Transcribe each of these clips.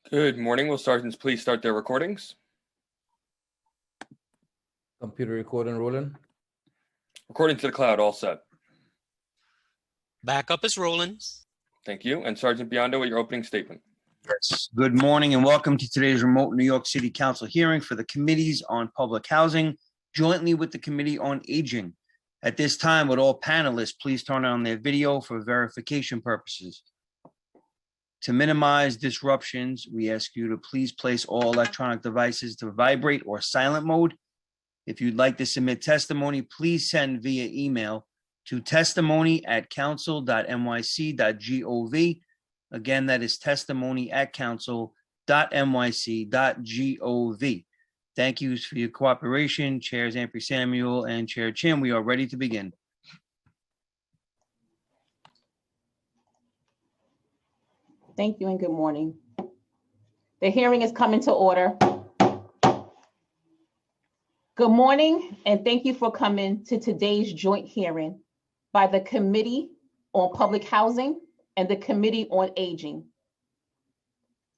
Good morning. Will sergeants please start their recordings? Computer recording rolling. Recording to the cloud, all set. Backup is rolling. Thank you. And Sergeant Biondo, your opening statement. Yes. Good morning and welcome to today's remote New York City Council hearing for the Committees on Public Housing, jointly with the Committee on Aging. At this time, would all panelists please turn on their video for verification purposes. To minimize disruptions, we ask you to please place all electronic devices to vibrate or silent mode. If you'd like to submit testimony, please send via email to testimony@council.nyc.gov. Again, that is testimony@council.nyc.gov. Thank you for your cooperation, Chairs Ampry Samuel and Chair Chin. We are ready to begin. Thank you and good morning. The hearing is coming to order. Good morning and thank you for coming to today's joint hearing by the Committee on Public Housing and the Committee on Aging.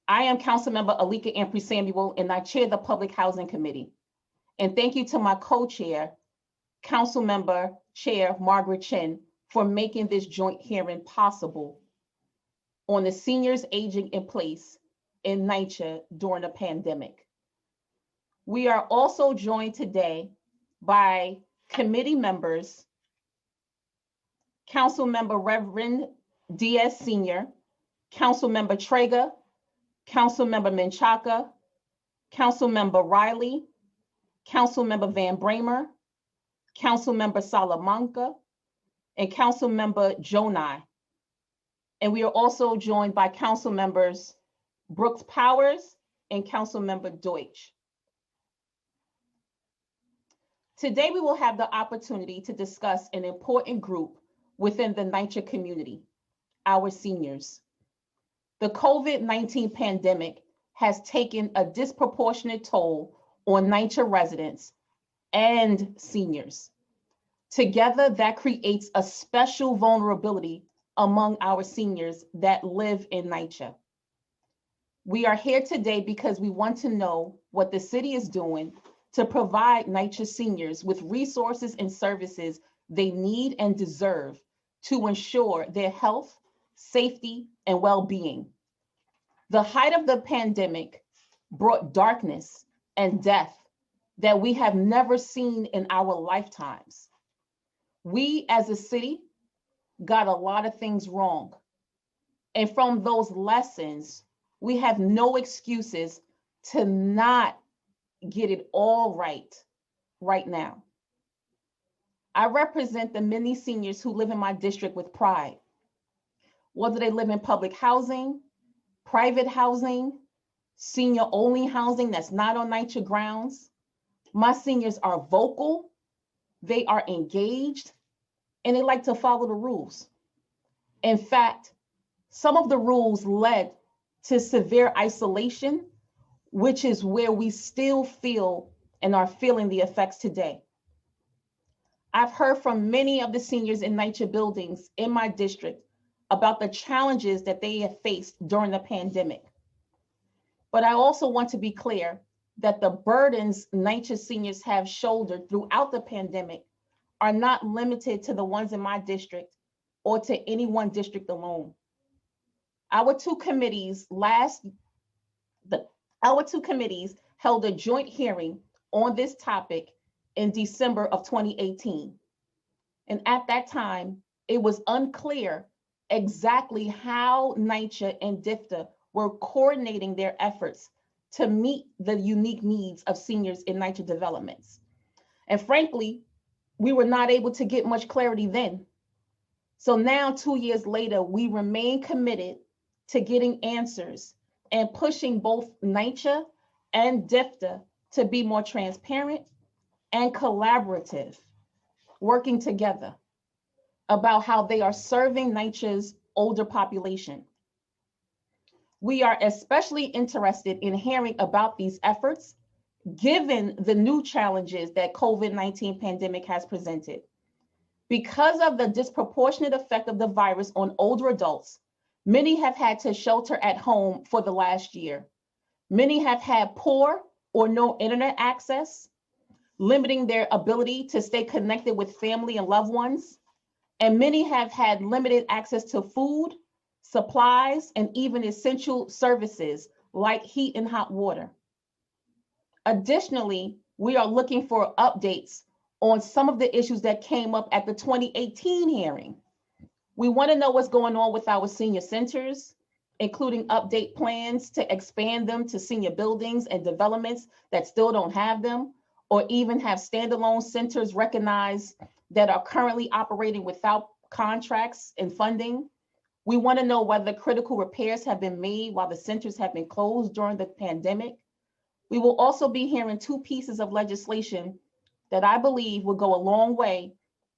I am Councilmember Alika Ampry Samuel and I chair the Public Housing Committee. And thank you to my co-chair, Councilmember Chair Margaret Chin, for making this joint hearing possible on the seniors aging in place in NYCHA during the pandemic. We are also joined today by committee members, Councilmember Reverend Diaz Sr., Councilmember Trega, Councilmember Menchaca, Councilmember Riley, Councilmember Van Bramer, Councilmember Salamanca, and Councilmember Jonai. And we are also joined by Council members Brooks Powers and Councilmember Deutsch. Today, we will have the opportunity to discuss an important group within the NYCHA community, our seniors. The COVID-19 pandemic has taken a disproportionate toll on NYCHA residents and seniors. Together, that creates a special vulnerability among our seniors that live in NYCHA. We are here today because we want to know what the city is doing to provide NYCHA seniors with resources and services they need and deserve to ensure their health, safety, and well-being. The height of the pandemic brought darkness and death that we have never seen in our lifetimes. We as a city got a lot of things wrong. And from those lessons, we have no excuses to not get it all right now. I represent the many seniors who live in my district with pride. Whether they live in public housing, private housing, senior-only housing that's not on NYCHA grounds, my seniors are vocal, they are engaged, and they like to follow the rules. In fact, some of the rules led to severe isolation, which is where we still feel and are feeling the effects today. I've heard from many of the seniors in NYCHA buildings in my district about the challenges that they have faced during the pandemic. But I also want to be clear that the burdens NYCHA seniors have shouldered throughout the pandemic are not limited to the ones in my district or to any one district alone. Our two committees held a joint hearing on this topic in December of 2018. And at that time, it was unclear exactly how NYCHA and DFTA were coordinating their efforts to meet the unique needs of seniors in NYCHA developments. And frankly, we were not able to get much clarity then. So now, 2 years later, we remain committed to getting answers and pushing both NYCHA and DFTA to be more transparent and collaborative, working together about how they are serving NYCHA's older population. We are especially interested in hearing about these efforts given the new challenges that COVID-19 pandemic has presented. Because of the disproportionate effect of the virus on older adults, many have had to shelter at home for the last year, Many have had poor or no internet access, limiting their ability to stay connected with family and loved ones. And many have had limited access to food, supplies, and even essential services like heat and hot water. Additionally, we are looking for updates on some of the issues that came up at the 2018 hearing. We want to know what's going on with our senior centers, including update plans to expand them to senior buildings and developments that still don't have them, or even have standalone centers recognized that are currently operating without contracts and funding. We want to know whether critical repairs have been made while the centers have been closed during the pandemic. We will also be hearing two pieces of legislation that I believe will go a long way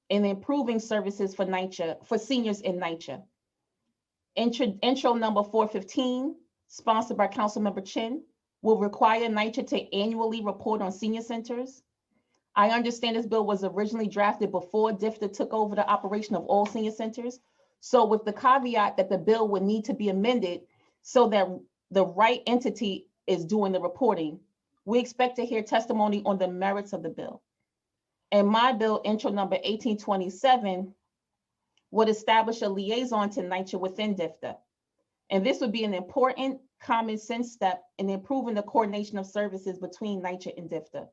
in improving services for NYCHA, for seniors in NYCHA. Intro number 415, sponsored by Councilmember Chin, will require NYCHA to annually report on senior centers. I understand this bill was originally drafted before DFTA took over the operation of all senior centers. So with the caveat that the bill would need to be amended so that the right entity is doing the reporting, we expect to hear testimony on the merits of the bill. And my bill, intro number 1827, would establish a liaison to NYCHA within DFTA. And this would be an important common sense step in improving the coordination of services between NYCHA and DFTA.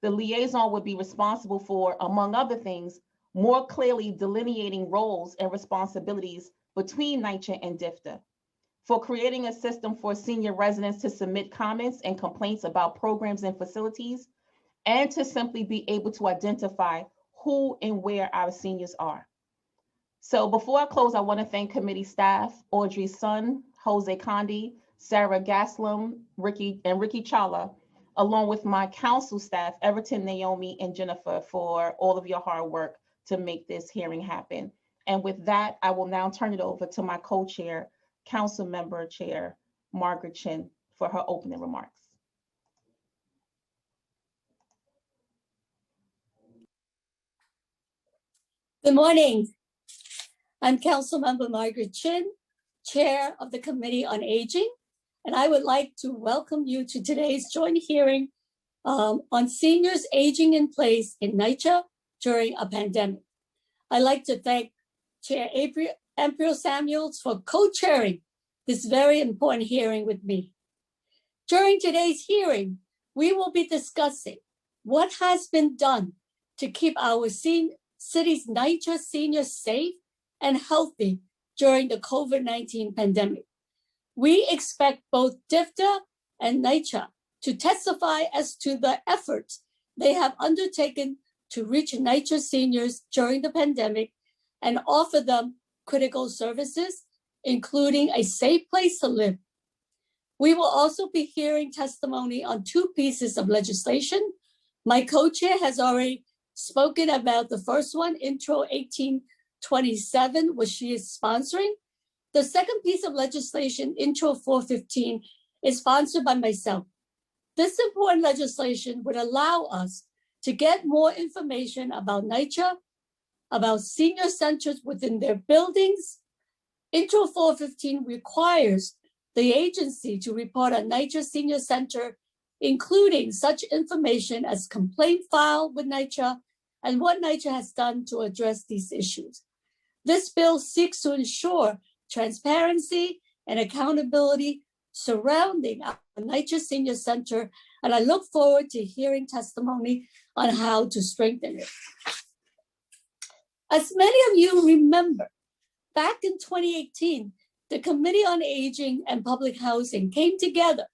The liaison would be responsible for, among other things, more clearly delineating roles and responsibilities between NYCHA and DFTA, for creating a system for senior residents to submit comments and complaints about programs and facilities, and to simply be able to identify who and where our seniors are. So before I close, I want to thank committee staff, Audrey Sun, Jose Condi, Sarah Gaslam, Ricky Chala, along with my council staff, Everton, Naomi, and Jennifer, for all of your hard work to make this hearing happen. And with that, I will now turn it over to my co-chair, Council Member Chair Margaret Chin, for her opening remarks. Good morning. I'm Councilmember Margaret Chin, Chair of the Committee on Aging, and I would like to welcome you to today's joint hearing on seniors aging in place in NYCHA during a pandemic. I'd like to thank Chair April Samuels for co-chairing this very important hearing with me. During today's hearing, we will be discussing what has been done to keep our city's NYCHA seniors safe and healthy during the COVID-19 pandemic. We expect both DFTA and NYCHA to testify as to the efforts they have undertaken to reach NYCHA seniors during the pandemic and offer them critical services, including a safe place to live. We will also be hearing testimony on two pieces of legislation. My co-chair has already spoken about the first one, Intro 1827, which she is sponsoring. The second piece of legislation, Intro 415, is sponsored by myself. This important legislation would allow us to get more information about NYCHA, about senior centers within their buildings. Intro 415 requires the agency to report a NYCHA senior center, including such information as complaint filed with NYCHA and what NYCHA has done to address these issues. This bill seeks to ensure transparency and accountability surrounding our NYCHA Senior Center, and I look forward to hearing testimony on how to strengthen it. As many of you remember, back in 2018, the Committee on Aging and Public Housing came together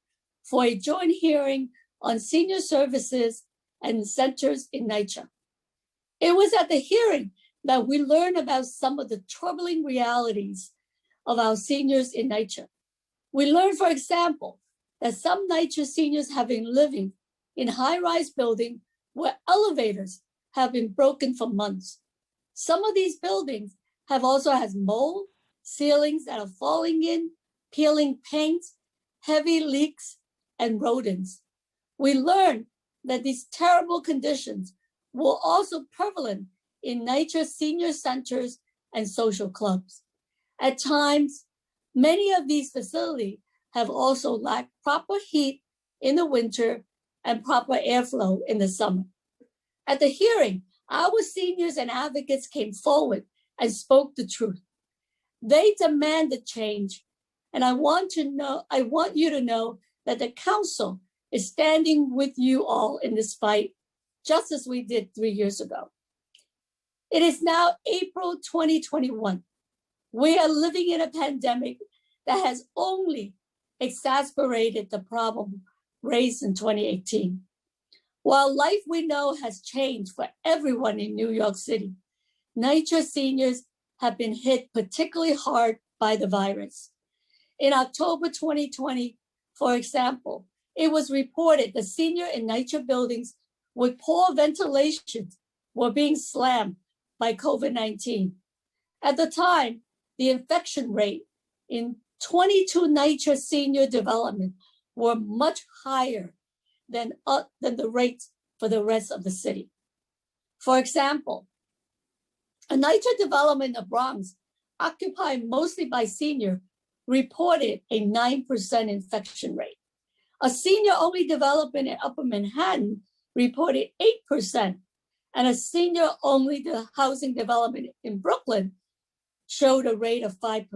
for a joint hearing on senior services and centers in NYCHA. It was at the hearing that we learned about some of the troubling realities of our seniors in NYCHA. We learned, for example, that some NYCHA seniors have been living in high-rise buildings where elevators have been broken for months. Some of these buildings have also had mold, ceilings that are falling in, peeling paint, heavy leaks, and rodents. We learned that these terrible conditions were also prevalent in NYCHA senior centers and social clubs. At times, many of these facilities have also lacked proper heat in the winter and proper airflow in the summer. At the hearing, our seniors and advocates came forward and spoke the truth. They demanded change, and I want you to know that the council is standing with you all in this fight, just as we did 3 years ago. It is now April 2021. We are living in a pandemic that has only exacerbated the problem raised in 2018. While life we know has changed for everyone in New York City, NYCHA seniors have been hit particularly hard by the virus. In October 2020, for example, it was reported the senior and NYCHA buildings with poor ventilation were being slammed by COVID-19. At the time, the infection rate in 22 NYCHA senior development were much higher than the rates for the rest of the city. For example, a NYCHA development in the Bronx, occupied mostly by senior, reported a 9% infection rate. A senior-only development in Upper Manhattan reported 8%, and a senior-only housing development in Brooklyn showed a rate of 5%.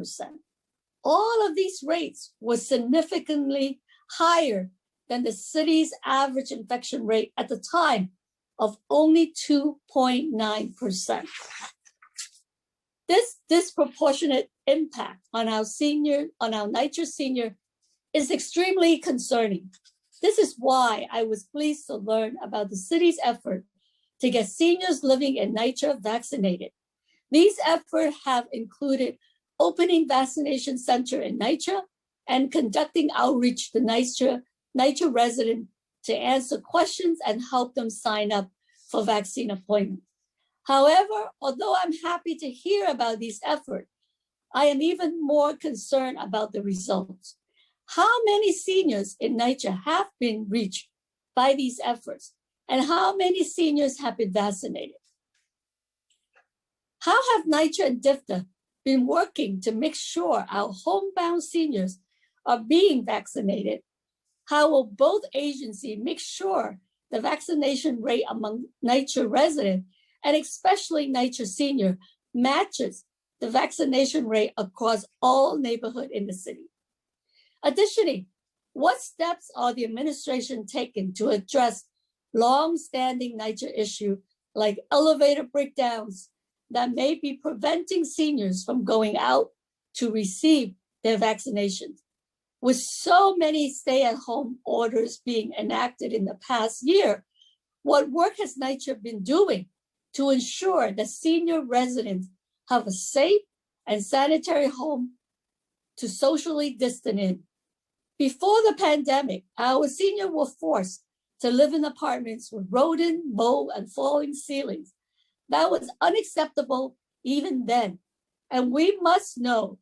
All of these rates were significantly higher than the city's average infection rate at the time of only 2.9%. This disproportionate impact on our NYCHA senior is extremely concerning. This is why I was pleased to learn about the city's effort to get seniors living in NYCHA vaccinated. These efforts have included opening vaccination center in NYCHA and conducting outreach to NYCHA residents to answer questions and help them sign up for vaccine appointments. However, although I'm happy to hear about these efforts, I am even more concerned about the results. How many seniors in NYCHA have been reached by these efforts, and how many seniors have been vaccinated? How have NYCHA and DFTA been working to make sure our homebound seniors are being vaccinated? How will both agencies make sure the vaccination rate among NYCHA residents, and especially NYCHA senior, matches the vaccination rate across all neighborhoods in the city? Additionally, what steps are the administration taking to address long-standing NYCHA issues like elevator breakdowns that may be preventing seniors from going out to receive their vaccinations? With so many stay-at-home orders being enacted in the past year, what work has NYCHA been doing to ensure that senior residents have a safe and sanitary home to socially distance in? Before the pandemic, our seniors were forced to live in apartments with rodent, mold, and falling ceilings. That was unacceptable even then. And we must know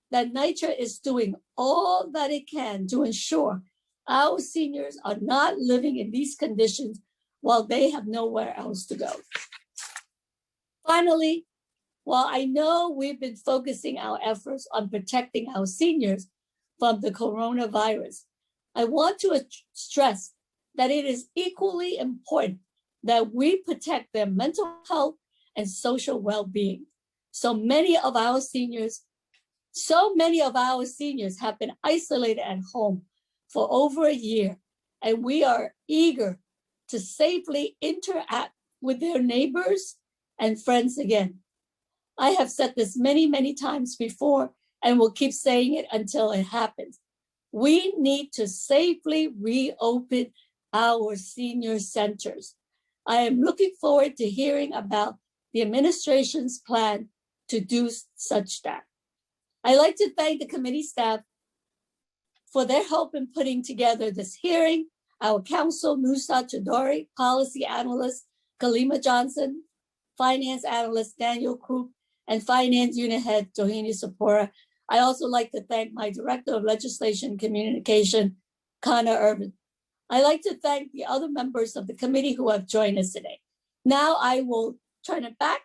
that NYCHA is doing all that it can to ensure our seniors are not living in these conditions while they have nowhere else to go. Finally, while I know we've been focusing our efforts on protecting our seniors from the coronavirus, I want to stress that it is equally important that we protect their mental health and social well-being. So many of our seniors have been isolated at home for over a year, and we are eager to safely interact with their neighbors and friends again. I have said this many, many times before and will keep saying it until it happens. We need to safely reopen our senior centers. I am looking forward to hearing about the administration's plan to do such that. I'd like to thank the committee staff for their help in putting together this hearing, our counsel, Nusa Chidori, policy analyst, Kalima Johnson, finance analyst, Daniel Krupp, and finance unit head, Doheny Sapora. I also like to thank my director of legislation and communication, Connor Urban. I'd like to thank the other members of the committee who have joined us today. Now I will turn it back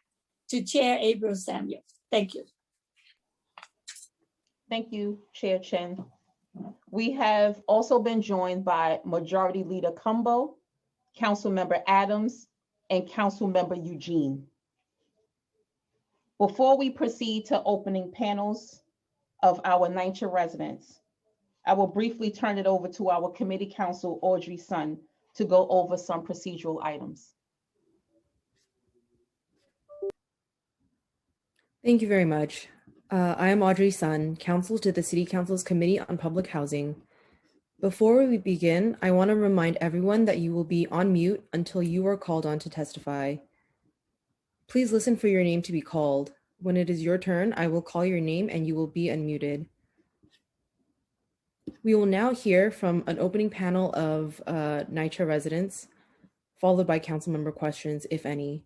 to Chair Abril Samuel. Thank you. Thank you, Chair Chen. We have also been joined by Majority Leader Cumbo, Councilmember Adams, and Councilmember Eugene. Before we proceed to opening panels of our NYCHA residents, I will briefly turn it over to our Committee Counsel, Audrey Sun, to go over some procedural items. Thank you very much. I am Audrey Sun, counsel to the City Council's Committee on Public Housing. Before we begin, I want to remind everyone that you will be on mute until you are called on to testify. Please listen for your name to be called. When it is your turn, I will call your name and you will be unmuted. We will now hear from an opening panel of NYCHA residents, followed by council member questions, if any.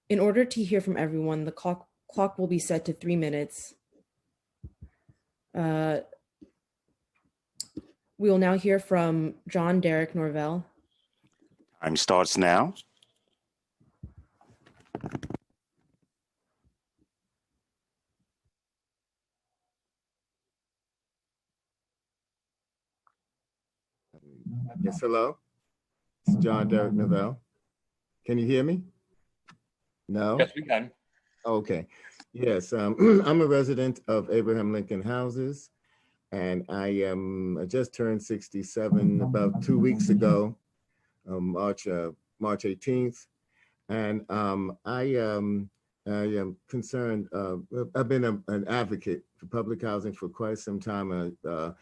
In order to hear from everyone, the clock will be set to 3 minutes. We will now hear from John Derek Norvell. Time starts now. Yes, hello. It's John Derek Novell. Can you hear me? No? Yes, we can. Okay. Yes, I'm a resident of Abraham Lincoln Houses, and I just turned 67 about 2 weeks ago, March 18th, and I am concerned. I've been an advocate for public housing for quite some time. I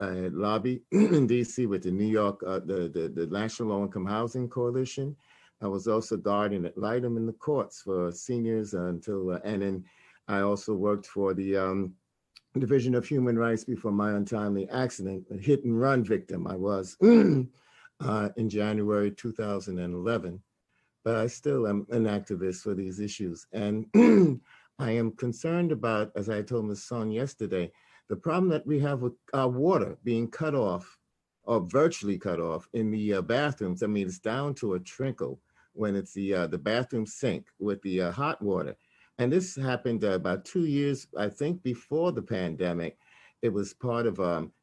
had lobbied in DC with the New York, the National Low Income Housing Coalition. I was also guardian ad litem in the courts for seniors until, and then I also worked for the Division of Human Rights before my untimely accident, a hit and run victim I was in January 2011. But I still am an activist for these issues. And I am concerned about, as I told Ms. Son yesterday, the problem that we have with our water being cut off or virtually cut off in the bathrooms. I mean, it's down to a trickle when it's the bathroom sink with the hot water. And this happened about 2 years, I think, before the pandemic. It was part of,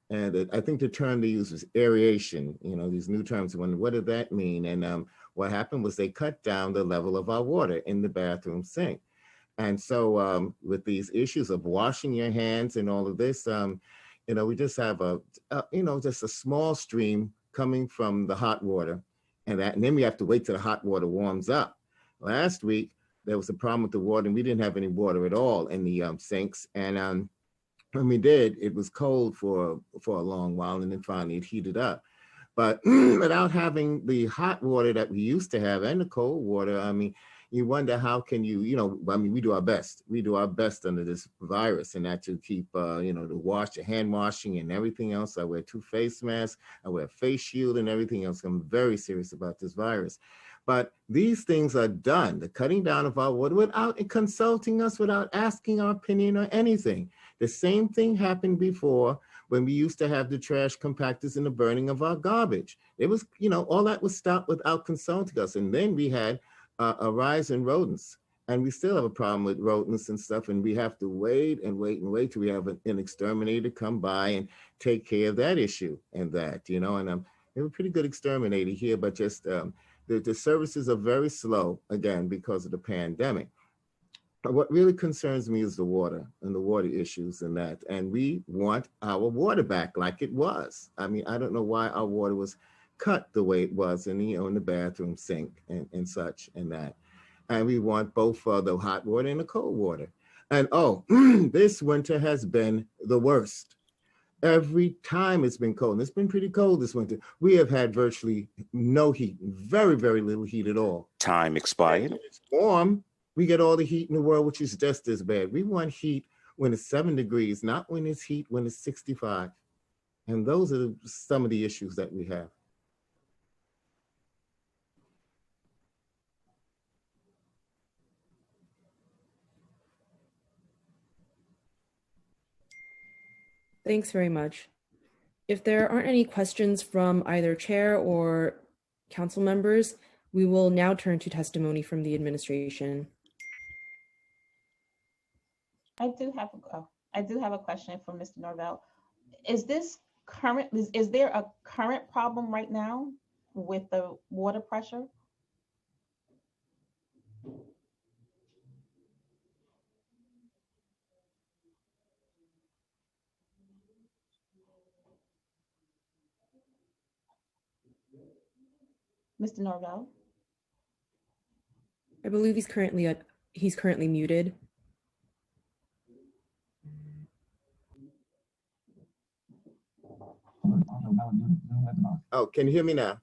and I think the term they used was aeration, you know, these new terms. What did that mean? And what happened was they cut down the level of our water in the bathroom sink. And so with these issues of washing your hands and all of this, you know, we just have just a small stream coming from the hot water, and then we have to wait till the hot water warms up. Last week, there was a problem with the water, and we didn't have any water at all in the sinks. And when we did, it was cold for a long while, and then finally it heated up. But without having the hot water that we used to have and the cold water, I mean, you wonder how can you, we do our best. We do our best under this virus, and that to keep, to wash, the hand washing and everything else. I wear 2 face masks, I wear a face shield and everything else. I'm very serious about this virus. But these things are done, the cutting down of our water without consulting us, without asking our opinion or anything. The same thing happened before when we used to have the trash compactors and the burning of our garbage. It was, all that was stopped without consulting us. And then we had a rise in rodents, and we still have a problem with rodents and stuff, and we have to wait and wait and wait till we have an exterminator come by and take care of that issue and that, and we have a pretty good exterminator here, but just the services are very slow, again, because of the pandemic. But what really concerns me is the water and the water issues and that, and we want our water back like it was. I mean, I don't know why our water was cut the way it was in the bathroom sink and such and that. And we want both the hot water and the cold water. And this winter has been the worst. Every time it's been cold, and it's been pretty cold this winter, we have had virtually no heat, very, very little heat at all. Time expired. When it's warm, we get all the heat in the world, which is just as bad. We want heat when it's 7 degrees, not when it's heat when it's 65. And those are some of the issues that we have. Thanks very much. If there aren't any questions from either chair or council members, we will now turn to testimony from the administration. I do have a question from Mr. Norvell. Is this current, is there a current problem right now with the water pressure? Mr. Norvell? I believe he's currently muted. Oh, can you hear me now?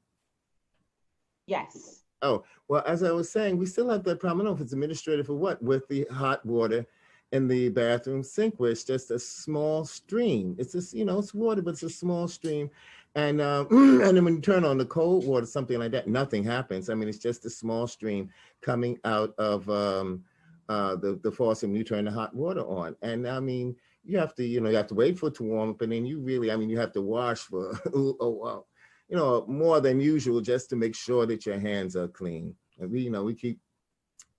Yes. Oh, well, as I was saying, we still have that problem. I don't know if it's administrative or what, with the hot water in the bathroom sink, where it's just a small stream. It's just, it's water, but it's a small stream. And and then when you turn on the cold water, something like that, nothing happens. I mean, it's just a small stream coming out of the faucet when you turn the hot water on. And I mean, you have to wait for it to warm up, and then you have to wash for a while, more than usual, just to make sure that your hands are clean. And we keep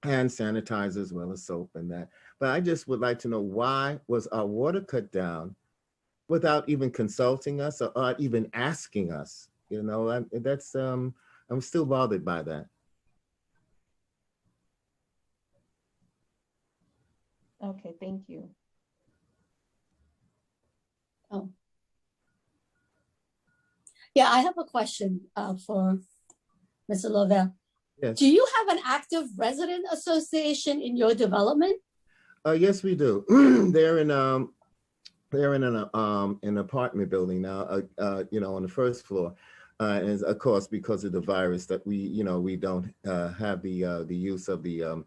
hand sanitizer as well as soap and that. But I just would like to know, why was our water cut down without even consulting us or even asking us? I'm still bothered by that. Okay, thank you. Oh. Yeah, I have a question for Mr. Lovell. Yes. Do you have an active resident association in your development? Yes, we do. They're in an apartment building now, on the first floor. And of course, because of the virus, that we don't have the use of the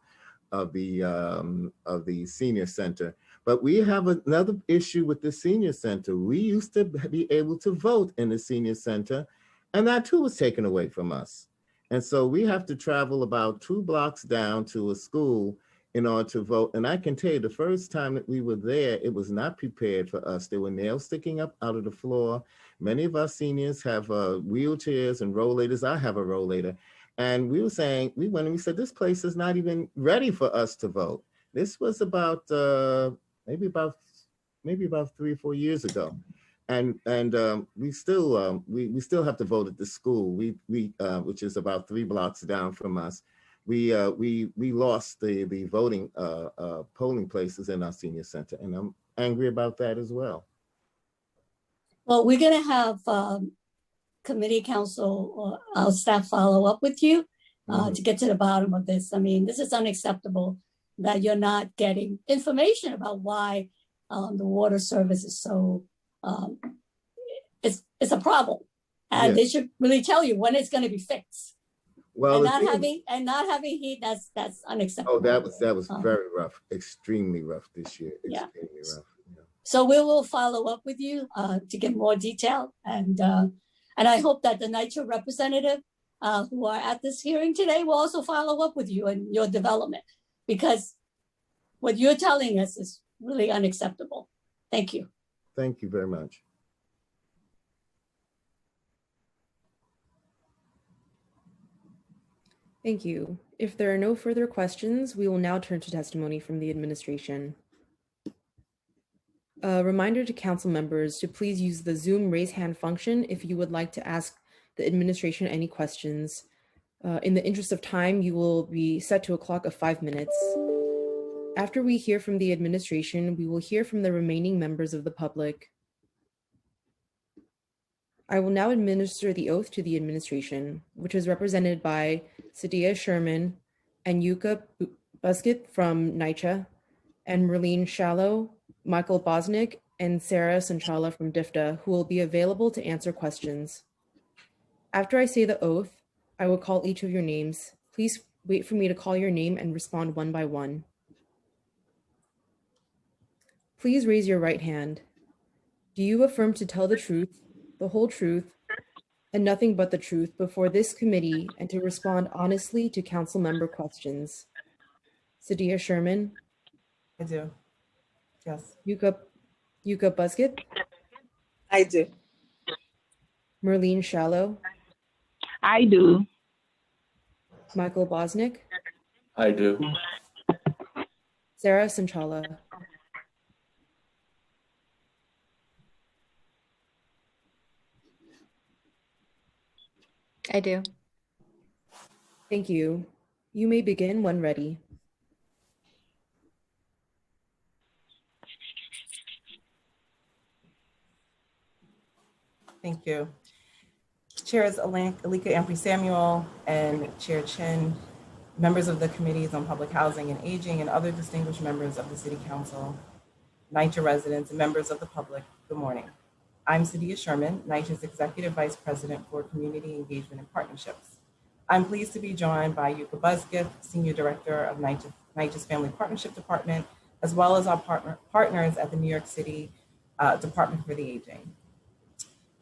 senior center. But we have another issue with the senior center. We used to be able to vote in the senior center, and that too was taken away from us. And so we have to travel about 2 blocks down to a school in order to vote. And I can tell you, the first time that we were there, it was not prepared for us. There were nails sticking up out of the floor. Many of our seniors have wheelchairs and rollators. I have a rollator. And we went and we said, this place is not even ready for us to vote. This was about maybe about 3 or 4 years ago. And we still have to vote at the school, which is about 3 blocks down from us. We lost the voting polling places in our senior center, and I'm angry about that as well. Well, we're going to have committee council or our staff follow up with you to get to the bottom of this. I mean, this is unacceptable that you're not getting information about why the water service is so it's a problem, and they should really tell you when it's going to be fixed. Well, and not having heat, that's unacceptable. Oh, that was very rough, extremely rough this year. Extremely rough. Yeah. So we will follow up with you to get more detail, and I hope that the NYCHA representative who are at this hearing today will also follow up with you and your development, because what you're telling us is really unacceptable. Thank you. Thank you very much. Thank you. If there are no further questions, we will now turn to testimony from the administration. A reminder to council members to please use the Zoom raise hand function if you would like to ask the administration any questions. In the interest of time, you will be set to a clock of 5 minutes. After we hear from the administration, we will hear from the remaining members of the public. I will now administer the oath to the administration, which is represented by Sadia Sherman and Yuka Buskett from NYCHA, and Merlene Shallow, Michael Bosnick, and Sarah Sanchala from DIFTA, who will be available to answer questions. After I say the oath, I will call each of your names. Please wait for me to call your name and respond one by one. Please raise your right hand. Do you affirm to tell the truth, the whole truth, and nothing but the truth before this committee, and to respond honestly to council member questions? Sadia Sherman? I do. Yes. Yuka Buskett? I do. Merlene Shallow? I do. Michael Bosnick? I do. Sarah Sanchala? I do. Thank you. You may begin when ready. Thank you. Chairs Alika Ampry-Samuel and Chair Chin, members of the Committees on Public Housing and Aging, and other distinguished members of the City Council, NYCHA residents, and members of the public, good morning. I'm Sadia Sherman, NYCHA's Executive Vice President for Community Engagement and Partnerships. I'm pleased to be joined by Yuka Busgift, Senior Director of NYCHA's Family Partnership Department, as well as our partners at the New York City Department for the Aging.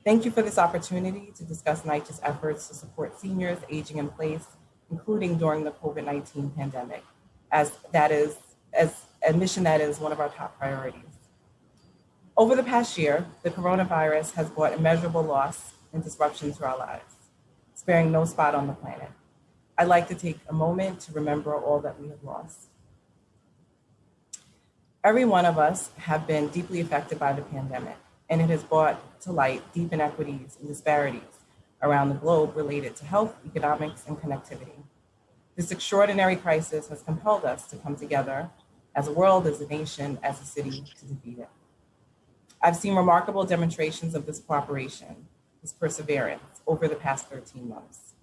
Thank you for this opportunity to discuss NYCHA's efforts to support seniors aging in place, including during the COVID-19 pandemic, as a mission that is one of our top priorities. Over the past year, the coronavirus has brought immeasurable loss and disruption to our lives, sparing no spot on the planet. I'd like to take a moment to remember all that we have lost. Every one of us have been deeply affected by the pandemic, and it has brought to light deep inequities and disparities around the globe related to health, economics, and connectivity. This extraordinary crisis has compelled us to come together as a world, as a nation, as a city to defeat it. I've seen remarkable demonstrations of this cooperation, this perseverance over the past 13 months.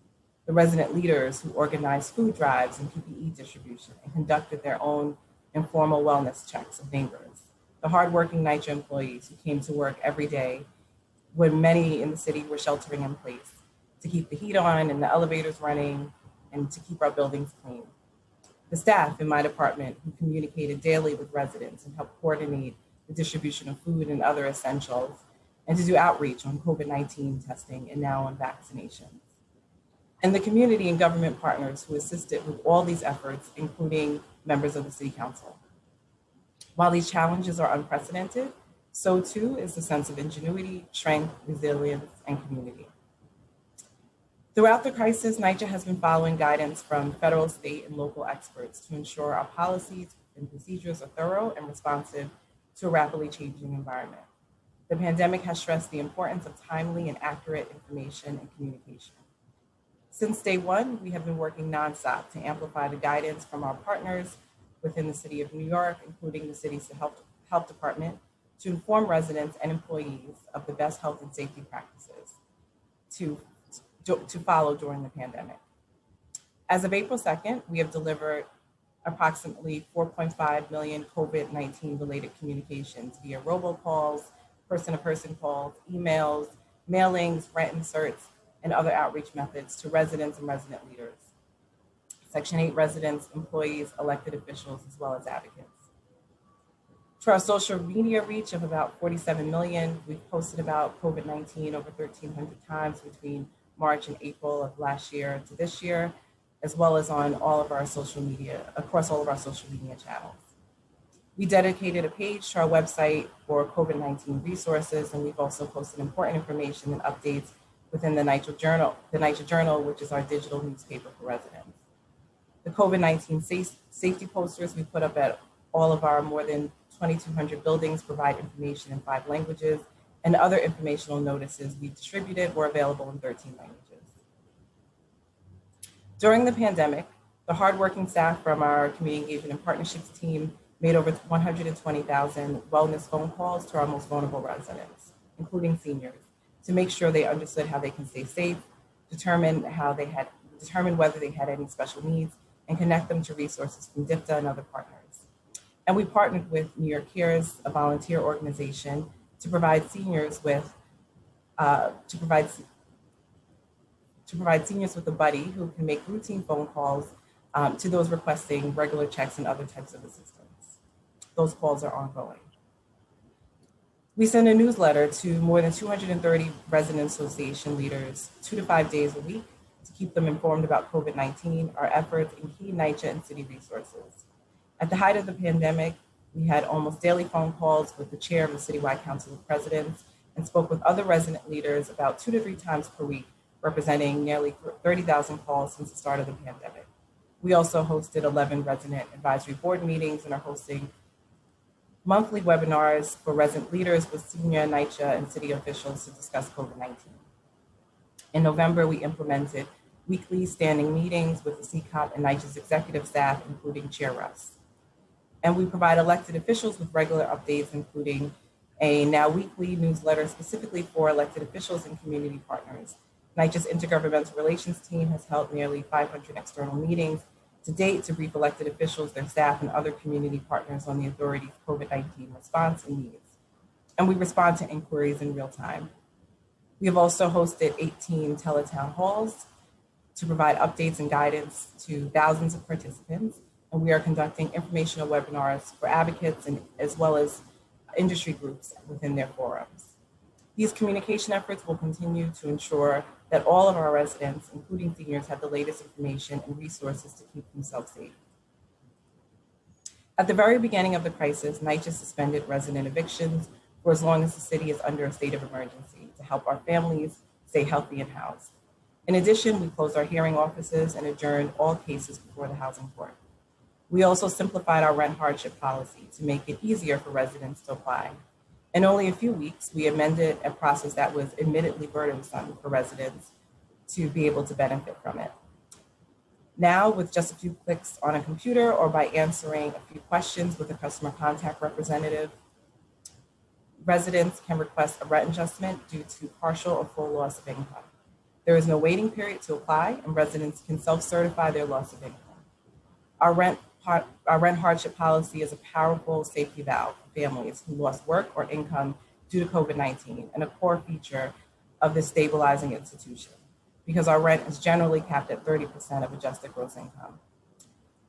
The resident leaders who organized food drives and PPE distribution and conducted their own informal wellness checks of neighbors. The hardworking NYCHA employees who came to work every day when many in the city were sheltering in place to keep the heat on and the elevators running and to keep our buildings clean. The staff in my department who communicated daily with residents and helped coordinate the distribution of food and other essentials, and to do outreach on COVID-19 testing and now on vaccinations. And the community and government partners who assisted with all these efforts, including members of the City Council. While these challenges are unprecedented, so too is the sense of ingenuity, strength, resilience, and community. Throughout the crisis, NYCHA has been following guidance from federal, state, and local experts to ensure our policies and procedures are thorough and responsive to a rapidly changing environment. The pandemic has stressed the importance of timely and accurate information and communication. Since day one, we have been working nonstop to amplify the guidance from our partners within the City of New York, including the city's health department, to inform residents and employees of the best health and safety practices to follow during the pandemic. As of April 2nd, we have delivered approximately 4.5 million COVID-19 related communications via robocalls, person-to-person calls, emails, mailings, rent inserts, and other outreach methods to residents and resident leaders, Section 8 residents, employees, elected officials, as well as advocates. To our social media reach of about 47 million, we've posted about COVID-19 over 1,300 times between March and April of last year to this year, as well as on all of our social media, across all of our social media channels. We dedicated a page to our website for COVID-19 resources, and we've also posted important information and updates within the NYCHA Journal, which is our digital newspaper for residents. The COVID-19 safety posters we put up at all of our more than 2,200 buildings provide information in 5 languages, and other informational notices we distributed were available in 13 languages. During the pandemic, the hardworking staff from our Community Engagement and Partnerships team made over 120,000 wellness phone calls to our most vulnerable residents, including seniors, to make sure they understood how they can stay safe, determine whether they had any special needs, and connect them to resources from DIPTA and other partners. And we partnered with New York Cares, a volunteer organization, to provide seniors with seniors with a buddy who can make routine phone calls to those requesting regular checks and other types of assistance. Those calls are ongoing. We send a newsletter to more than 230 resident association leaders 2 to 5 days a week to keep them informed about COVID-19, our efforts, and key NYCHA and city resources. At the height of the pandemic, we had almost daily phone calls with the chair of the Citywide Council of Presidents and spoke with other resident leaders about 2 to 3 times per week, representing nearly 30,000 calls since the start of the pandemic. We also hosted 11 resident advisory board meetings and are hosting monthly webinars for resident leaders with senior NYCHA and city officials to discuss COVID-19. In November, we implemented weekly standing meetings with the CCOP and NYCHA's executive staff, including Chair Russ. And we provide elected officials with regular updates, including a now weekly newsletter specifically for elected officials and community partners. NYCHA's Intergovernmental Relations team has held nearly 500 external meetings to date to brief elected officials, their staff, and other community partners on the authority's COVID-19 response and needs. And we respond to inquiries in real time. We have also hosted 18 teletown halls to provide updates and guidance to thousands of participants. And we are conducting informational webinars for advocates and as well as industry groups within their forums. These communication efforts will continue to ensure that all of our residents, including seniors, have the latest information and resources to keep themselves safe. At the very beginning of the crisis, NYCHA suspended resident evictions for as long as the city is under a state of emergency to help our families stay healthy and housed. In addition, we closed our hearing offices and adjourned all cases before the housing court. We also simplified our rent hardship policy to make it easier for residents to apply. In only a few weeks, we amended a process that was admittedly burdensome for residents to be able to benefit from it. Now, with just a few clicks on a computer or by answering a few questions with a customer contact representative, residents can request a rent adjustment due to partial or full loss of income. There is no waiting period to apply, and residents can self-certify their loss of income. Our rent hardship policy is a powerful safety valve for families who lost work or income due to COVID-19 and a core feature of this stabilizing institution because our rent is generally capped at 30% of adjusted gross income.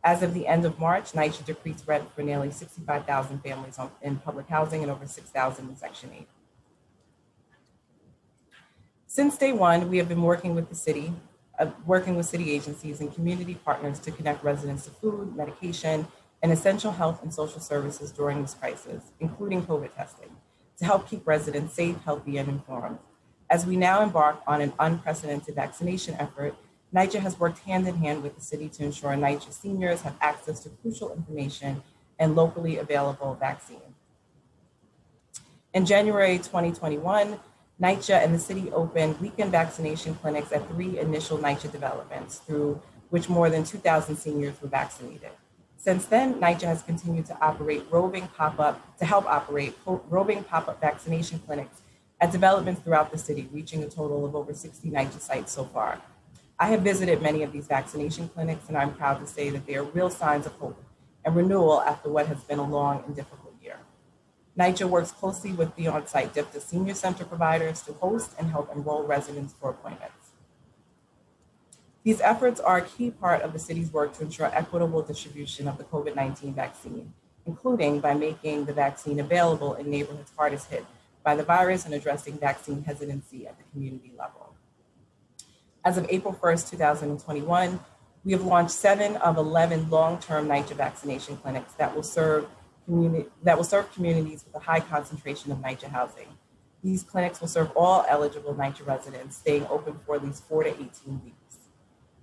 As of the end of March, NYCHA decreased rent for nearly 65,000 families in public housing and over 6,000 in Section 8. Since day one, we have been working with city agencies and community partners to connect residents to food, medication, and essential health and social services during this crisis, including COVID testing, to help keep residents safe, healthy, and informed. As we now embark on an unprecedented vaccination effort, NYCHA has worked hand in hand with the city to ensure NYCHA seniors have access to crucial information and locally available vaccine. In January 2021, NYCHA and the city opened weekend vaccination clinics at 3 initial NYCHA developments, through which more than 2,000 seniors were vaccinated. Since then, NYCHA has continued to operate roving pop-up vaccination clinics at developments throughout the city, reaching a total of over 60 NYCHA sites so far. I have visited many of these vaccination clinics, and I'm proud to say that they are real signs of hope and renewal after what has been a long and difficult year. NYCHA works closely with the on-site DIPTA Senior Center providers to host and help enroll residents for appointments. These efforts are a key part of the city's work to ensure equitable distribution of the COVID-19 vaccine, including by making the vaccine available in neighborhoods hardest hit by the virus and addressing vaccine hesitancy at the community level. As of April 1st, 2021, we have launched 7 of 11 long-term NYCHA vaccination clinics that will serve communities with a high concentration of NYCHA housing. These clinics will serve all eligible NYCHA residents, staying open for at least 4 to 18 weeks.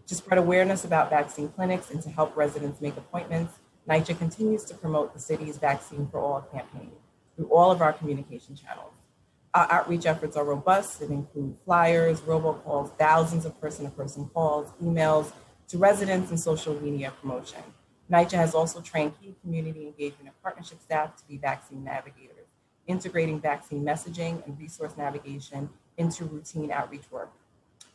To spread awareness about vaccine clinics and to help residents make appointments, NYCHA continues to promote the city's Vaccine for All campaign through all of our communication channels. Our outreach efforts are robust and include flyers, robocalls, thousands of person-to-person calls, emails to residents, and social media promotion. NYCHA has also trained key community engagement and partnership staff to be vaccine navigators, integrating vaccine messaging and resource navigation into routine outreach work.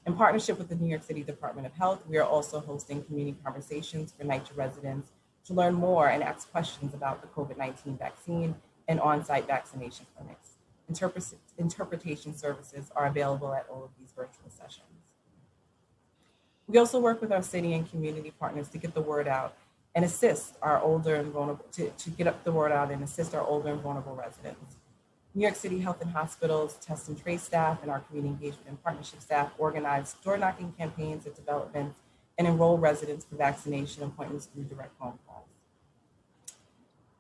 In partnership with the New York City Department of Health, we are also hosting community conversations for NYCHA residents to learn more and ask questions about the COVID-19 vaccine and on-site vaccination clinics. Interpretation services are available at all of these virtual sessions. We also work with our city and community partners to get the word out and assist our older and vulnerable, to get up the word out and assist our older and vulnerable residents. New York City Health and Hospitals test and trace staff and our community engagement and partnership staff organize door-knocking campaigns at developments and enroll residents for vaccination appointments through direct phone calls.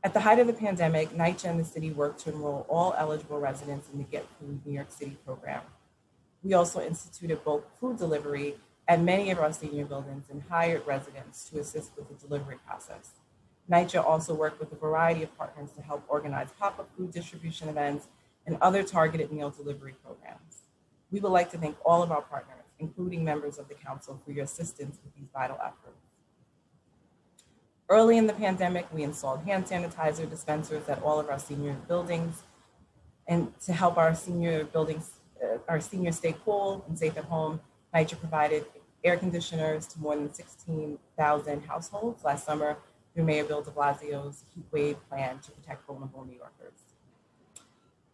At the height of the pandemic, NYCHA and the city worked to enroll all eligible residents in the Get Food New York City program. We also instituted bulk food delivery at many of our senior buildings and hired residents to assist with the delivery process. NYCHA also worked with a variety of partners to help organize pop-up food distribution events and other targeted meal delivery programs. We would like to thank all of our partners, including members of the council, for your assistance with these vital efforts. Early in the pandemic, we installed hand sanitizer dispensers at all of our senior buildings. And to help our senior buildings, our seniors stay cool and safe at home, NYCHA provided air conditioners to more than 16,000 households last summer through Mayor Bill de Blasio's Heat Wave plan to protect vulnerable New Yorkers.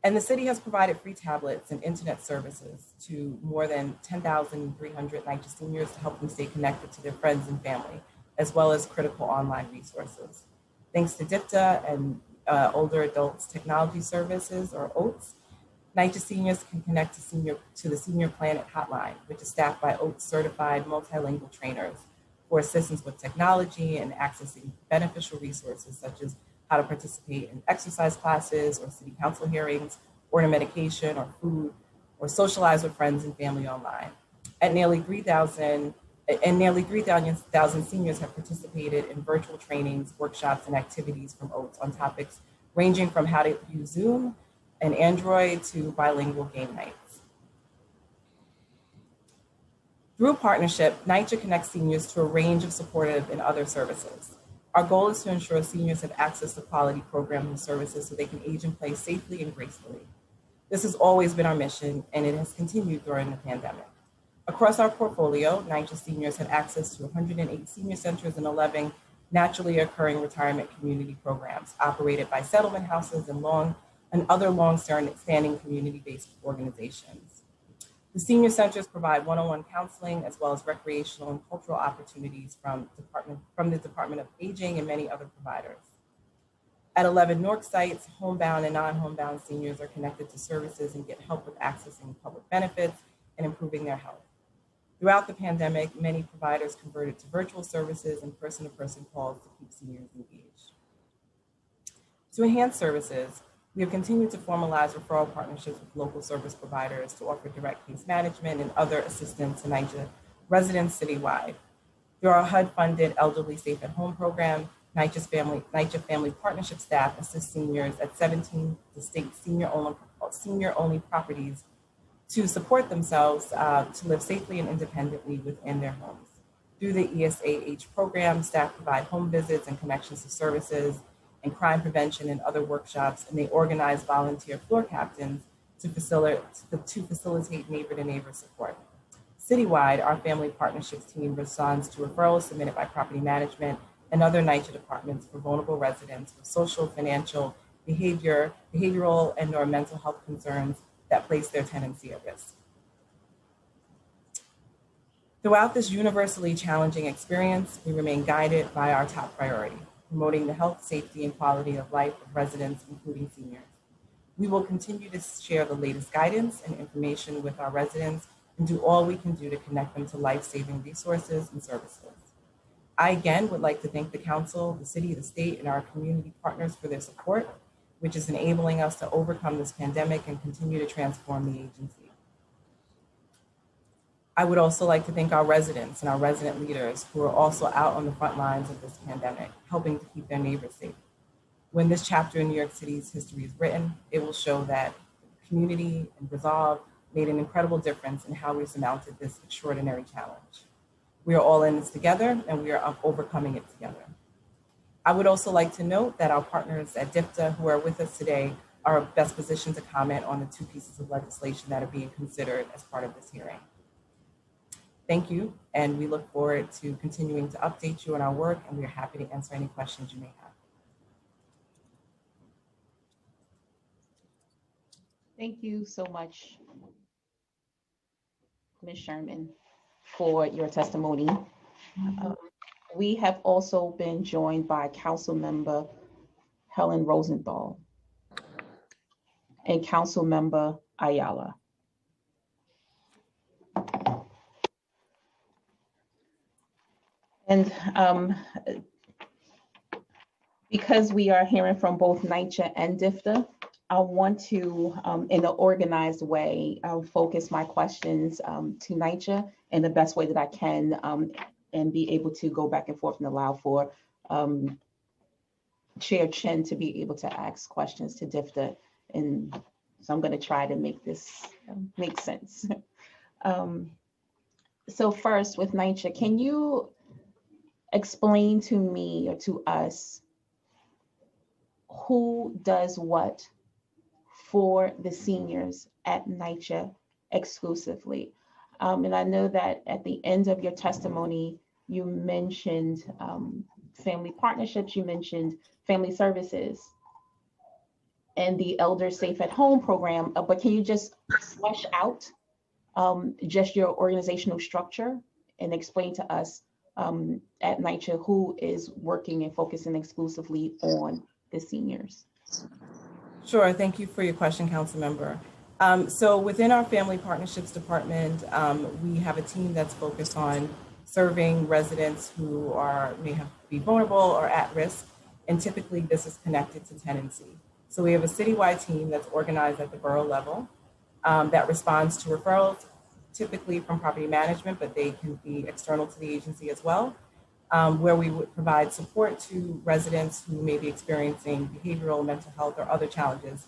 And the city has provided free tablets and internet services to more than 10,300 NYCHA seniors to help them stay connected to their friends and family, as well as critical online resources. Thanks to DIPTA and Older Adults Technology Services, or OATS, NYCHA seniors can connect to the Senior Planet Hotline, which is staffed by OATS certified multilingual trainers for assistance with technology and accessing beneficial resources such as how to participate in exercise classes or city council hearings, order medication or food, or socialize with friends and family online. And nearly 3,000 seniors have participated in virtual trainings, workshops, and activities from OATS on topics ranging from how to use Zoom and Android to bilingual game nights. Through a partnership, NYCHA connects seniors to a range of supportive and other services. Our goal is to ensure seniors have access to quality programs and services so they can age in place safely and gracefully. This has always been our mission, and it has continued during the pandemic. Across our portfolio, NYCHA seniors have access to 108 senior centers and 11 naturally occurring retirement community programs operated by settlement houses and other long-standing community-based organizations. The senior centers provide one-on-one counseling as well as recreational and cultural opportunities from the Department of Aging and many other providers. At 11 NORC sites, homebound and non-homebound seniors are connected to services and get help with accessing public benefits and improving their health. Throughout the pandemic, many providers converted to virtual services and person-to-person calls to keep seniors engaged. To enhance services, we have continued to formalize referral partnerships with local service providers to offer direct case management and other assistance to NYCHA residents citywide. Through our HUD-funded Elderly Safe at Home program, NYCHA Family Partnership staff assists seniors at 17 distinct senior-only properties to support themselves to live safely and independently within their homes. Through the ESAH program, staff provide home visits and connections to services and crime prevention and other workshops, and they organize volunteer floor captains to facilitate neighbor-to-neighbor support. Citywide, our family partnerships team responds to referrals submitted by property management and other NYCHA departments for vulnerable residents with social, financial, behavioral, and/or mental health concerns that place their tenancy at risk. Throughout this universally challenging experience, we remain guided by our top priority, promoting the health, safety, and quality of life of residents, including seniors. We will continue to share the latest guidance and information with our residents and do all we can do to connect them to life-saving resources and services. I again would like to thank the council, the city, the state, and our community partners for their support, which is enabling us to overcome this pandemic and continue to transform the agency. I would also like to thank our residents and our resident leaders who are also out on the front lines of this pandemic, helping to keep their neighbors safe. When this chapter in New York City's history is written, it will show that community and resolve made an incredible difference in how we surmounted this extraordinary challenge. We are all in this together, and we are overcoming it together. I would also like to note that our partners at DIPTA who are with us today are best positioned to comment on the two pieces of legislation that are being considered as part of this hearing. Thank you, and we look forward to continuing to update you on our work, and we are happy to answer any questions you may have. Thank you so much, Ms. Sherman, for your testimony. We have also been joined by Council Member Helen Rosenthal and Council Member Ayala. And because we are hearing from both NYCHA and DIPTA, I want to, in an organized way, focus my questions to NYCHA in the best way that I can, and be able to go back and forth and allow for Chair Chen to be able to ask questions to DIPTA. And so I'm going to try to make this make sense. So first with NYCHA, can you explain to me or to us who does what for the seniors at NYCHA exclusively? And I know that at the end of your testimony, you mentioned family partnerships, you mentioned family services and the Elder Safe at Home program, but can you just flesh out just your organizational structure and explain to us at NYCHA who is working and focusing exclusively on the seniors? Sure. Thank you for your question, Council Member. So within our Family Partnerships Department, we have a team that's focused on serving residents who be vulnerable or at risk, and typically this is connected to tenancy. So we have a citywide team that's organized at the borough level that responds to referrals, typically from property management, but they can be external to the agency as well, where we would provide support to residents who may be experiencing behavioral, mental health, or other challenges.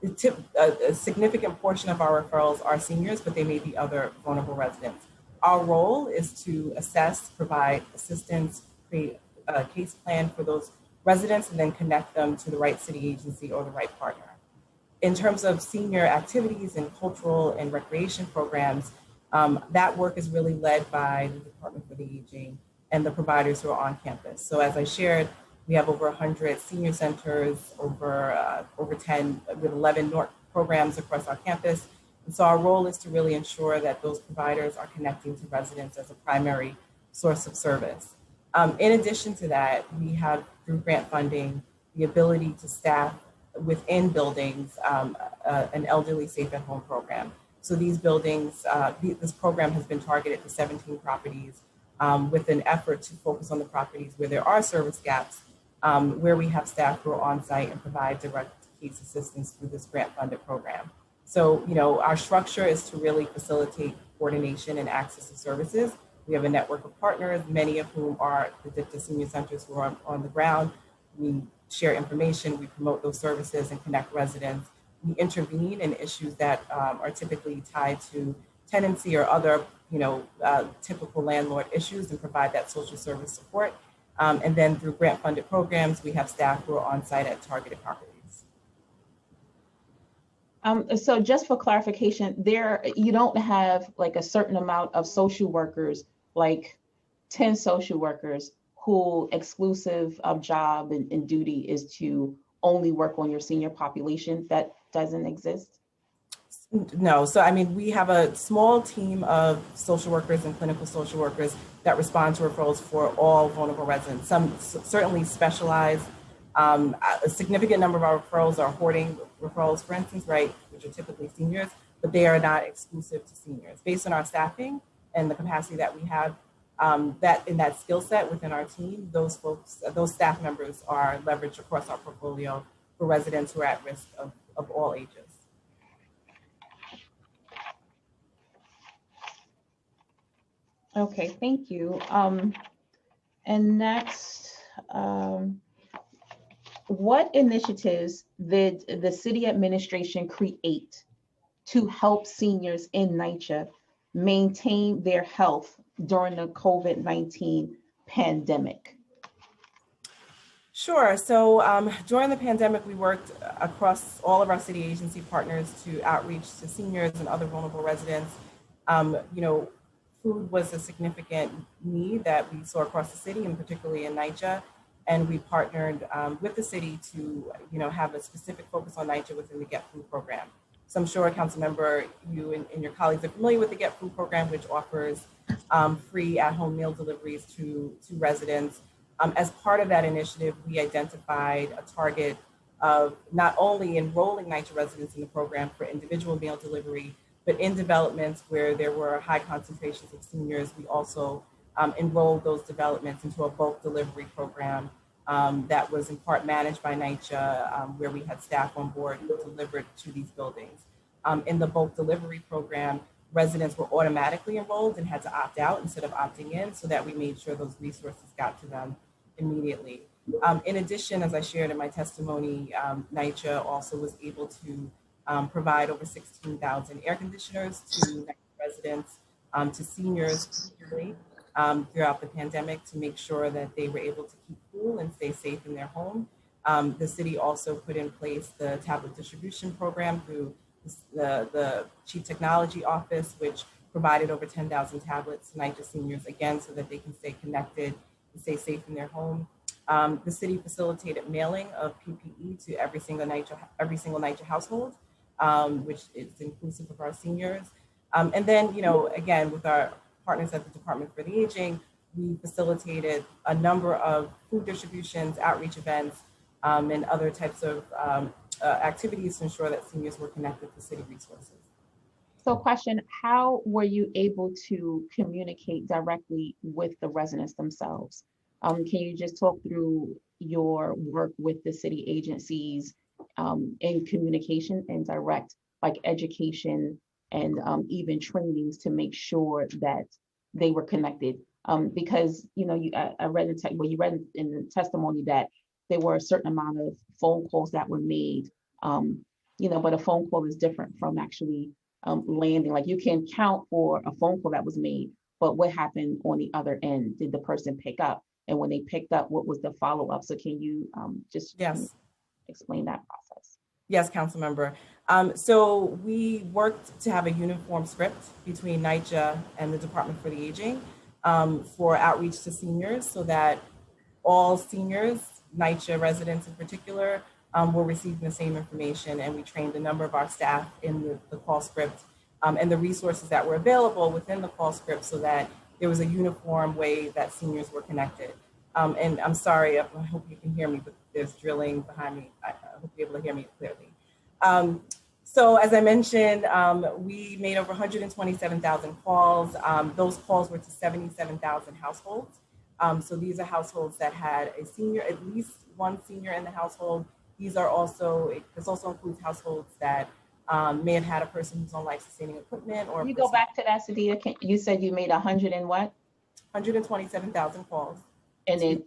A significant portion of our referrals are seniors, but they may be other vulnerable residents. Our role is to assess, provide assistance, create a case plan for those residents, and then connect them to the right city agency or the right partner. In terms of senior activities and cultural and recreation programs, that work is really led by the Department for the Aging and the providers who are on campus. So as I shared, we have over 100 senior centers, over 10 with 11 programs across our campus. And so our role is to really ensure that those providers are connecting to residents as a primary source of service. In addition to that, we have, through grant funding, the ability to staff within buildings an elderly safe at home program. So these buildings, this program has been targeted to 17 properties with an effort to focus on the properties where there are service gaps, where we have staff who are on site and provide direct case assistance through this grant funded program. So, our structure is to really facilitate coordination and access to services. We have a network of partners, many of whom are the senior centers who are on the ground. We share information, we promote those services and connect residents. We intervene in issues that are typically tied to tenancy or other, typical landlord issues and provide that social service support. And then through grant funded programs, we have staff who are on site at targeted properties. So just for clarification, you don't have like a certain amount of social workers, like 10 social workers who exclusive job and duty is to only work on your senior population. That doesn't exist? No. So, we have a small team of social workers and clinical social workers that respond to referrals for all vulnerable residents. Some certainly specialize. A significant number of our referrals are hoarding referrals, for instance, right, which are typically seniors, but they are not exclusive to seniors. Based on our staffing and the capacity that we have, that skill set within our team, those staff members are leveraged across our portfolio for residents who are at risk of all ages. Okay, thank you. And next, what initiatives did the city administration create to help seniors in NYCHA maintain their health during the COVID-19 pandemic? Sure. So during the pandemic, we worked across all of our city agency partners to outreach to seniors and other vulnerable residents. Food was a significant need that we saw across the city, and particularly in NYCHA. And we partnered with the city to, have a specific focus on NYCHA within the Get Food program. So I'm sure, Councilmember, you and your colleagues are familiar with the Get Food program, which offers free at-home meal deliveries to residents. As part of that initiative, we identified a target of not only enrolling NYCHA residents in the program for individual meal delivery, but in developments where there were high concentrations of seniors, we also enrolled those developments into a bulk delivery program that was in part managed by NYCHA, where we had staff on board who delivered to these buildings. In the bulk delivery program, residents were automatically enrolled and had to opt out instead of opting in, so that we made sure those resources got to them immediately. In addition, as I shared in my testimony, NYCHA also was able to provide over 16,000 air conditioners to NYCHA residents to seniors particularly, throughout the pandemic to make sure that they were able to keep cool and stay safe in their home. The city also put in place the tablet distribution program through the Chief Technology Office, which provided over 10,000 tablets to NYCHA seniors, again, so that they can stay connected and stay safe in their home. The city facilitated mailing of PPE to every single NYCHA household, which is inclusive of our seniors. And then, again, with our partners at the Department for the Aging, we facilitated a number of food distributions, outreach events, and other types of activities to ensure that seniors were connected to city resources. So question, how were you able to communicate directly with the residents themselves? Can you just talk through your work with the city agencies in communication and direct, like education and even trainings to make sure that they were connected? Because I read you read in the testimony that there were a certain amount of phone calls that were made, but a phone call is different from actually landing. Like you can count for a phone call that was made, but what happened on the other end? Did the person pick up? And when they picked up, what was the follow-up? So can you just explain that process? Yes, council member. So we worked to have a uniform script between NYCHA and the Department for the Aging for outreach to seniors, so that all seniors, NYCHA residents in particular, were receiving the same information. And we trained a number of our staff in the call script and the resources that were available within the call script, so that there was a uniform way that seniors were connected. And I'm sorry, I hope you can hear me, but there's drilling behind me. I hope you're able to hear me clearly. So as I mentioned, we made over 127,000 calls. Those calls were to 77,000 households. So these are households that had a senior, at least one senior in the household. This also includes households that may have had a person who's on life-sustaining equipment. Or you go back to that, Sadia. You said you made 100 and what? 127,000 calls. And then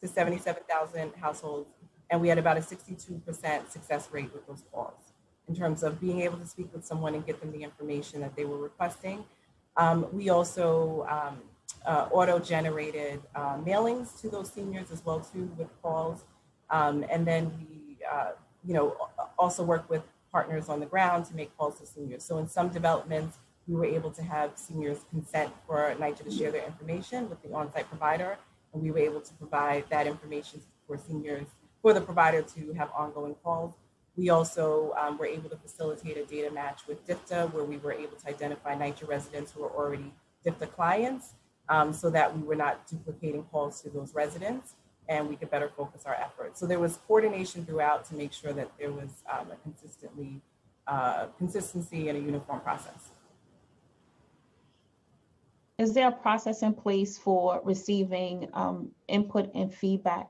to 77,000 households. And we had about a 62% success rate with those calls in terms of being able to speak with someone and get them the information that they were requesting. We also auto-generated mailings to those seniors as well too with calls. And then we also work with partners on the ground to make calls to seniors. So in some developments, we were able to have seniors consent for NYCHA to share their information with the on-site provider. And we were able to provide that information for seniors, for the provider to have ongoing calls. We also were able to facilitate a data match with DFTA, where we were able to identify NYCHA residents who were already DFTA clients, so that we were not duplicating calls to those residents, and we could better focus our efforts. So there was coordination throughout to make sure that there was a consistency and a uniform process. Is there a process in place for receiving input and feedback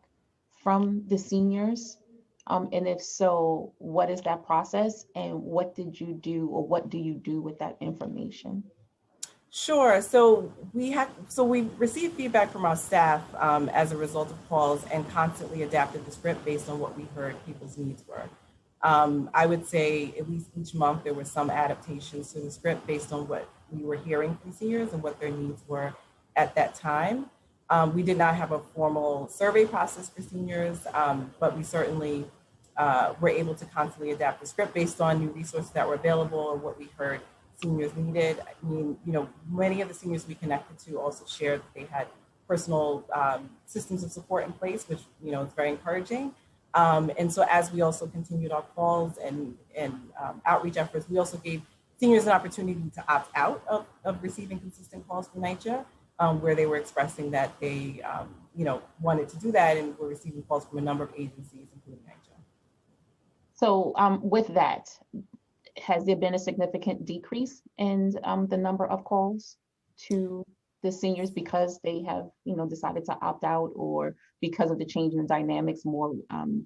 from the seniors? And if so, what is that process, and what did you do, or what do you do with that information? Sure. So we received feedback from our staff as a result of calls, and constantly adapted the script based on what we heard people's needs were. I would say at least each month there were some adaptations to the script based on what we were hearing from seniors and what their needs were at that time. We did not have a formal survey process for seniors, but we certainly were able to constantly adapt the script based on new resources that were available or what we heard seniors needed. I mean, many of the seniors we connected to also shared that they had personal systems of support in place, which, is very encouraging. And so as we also continued our calls and outreach efforts, we also gave seniors an opportunity to opt out of receiving consistent calls from NYCHA, where they were expressing that they, wanted to do that, and were receiving calls from a number of agencies, including NYCHA. So with that, has there been a significant decrease in the number of calls to the seniors because they have, decided to opt out, or because of the change in dynamics, more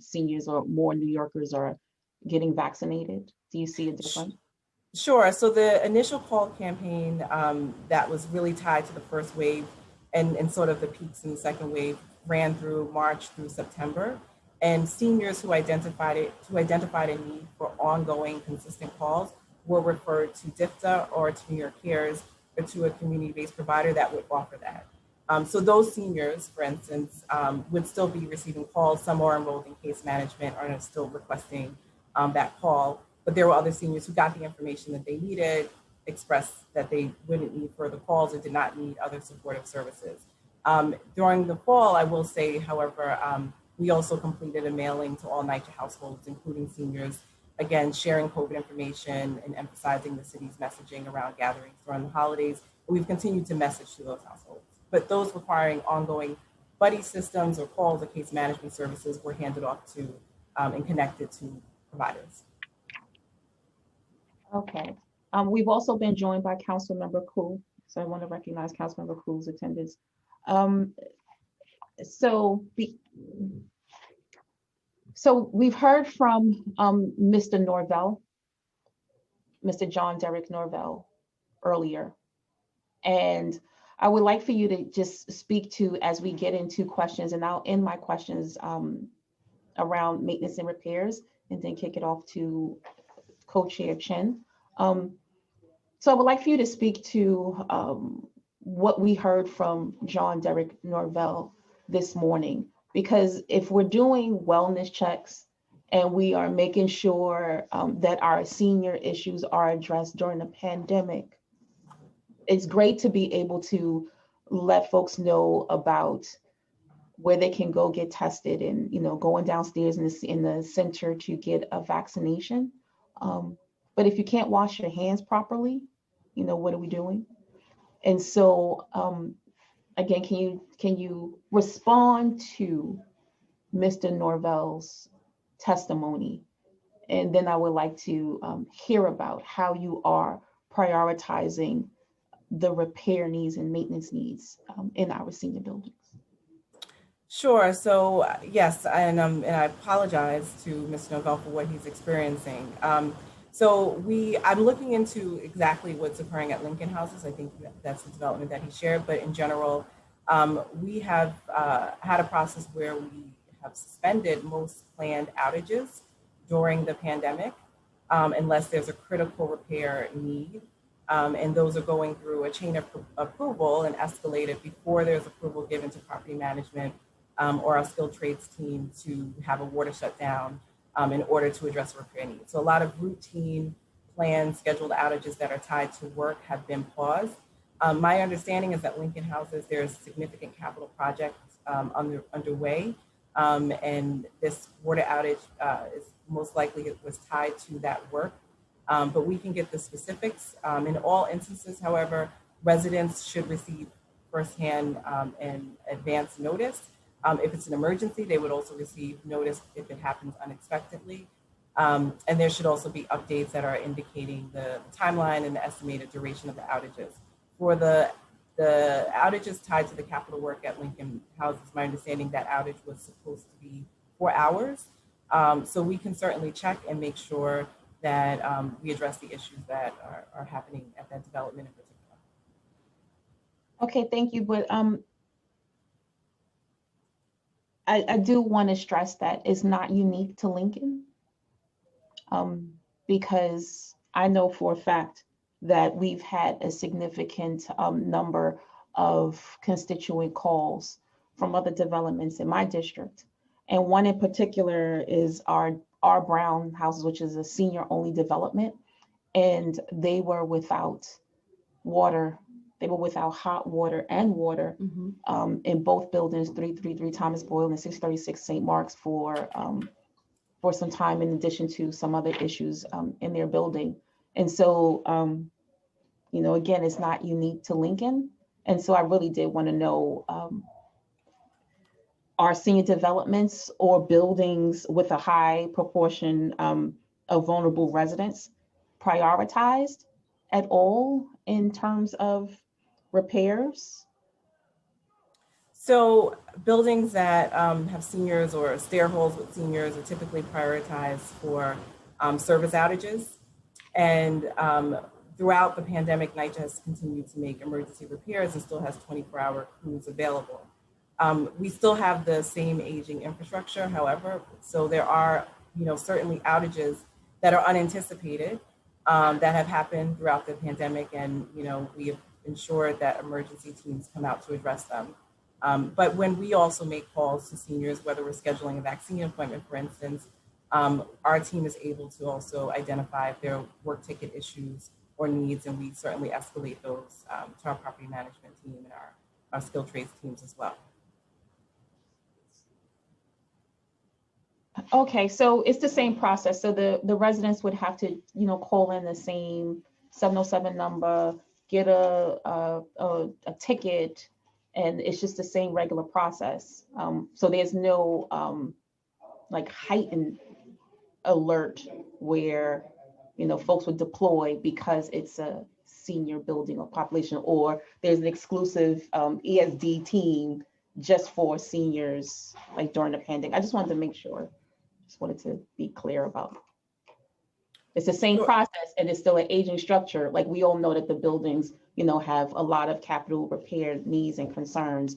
seniors or more New Yorkers are getting vaccinated? Do you see a difference? Sure. So the initial call campaign that was really tied to the first wave and sort of the peaks in the second wave ran through March through September. And seniors who identified a need for ongoing consistent calls were referred to DFTA or to New York Cares, to a community-based provider that would offer that. So those seniors, for instance, would still be receiving calls. Some are enrolled in case management or are still requesting that call. But there were other seniors who got the information that they needed, expressed that they wouldn't need further calls or did not need other supportive services. During the fall, I will say, however, we also completed a mailing to all NYCHA households, including seniors, again, sharing COVID information and emphasizing the city's messaging around gatherings during the holidays. We've continued to message to those households. But those requiring ongoing buddy systems or calls or case management services were handed off to and connected to providers. Okay. We've also been joined by Councilmember Koo. So I want to recognize Councilmember Koo's attendance. So we've heard from Mr. Norvell, Mr. John Derek Norvell earlier. And I would like for you to just speak to, as we get into questions, and I'll end my questions around maintenance and repairs, and then kick it off to Co-Chair Chin. So I would like for you to speak to what we heard from John Derek Norvell this morning, because if we're doing wellness checks and we are making sure that our senior issues are addressed during the pandemic, it's great to be able to let folks know about where they can go get tested and, you know, going downstairs in the center to get a vaccination. But if you can't wash your hands properly, you know, what are we doing? And so, again, can you respond to Mr. Norvell's testimony? And then I would like to hear about how you are prioritizing the repair needs and maintenance needs in our senior buildings. Sure. So yes, and I apologize to Mr. Norvell for what he's experiencing. So I'm looking into exactly what's occurring at Lincoln Houses. I think that's the development that he shared, but in general, we have had a process where we have suspended most planned outages during the pandemic, unless there's a critical repair need. And those are going through a chain of approval and escalated before there's approval given to property management or our skilled trades team to have a water shutdown in order to address repair needs. So a lot of routine planned scheduled outages that are tied to work have been paused. My understanding is that Lincoln Houses, there's significant capital projects underway, and this water outage is most likely it was tied to that work. But we can get the specifics. In all instances, however, residents should receive firsthand and advance notice. If it's an emergency, they would also receive notice if it happens unexpectedly. And there should also be updates that are indicating the timeline and the estimated duration of the outages. For the outages tied to the capital work at Lincoln Houses, my understanding that outage was supposed to be 4 hours. So we can certainly check and make sure that we address the issues that are happening at that development in particular. Okay, thank you. But I do want to stress that it's not unique to Lincoln, because I know for a fact that we've had a significant number of constituent calls from other developments in my district. And one in particular is our Brown Houses, which is a senior-only development, and they were without water. They were without hot water and water in both buildings, 333 Thomas Boyle and 636 St. Mark's for some time, in addition to some other issues in their building. And so, you know, again, it's not unique to Lincoln. And so I really did want to know, are senior developments or buildings with a high proportion of vulnerable residents prioritized at all in terms of repairs? So buildings that have seniors or stair holes with seniors are typically prioritized for service outages. And throughout the pandemic, NYCHA has continued to make emergency repairs and still has 24-hour crews available. We still have the same aging infrastructure, however, so there are, you know, certainly outages that are unanticipated that have happened throughout the pandemic, and you know, we have ensure that emergency teams come out to address them. But when we also make calls to seniors, whether we're scheduling a vaccine appointment, for instance, our team is able to also identify if there are work ticket issues or needs, and we certainly escalate those to our property management team and our skilled trades teams as well. Okay, so it's the same process. So the residents would have to, call in the same 707 number, get a ticket, and it's just the same regular process. So there's no like heightened alert where, folks would deploy because it's a senior building or population, or there's an exclusive ESD team just for seniors, like during the pandemic. I just wanted to make sure. Just wanted to be clear about. It's the same process, and it's still an aging structure. Like we all know that the buildings, have a lot of capital repair needs and concerns.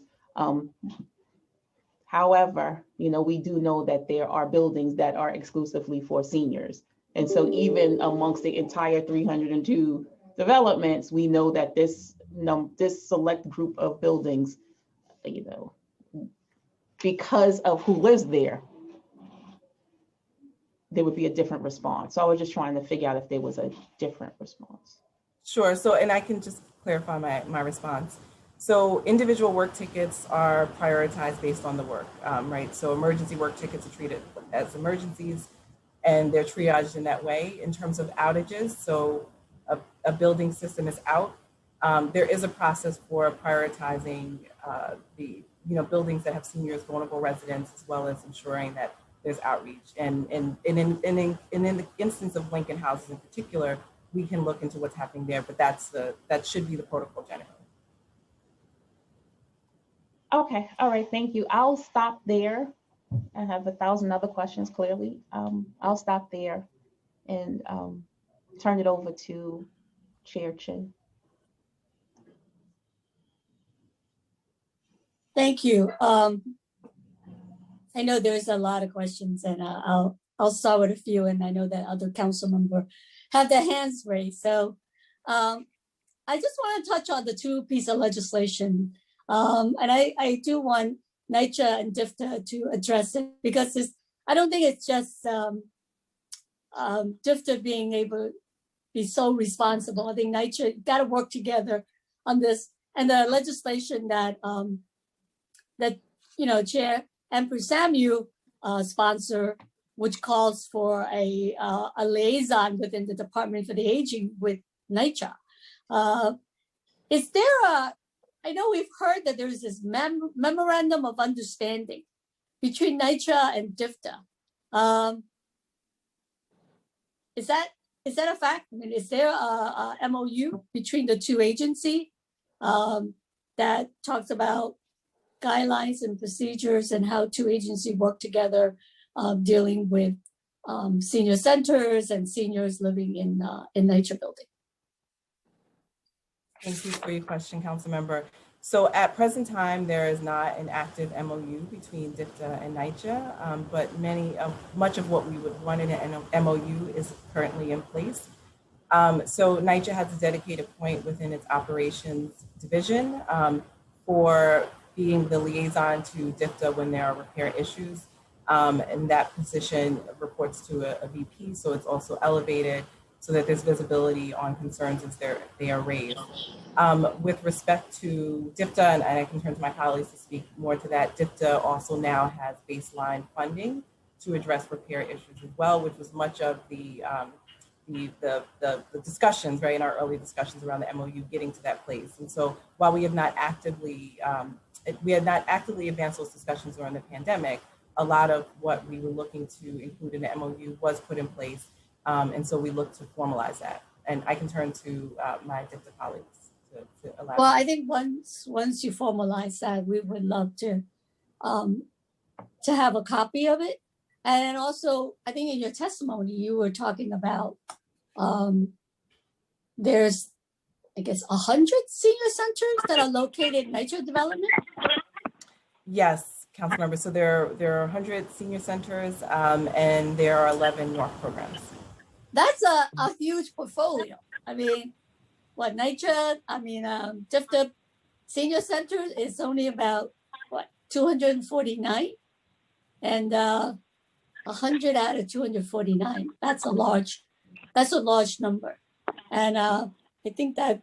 However, we do know that there are buildings that are exclusively for seniors. And so even amongst the entire 302 developments, we know that this select group of buildings, because of who lives there would be a different response. So I was just trying to figure out if there was a different response. Sure. So, and I can just clarify my response. So individual work tickets are prioritized based on the work, right? So emergency work tickets are treated as emergencies, and they're triaged in that way. In terms of outages, so a building system is out, there is a process for prioritizing the buildings that have seniors, vulnerable residents, as well as ensuring that there's outreach. And in the instance of Lincoln Houses in particular, we can look into what's happening there, but that should be the protocol generally. Okay, all right, thank you. I'll stop there. I have 1,000 other questions, clearly. I'll stop there and turn it over to Chair Chin. Thank you. I know there's a lot of questions, and I'll start with a few, and I know that other council members have their hands raised. So I just want to touch on the two pieces of legislation. And I do want NYCHA and DFTA to address it, because I don't think it's just DFTA being able to be so responsible. I think NYCHA got to work together on this, and the legislation that Chair Empress Samuel sponsor, which calls for a liaison within the Department for the Aging with NYCHA. Is there I know we've heard that there's this memorandum of understanding between NYCHA and DFTA. Is that a fact? I mean, is there a MOU between the two agencies that talks about guidelines and procedures and how two agencies work together dealing with senior centers and seniors living in NYCHA building? Thank you for your question, Council Member. So at present time, there is not an active MOU between DFTA and NYCHA, but much of what we would want in an MOU is currently in place. So NYCHA has a dedicated point within its operations division for being the liaison to DFTA when there are repair issues. And that position reports to a VP, so it's also elevated so that there's visibility on concerns as they are raised. With respect to DFTA, and I can turn to my colleagues to speak more to that, DFTA also now has baseline funding to address repair issues as well, which was much of the discussions, right, in our early discussions around the MOU getting to that place. And so while we had not actively advanced those discussions during the pandemic, a lot of what we were looking to include in the MOU was put in place. And so we look to formalize that. And I can turn to my DFTA colleagues to elaborate. Well, I think once you formalize that, we would love to have a copy of it. And also, I think in your testimony, you were talking about there's, I guess, 100 senior centers that are located in NYCHA development? Yes, council members. So there are 100 senior centers and there are 11 NORC programs. That's a huge portfolio. I mean, DIFTA Senior Center is only about 249, and 100 out of 249. That's a large number, and I think that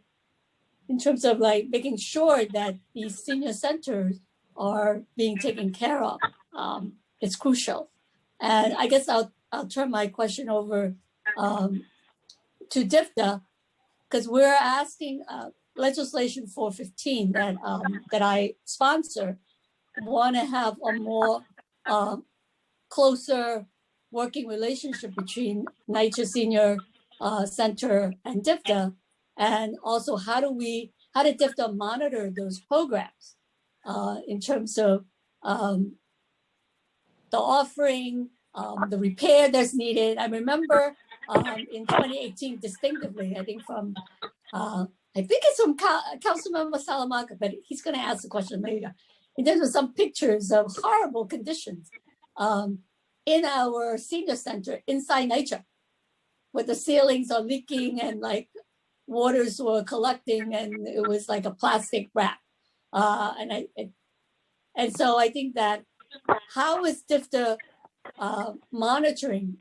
in terms of like making sure that these senior centers are being taken care of, it's crucial. And I guess I'll turn my question over to DIFTA, because we're asking legislation 415 that I sponsor want to have a more closer working relationship between NYCHA Senior Center and DIFTA, and also how did DIFTA monitor those programs in terms of the offering, the repair that's needed. I remember in 2018 distinctively, I think it's from Councilmember Salamanca, but he's going to ask the question later. And there were some pictures of horrible conditions in our senior center inside NYCHA, where the ceilings are leaking and like waters were collecting, and it was like a plastic wrap. And so I think that how is DIFTA monitoring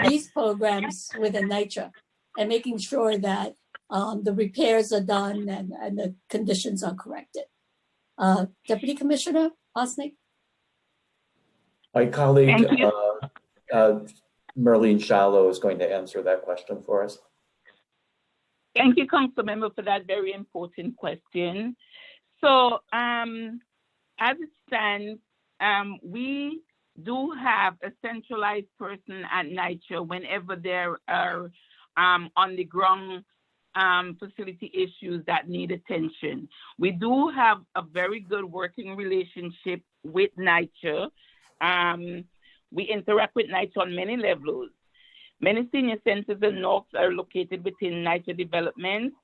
these programs within NYCHA and making sure that the repairs are done and the conditions are corrected? Deputy Commissioner Osnick? My colleague, Merlene Shallow, is going to answer that question for us. Thank you, Councilmember, for that very important question. So as it stands, we do have a centralized person at NYCHA whenever there are on the ground facility issues that need attention. We do have a very good working relationship with NYCHA. We interact with NYCHA on many levels. Many senior centers and NOCs are located within NYCHA developments,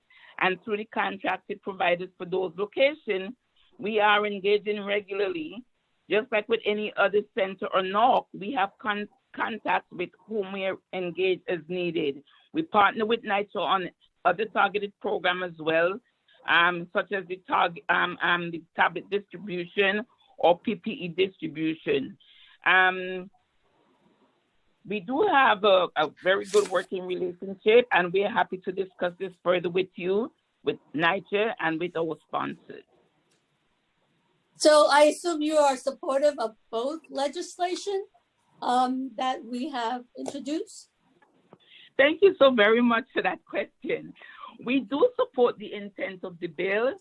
and through the contracted providers for those locations, we are engaging regularly. Just like with any other center or NOC, we have contact with whom we are engaged as needed. We partner with NYCHA on other targeted programs as well, such as the tablet distribution or PPE distribution. We do have a very good working relationship, and we are happy to discuss this further with you, with NYCHA, and with our sponsors. So I assume you are supportive of both legislation that we have introduced? Thank you so very much for that question. We do support the intent of the bill,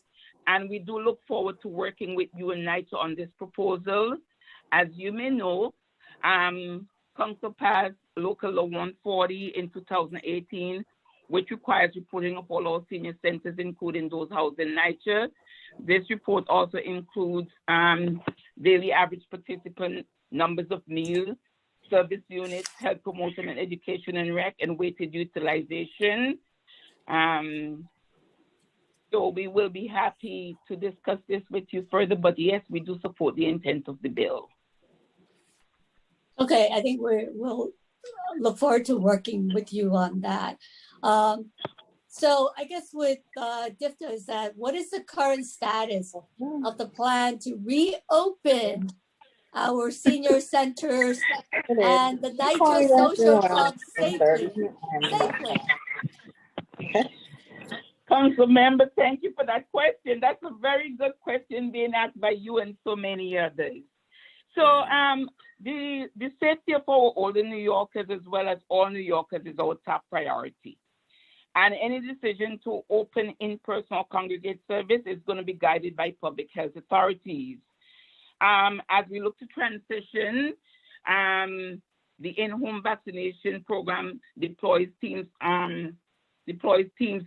and we do look forward to working with you and NYCHA on this proposal. As you may know, Council passed Local Law 140 in 2018, which requires reporting of all our senior centers, including those housed in NYCHA. This report also includes daily average participant numbers of meals, service units, health promotion and education and rec, and weighted utilization. So we will be happy to discuss this with you further, but yes, we do support the intent of the bill. Okay, I think we'll look forward to working with you on that. So I guess with DIFTA is that, what is the current status of the plan to reopen our senior centers and the NYCHA social clubs safely? Councilmember, thank you for that question. That's a very good question being asked by you and so many others. So the safety of our older New Yorkers as well as all New Yorkers is our top priority. And any decision to open in-person or congregate service is going to be guided by public health authorities. As we look to transition, the in-home vaccination program deploys teams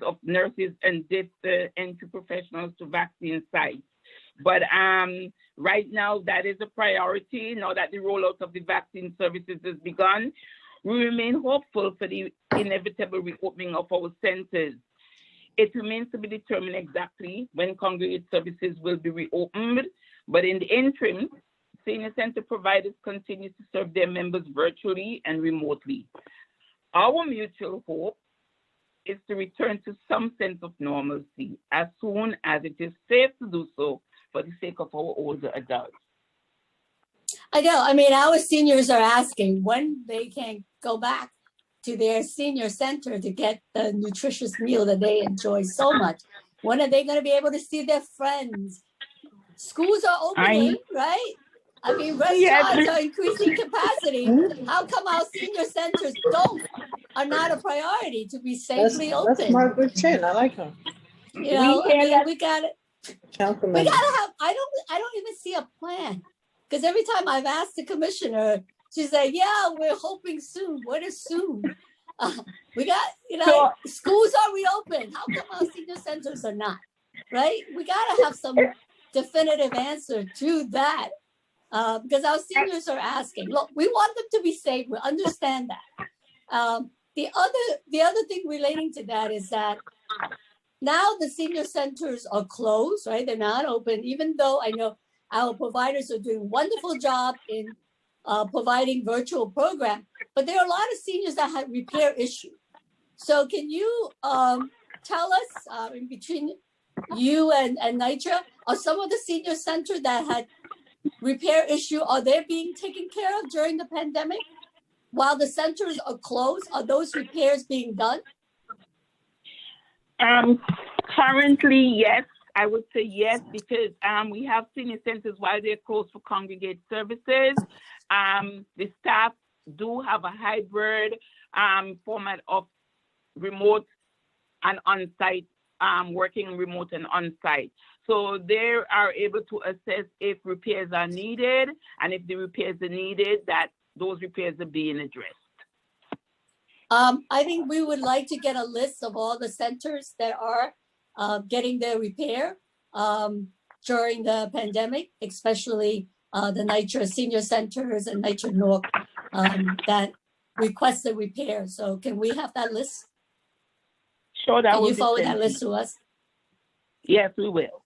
of nurses and entry professionals to vaccine sites. But right now, that is a priority. Now that the rollout of the vaccine services has begun, we remain hopeful for the inevitable reopening of our centers. It remains to be determined exactly when congregate services will be reopened, but in the interim, senior center providers continue to serve their members virtually and remotely. Our mutual hope is to return to some sense of normalcy as soon as it is safe to do so for the sake of our older adults. I know. I mean, our seniors are asking when they can go back to their senior center to get the nutritious meal that they enjoy so much. When are they going to be able to see their friends? Schools are opening, right? I mean, restaurants are increasing capacity. How come our senior centers are not a priority to be safely open? That's Margaret Chin. I like her. You know, I mean, we gotta have. I don't even see a plan, because every time I've asked the commissioner, she said, "Yeah, we're hoping soon." What is soon? We got, schools are reopened. How come our senior centers are not? Right? We gotta have some definitive answer to that, because our seniors are asking. Look, we want them to be safe. We understand that. The other thing relating to that is that now the senior centers are closed, right? They're not open, even though I know our providers are doing a wonderful job in providing virtual program, but there are a lot of seniors that have repair issues. So can you tell us, in between you and NYCHA, are some of the senior centers that had repair issue, are they being taken care of during the pandemic? While the centers are closed, are those repairs being done? Currently, yes. I would say yes, because we have senior centers while they're closed for congregate services. The staff do have a hybrid format of remote and on-site, working remote and on-site. So they are able to assess if repairs are needed, and if the repairs are needed, that those repairs are being addressed. I think we would like to get a list of all the centers that are getting their repair during the pandemic, especially the NYCHA senior centers and NYCHA North that requested repair. So can we have that list? Sure, that can will you be forward sent that list to us? Yes, we will.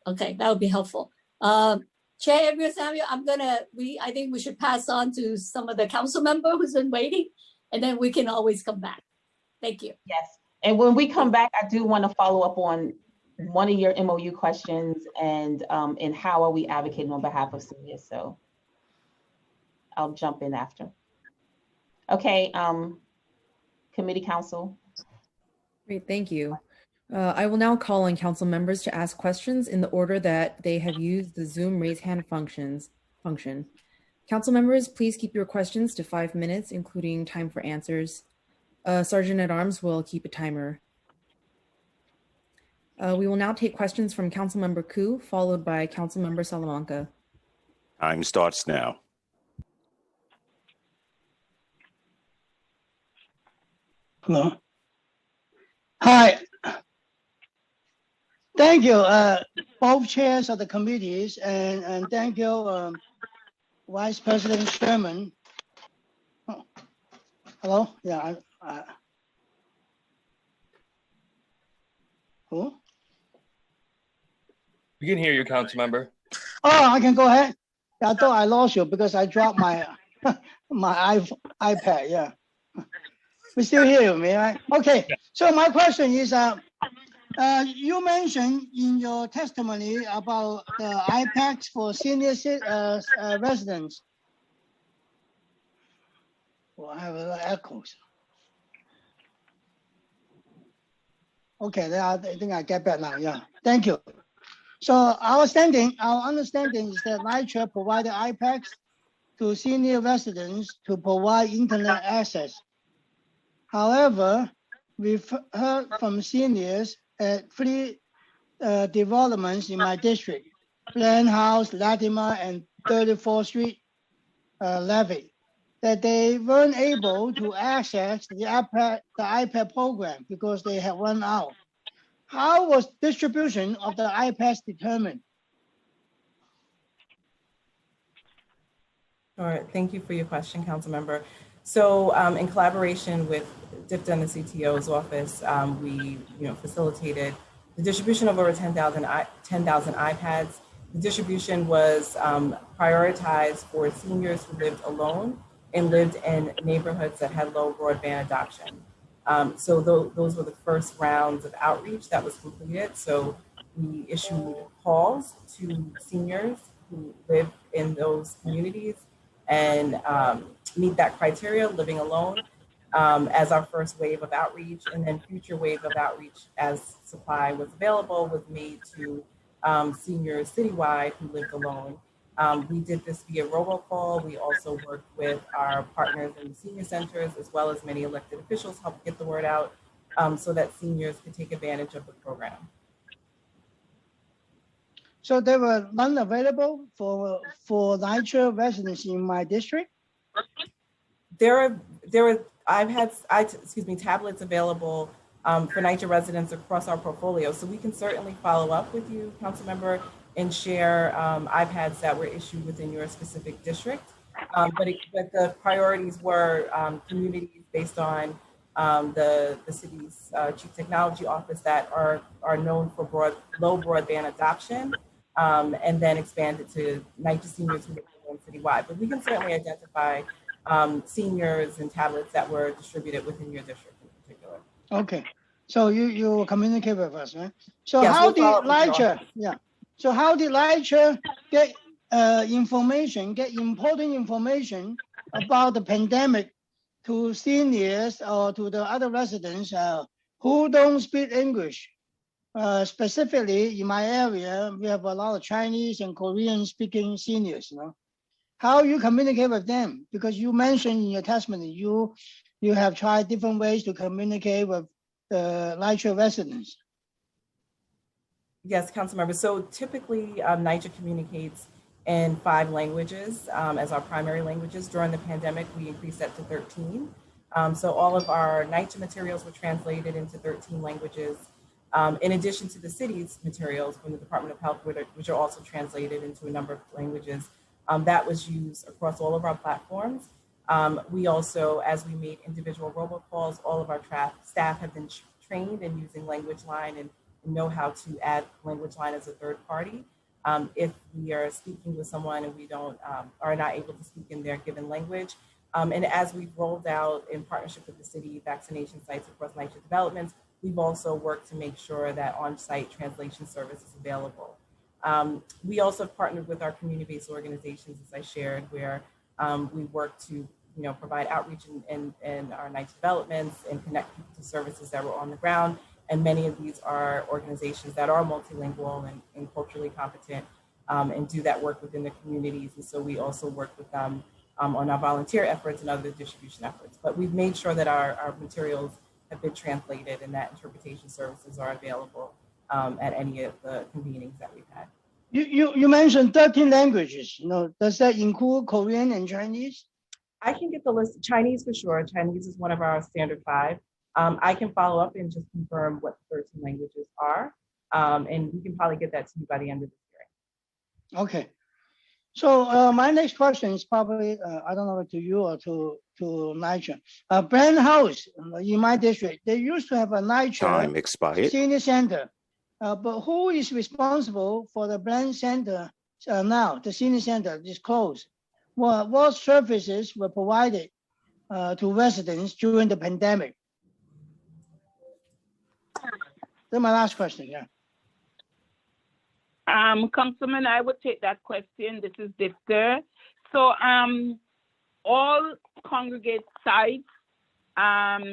Okay, that would be helpful. Chair Samuel, I think we should pass on to some of the council member who's been waiting, and then we can always come back. Thank you. Yes, and when we come back, I do want to follow up on one of your MOU questions and how are we advocating on behalf of seniors? So I'll jump in after. Okay, committee council. Great, thank you. I will now call on council members to ask questions in the order that they have used the Zoom raise hand function. Council members, please keep your questions to 5 minutes, including time for answers. Sergeant at Arms will keep a timer. We will now take questions from Councilmember Koo, followed by Councilmember Salamanca. Time starts now. Hello. Hi. Thank you, both chairs of the committees, and thank you, Vice President Sherman. Oh. Hello? Yeah. Who? We can hear you, council member. Oh, I can go ahead. I thought I lost you because I dropped my my iPad. Yeah. We still hear me, right? Okay. So my question is, you mentioned in your testimony about the iPads for senior residents. Well, I have a little echoes. Okay, I think I get back now. Yeah, thank you. So our understanding is that NYCHA provided iPads to senior residents to provide internet access. However, we've heard from seniors at 3 developments in my district, Plan House, Latimer, and 34th Street, Levy, that they weren't able to access the iPad program because they have run out. How was distribution of the iPads determined? All right, thank you for your question, council member. So in collaboration with DIPTA and the CTO's office, we facilitated the distribution of over 10,000 iPads. The distribution was prioritized for seniors who lived alone and lived in neighborhoods that had low broadband adoption. Those were the first rounds of outreach that was completed. So we issued calls to seniors who live in those communities and meet that criteria, living alone, as our first wave of outreach. And then future wave of outreach as supply was available was made to seniors citywide who lived alone. We did this via robocall. We also worked with our partners in the senior centers, as well as many elected officials, helped get the word out so that seniors could take advantage of the program. So there were none available for NYCHA residents in my district? I've had tablets available for NYCHA residents across our portfolio. So we can certainly follow up with you, council member, and share iPads that were issued within your specific district. But the priorities were communities based on the city's chief technology office that are known for low broadband adoption, and then expanded to NYCHA seniors who live citywide. But we can certainly identify seniors and tablets that were distributed within your district in particular. Okay, so you communicate with us, right? So Yes, how we'll did follow up with you NYCHA, yeah. So how did NYCHA get important information about the pandemic to seniors or to the other residents who don't speak English? Specifically in my area, we have a lot of Chinese and Korean speaking seniors, How you communicate with them? Because you mentioned in your testimony, you have tried different ways to communicate with the NYCHA residents. Yes, Councilmember. So typically, NYCHA communicates in 5 languages as our primary languages. During the pandemic, we increased that to 13. So all of our NYCHA materials were translated into 13 languages, in addition to the city's materials from the Department of Health, which are also translated into a number of languages. That was used across all of our platforms. We also, as we made individual robocalls, all of our staff have been trained in using Language Line and know how to add Language Line as a third party. If we are speaking with someone and we are not able to speak in their given language. And as we've rolled out in partnership with the city vaccination sites across NYCHA developments, we've also worked to make sure that on-site translation service is available. We also have partnered with our community-based organizations, as I shared, where we work to provide outreach in our NYCHA developments and connect people to services that were on the ground. And many of these are organizations that are multilingual and culturally competent and do that work within the communities. And so we also work with them on our volunteer efforts and other distribution efforts. But we've made sure that our materials have been translated and that interpretation services are available at any of the convenings that we've had. You mentioned 13 languages. Does that include Korean and Chinese? I can get the list. Chinese for sure. Chinese is one of our standard 5. I can follow up and just confirm what 13 languages are. And we can probably get that to you by the end of this hearing. Okay. So my next question is probably, I don't know, to you or to NYCHA. Brand House in my district, they used to have a NYCHA Time expired. senior center. But who is responsible for the Brand Center now? The senior center is closed. What services were provided to residents during the pandemic? That's my last question, yeah. Councilman, I would take that question. This is Difter. So all congregate sites,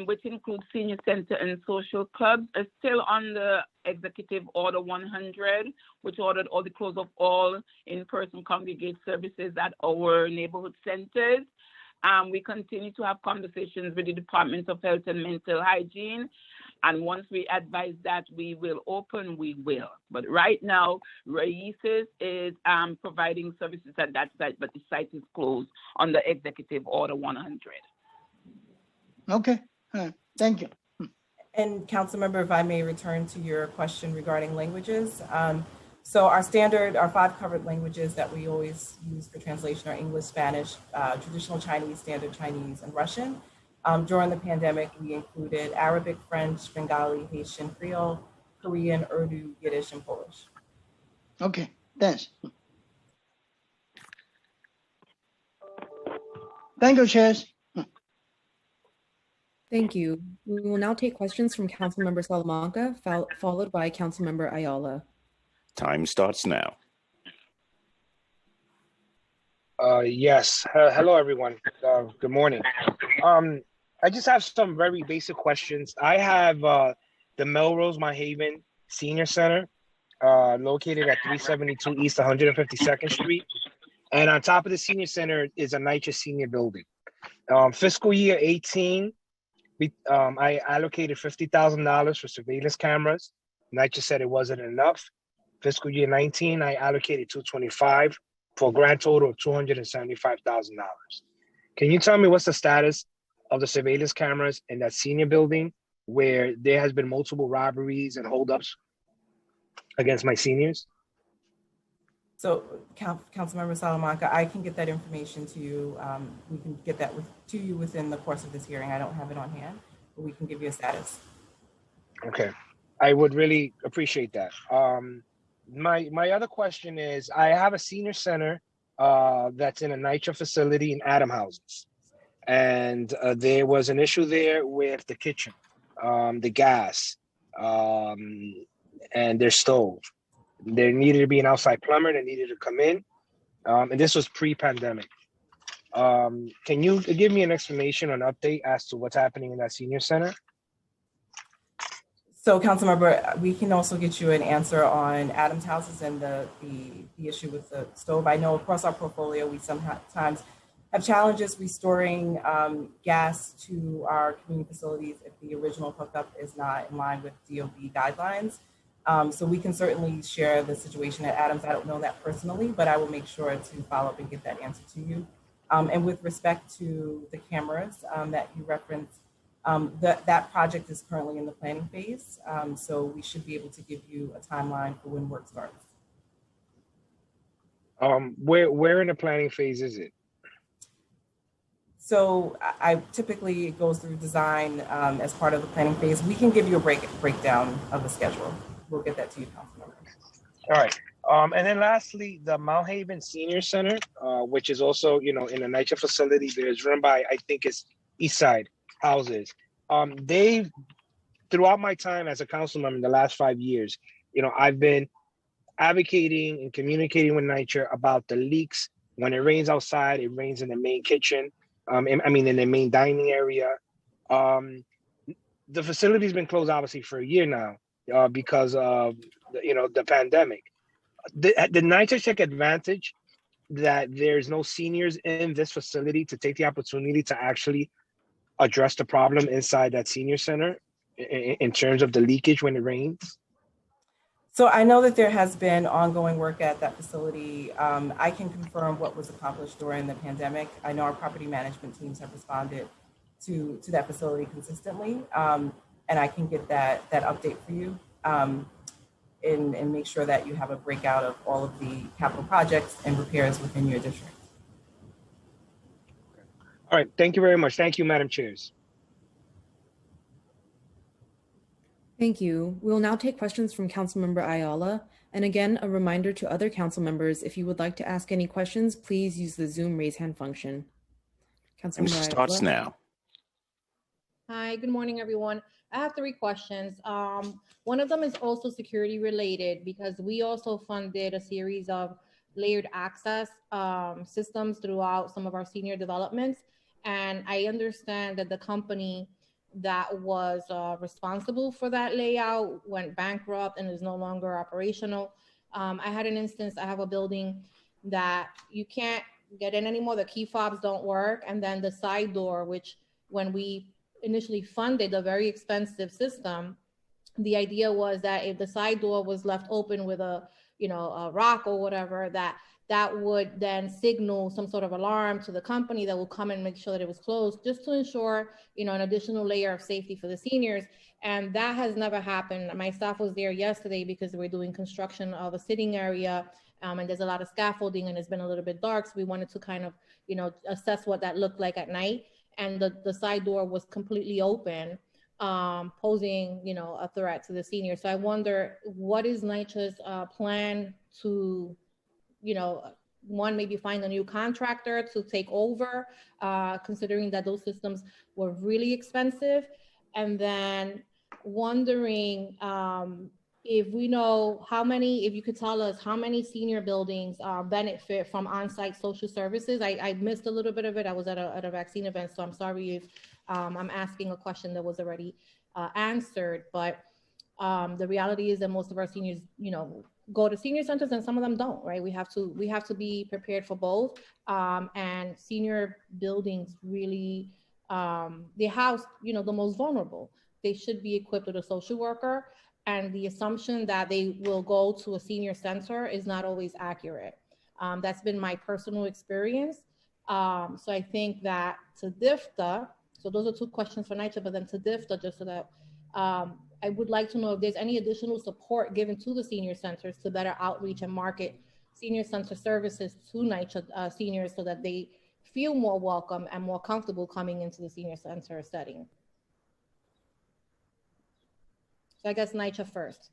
which include senior center and social clubs, are still under Executive Order 100, which ordered all the close of all in-person congregate services at our neighborhood centers. We continue to have conversations with the Department of Health and Mental Hygiene. And once we advise that we will open, we will. But right now, Raices is providing services at that site, but the site is closed under Executive Order 100. Okay, thank you. And Councilmember, if I may return to your question regarding languages. So our 5 covered languages that we always use for translation are English, Spanish, traditional Chinese, standard Chinese, and Russian. During the pandemic, we included Arabic, French, Bengali, Haitian, Creole, Korean, Urdu, Yiddish, and Polish. Okay, thanks. Thank you, Chairs. Thank you. We will now take questions from Councilmember Salamanca, followed by Councilmember Ayala. Time starts now. Yes. Hello, everyone. Good morning. I just have some very basic questions. I have the Melrose Haven Senior Center located at 372 East 152nd Street. And on top of the Senior Center is a NYCHA Senior Building. Fiscal year 18, I allocated $50,000 for surveillance cameras. NYCHA said it wasn't enough. Fiscal year 19, I allocated $225,000 for a grand total of $275,000. Can you tell me what's the status of the surveillance cameras in that senior building where there has been multiple robberies and holdups against my seniors? So, Councilmember Salamanca, I can get that information to you. We can get that to you within the course of this hearing. I don't have it on hand, but we can give you a status. Okay, I would really appreciate that. My other question is, I have a senior center that's in a NYCHA facility in Adam Houses. And there was an issue there with the kitchen, the gas, and their stove. There needed to be an outside plumber that needed to come in. And this was pre-pandemic. Can you give me an explanation or an update as to what's happening in that senior center? So, Councilmember, we can also get you an answer on Adams Houses and the issue with the stove. I know across our portfolio, we sometimes have challenges restoring gas to our community facilities if the original hookup is not in line with DOB guidelines. So we can certainly share the situation at Adams. I don't know that personally, but I will make sure to follow up and get that answer to you. And with respect to the cameras that you referenced, that project is currently in the planning phase. So we should be able to give you a timeline for when work starts. Where in the planning phase is it? So I typically it goes through design as part of the planning phase. We can give you a breakdown of the schedule. We'll get that to you, Councilmember. All right. And then lastly, the Mount Haven Senior Center, which is also, in a NYCHA facility that is run by, I think it's Eastside Houses. They've, throughout my time as a council member in the last 5 years, I've been advocating and communicating with NYCHA about the leaks. When it rains outside, it rains in the main kitchen. In the main dining area. The facility's been closed obviously for a year now because of the pandemic. Did NYCHA take advantage that there's no seniors in this facility to take the opportunity to actually address the problem inside that senior center in terms of the leakage when it rains? So I know that there has been ongoing work at that facility. I can confirm what was accomplished during the pandemic. I know our property management teams have responded to that facility consistently. And I can get that update for you and make sure that you have a breakout of all of the capital projects and repairs within your district. All right, thank you very much. Thank you, Madam Chairs. Thank you. We'll now take questions from Councilmember Ayala. And again, a reminder to other council members, if you would like to ask any questions, please use the Zoom raise hand function. Time Councilmember starts Ayala. now. Hi, good morning, everyone. I have 3 questions. One of them is also security related because we also funded a series of layered access systems throughout some of our senior developments. And I understand that the company that was responsible for that layout went bankrupt and is no longer operational. I had an instance, I have a building that you can't get in anymore, the key fobs don't work. And then the side door, which when we initially funded a very expensive system, the idea was that if the side door was left open with a rock or whatever, that would then signal some sort of alarm to the company that will come and make sure that it was closed, just to ensure, an additional layer of safety for the seniors. And that has never happened. My staff was there yesterday because we're doing construction of a sitting area, and there's a lot of scaffolding and it's been a little bit dark. So we wanted to kind of, assess what that looked like at night. And the side door was completely open, posing, a threat to the seniors. So I wonder, what is NYCHA's plan to one, maybe find a new contractor to take over, considering that those systems were really expensive. And then wondering if we know how many, if you could tell us how many senior buildings benefit from on-site social services. I missed a little bit of it. I was at a vaccine event, so I'm sorry if I'm asking a question that was already answered, but the reality is that most of our seniors, go to senior centers and some of them don't, right? We have to be prepared for both. And senior buildings really, they house, the most vulnerable. They should be equipped with a social worker, and the assumption that they will go to a senior center is not always accurate. That's been my personal experience. So I think that to DFTA, so those are two questions for NYCHA, but then to DFTA, just so that I would like to know if there's any additional support given to the senior centers to better outreach and market senior center services to NYCHA seniors so that they feel more welcome and more comfortable coming into the senior center setting. So I guess NYCHA first.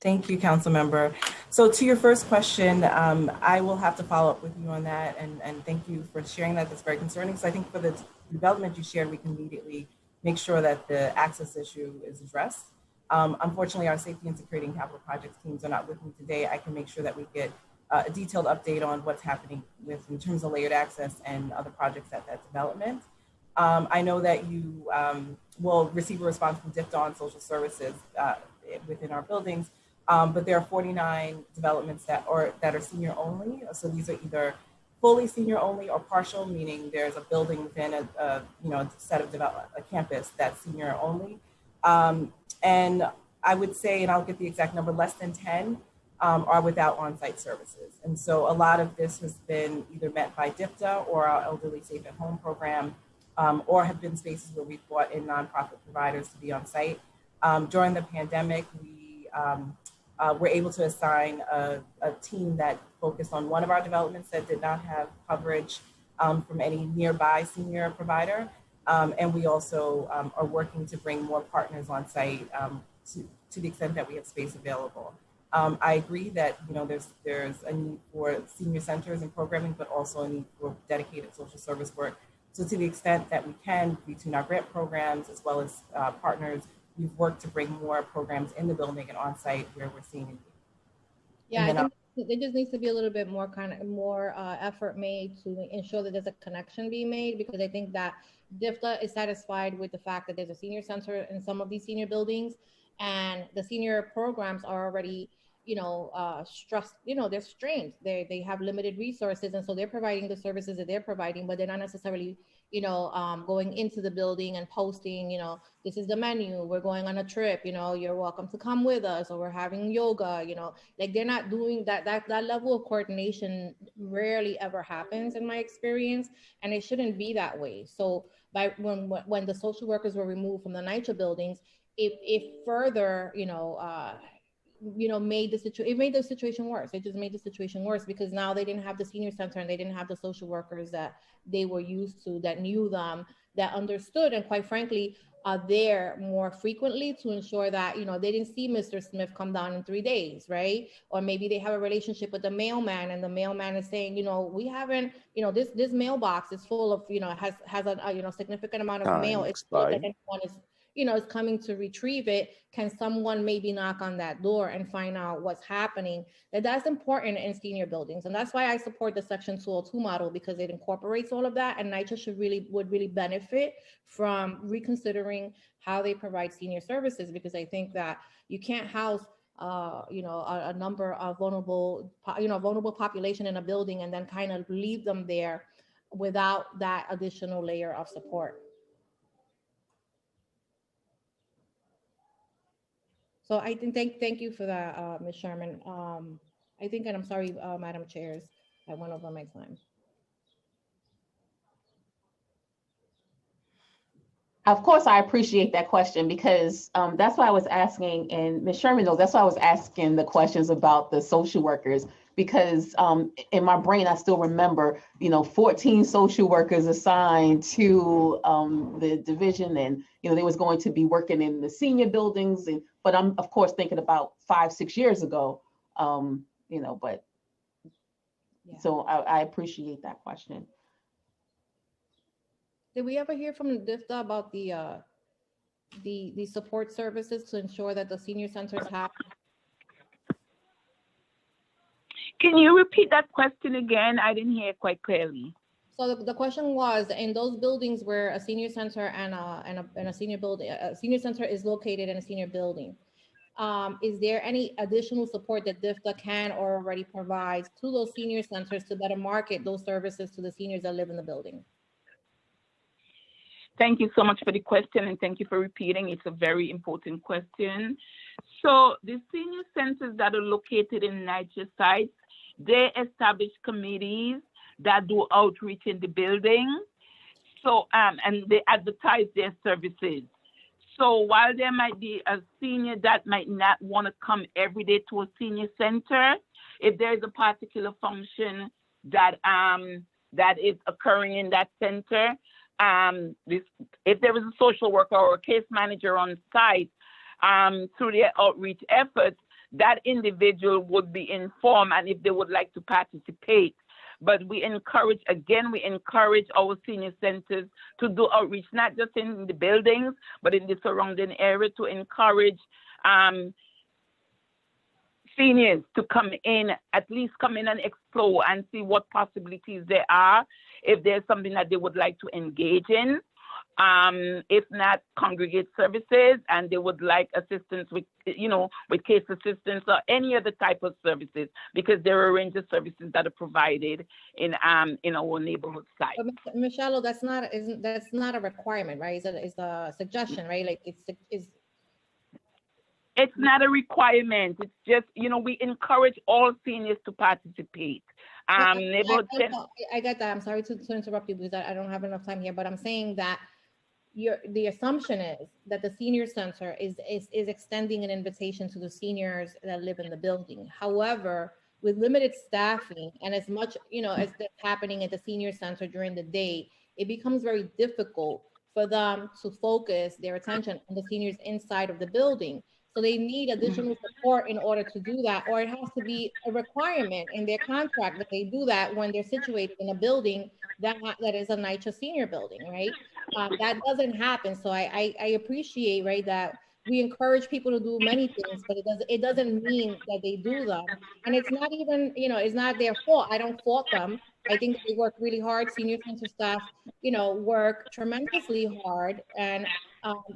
Thank you, Council Member. So to your first question, I will have to follow up with you on that, and thank you for sharing that. That's very concerning. So I think for the development you shared, we can immediately make sure that the access issue is addressed. Unfortunately, our safety and security and capital projects teams are not with me today. I can make sure that we get a detailed update on what's happening in terms of layered access and other projects at that development. I know that you will receive a response from DFTA on social services within our buildings. But there are 49 developments that are senior only. So these are either fully senior only or partial, meaning there's a building within a set of a campus that's senior only. And I would say, and I'll get the exact number, less than 10 are without on-site services. And so a lot of this has been either met by DFTA or our Elderly Safe at Home program, or have been spaces where we've brought in nonprofit providers to be on site. During the pandemic, we were able to assign a team that focused on one of our developments that did not have coverage from any nearby senior provider. And we also are working to bring more partners on site to the extent that we have space available. I agree that there's a need for senior centers and programming, but also a need for dedicated social service work. So to the extent that we can, between our grant programs as well as partners, we've worked to bring more programs in the building and on site where we're seeing it. Yeah, I think there just needs to be a little bit more effort made to ensure that there's a connection being made, because I think that DFTA is satisfied with the fact that there's a senior center in some of these senior buildings, and the senior programs are already, stressed, they're strained. They have limited resources, and so they're providing the services that they're providing, but they're not necessarily going into the building and posting, this is the menu, we're going on a trip, you're welcome to come with us, or we're having yoga, like they're not doing that level of coordination rarely ever happens in my experience, and it shouldn't be that way. So when the social workers were removed from the NYCHA buildings, it further, made the situation worse. It just made the situation worse, because now they didn't have the senior center and they didn't have the social workers that they were used to, that knew them, that understood, and quite frankly, are there more frequently to ensure that, they didn't see Mr. Smith come down in 3 days, right? Or maybe they have a relationship with the mailman, and the mailman is saying, we haven't, this mailbox is full of, has a significant amount of mail. It's not that anyone is, is coming to retrieve it. Can someone maybe knock on that door and find out what's happening? That's important in senior buildings. And that's why I support the Section 202 model, because it incorporates all of that. And NYCHA would really benefit from reconsidering how they provide senior services, because I think that you can't house a number of vulnerable population in a building and then kind of leave them there without that additional layer of support. So I think, thank you for that, Ms. Sherman. I think, and I'm sorry, Madam Chairs, I went over my time. Of course, I appreciate that question, because that's why I was asking, and Ms. Sherman knows, that's why I was asking the questions about the social workers, because in my brain, I still remember, 14 social workers assigned to the division, and, they was going to be working in the senior buildings. But I'm, of course, thinking about 5-6 years ago But Yeah. so I appreciate that question. Did we ever hear from DIFTA about the support services to ensure that the senior centers have? Can you repeat that question again? I didn't hear it quite clearly. So the question was, in those buildings where a senior center and a senior building, a senior center is located in a senior building, is there any additional support that DIFTA can or already provides to those senior centers to better market those services to the seniors that live in the building? Thank you so much for the question, and thank you for repeating. It's a very important question. So the senior centers that are located in NYCHA sites, they establish committees that do outreach in the building. So, and they advertise their services. So while there might be a senior that might not want to come every day to a senior center, if there's a particular function that that is occurring in that center, if there is a social worker or a case manager on site, through their outreach efforts, that individual would be informed and if they would like to participate. But we encourage our senior centers to do outreach, not just in the buildings, but in the surrounding area, to encourage seniors to come in, at least come in and explore and see what possibilities there are, if there's something that they would like to engage in. If not, congregate services, and they would like assistance with, with case assistance or any other type of services, because there are a range of services that are provided in our neighborhood site. But Michelle, that's not a requirement, right? It's a suggestion, right? Like it's not a requirement. It's just, we encourage all seniors to participate. I get that. I'm sorry to interrupt you because I don't have enough time here, but I'm saying that the assumption is that the senior center is extending an invitation to the seniors that live in the building. However, with limited staffing and as much, as that's happening at the senior center during the day, it becomes very difficult for them to focus their attention on the seniors inside of the building. So they need additional support in order to do that, or it has to be a requirement in their contract that they do that when they're situated in a building that is a NYCHA senior building, right? That doesn't happen. So I appreciate, right, that we encourage people to do many things, but it doesn't mean that they do them. And it's not even, it's not their fault. I don't fault them. I think they work really hard. Senior center staff, work tremendously hard and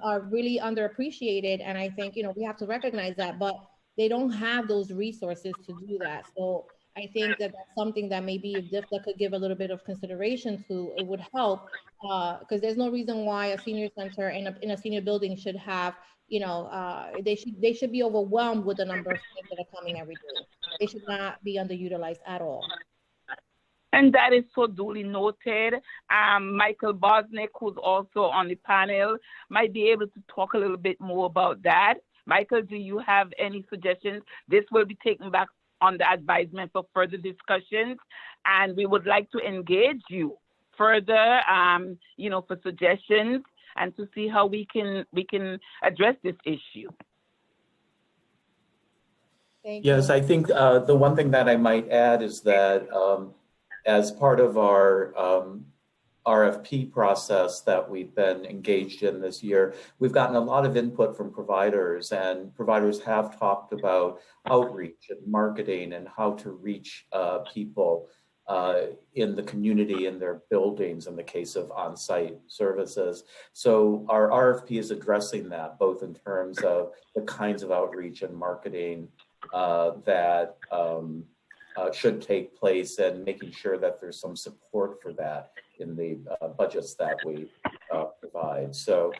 are really underappreciated. And I think, we have to recognize that, but they don't have those resources to do that. So I think that that's something that maybe if DIFTA could give a little bit of consideration to, it would help, because there's no reason why a senior center in a senior building should have, they should be overwhelmed with the number of students that are coming every day. They should not be underutilized at all. And that is so duly noted. Michael Bosnick, who's also on the panel, might be able to talk a little bit more about that. Michael, do you have any suggestions? This will be taken back on the advisement for further discussions, and we would like to engage you further, for suggestions and to see how we can address this issue. Yes, I think the one thing that I might add is that as part of our RFP process that we've been engaged in this year, we've gotten a lot of input from providers, and providers have talked about outreach and marketing and how to reach people in the community, in their buildings, in the case of on-site services. So our RFP is addressing that, both in terms of the kinds of outreach and marketing that should take place, and making sure that there's some support for that in the budgets that we provide. So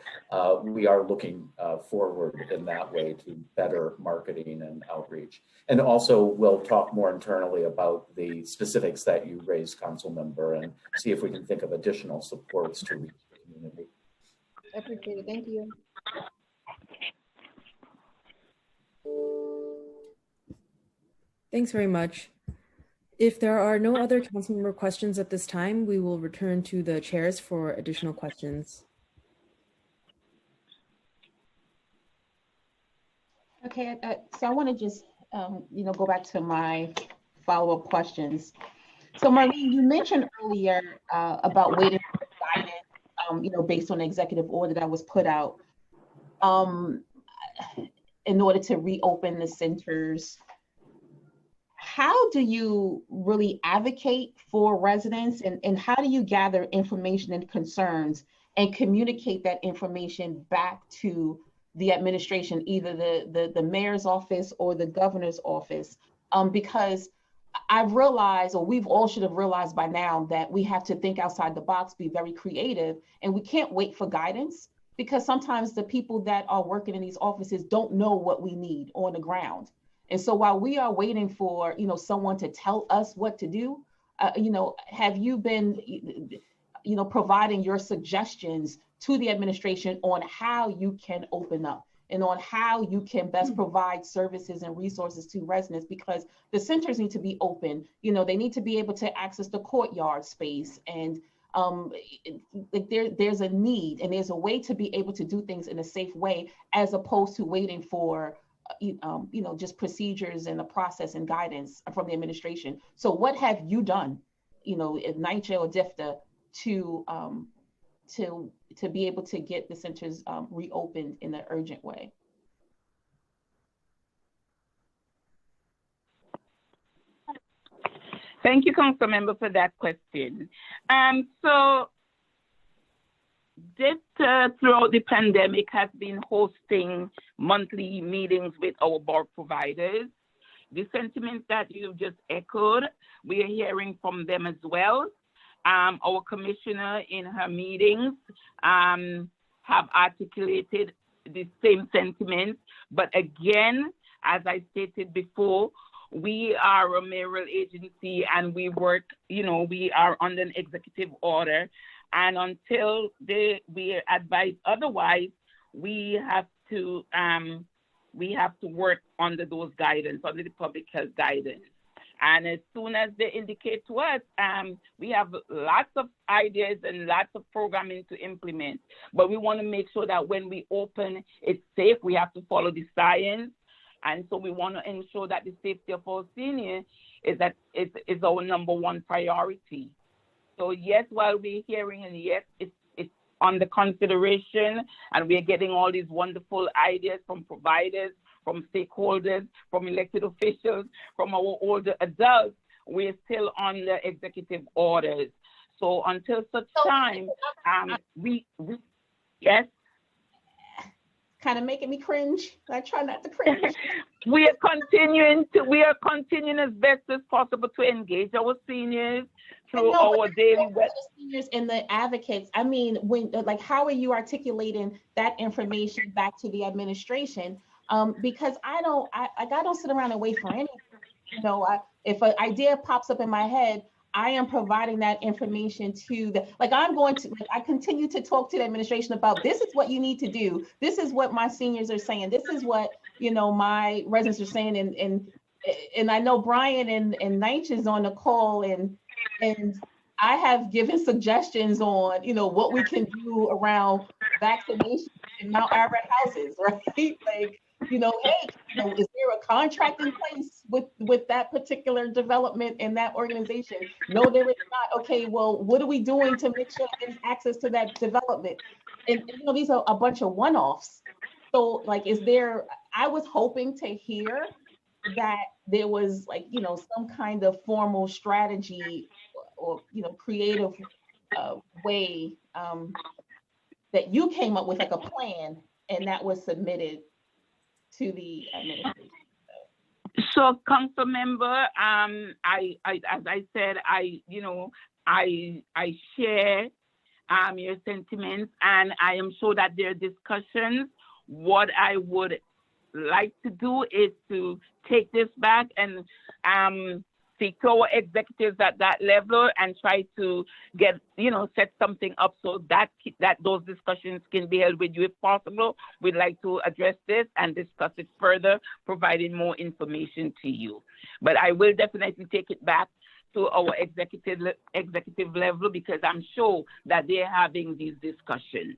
we are looking forward in that way to better marketing and outreach. And also we'll talk more internally about the specifics that you raised, Council Member, and see if we can think of additional supports to reach the community. I appreciate it. Thank you. Thanks very much. If there are no other council member questions at this time, we will return to the chairs for additional questions. Okay, so I want to just go back to my follow-up questions. So Marlene, you mentioned earlier about waiting for guidance, based on the executive order that was put out in order to reopen the centers. How do you really advocate for residents, and how do you gather information and concerns and communicate that information back to the administration, either the mayor's office or the governor's office? Because I've realized, or we've all should have realized by now, that we have to think outside the box, be very creative, and we can't wait for guidance, because sometimes the people that are working in these offices don't know what we need on the ground. And so while we are waiting for, someone to tell us what to do, have you been, providing your suggestions to the administration on how you can open up and on how you can best provide services and resources to residents? Because the centers need to be open. They need to be able to access the courtyard space, and there's a need, and there's a way to be able to do things in a safe way, as opposed to waiting for just procedures and the process and guidance from the administration. So what have you done, at NYCHA or DFTA to be able to get the centers reopened in an urgent way? Thank you, Councilmember, for that question. So DFTA, throughout the pandemic, has been hosting monthly meetings with our board providers. The sentiments that you've just echoed, we are hearing from them as well. Our commissioner in her meetings have articulated the same sentiments. But again, as I stated before, we are a mayoral agency, and we work, we are under an executive order. And until we are advised otherwise, we have to work under those guidance, under the public health guidance. And as soon as they indicate to us, we have lots of ideas and lots of programming to implement. But we want to make sure that when we open, it's safe. We have to follow the science. And so we want to ensure that the safety of our seniors is our number one priority. So yes, while we're hearing, and yes, it's under consideration, and we're getting all these wonderful ideas from providers, from stakeholders, from elected officials, from our older adults, we're still on the executive orders. So until such time, yes. Kind of making me cringe. I try not to cringe. We are continuing as best as possible to engage our seniors through our daily web. Seniors and the advocates. I mean, how are you articulating that information back to the administration? Because I don't sit around and wait for anything. If an idea pops up in my head, I am providing that information to I continue to talk to the administration about, this is what you need to do. This is what my seniors are saying. This is what, my residents are saying. And I know Brian and NYCHA is on the call, and I have given suggestions on, what we can do around vaccination in Mount Ararat houses, right? Is there a contract in place with that particular development and that organization? No, there is not. Okay, well, what are we doing to make sure there's access to that development? And these are a bunch of one-offs. So I was hoping to hear that there was some kind of formal strategy or creative way that you came up with, like a plan, and that was submitted to the administration. So, Council Member, as I said, I share your sentiments, and I am sure that there are discussions. What I would like to do is to take this back and speak to our executives at that level and try to get, set something up so that those discussions can be held with you if possible. We'd like to address this and discuss it further, providing more information to you. But I will definitely take it back to our executive level, because I'm sure that they're having these discussions.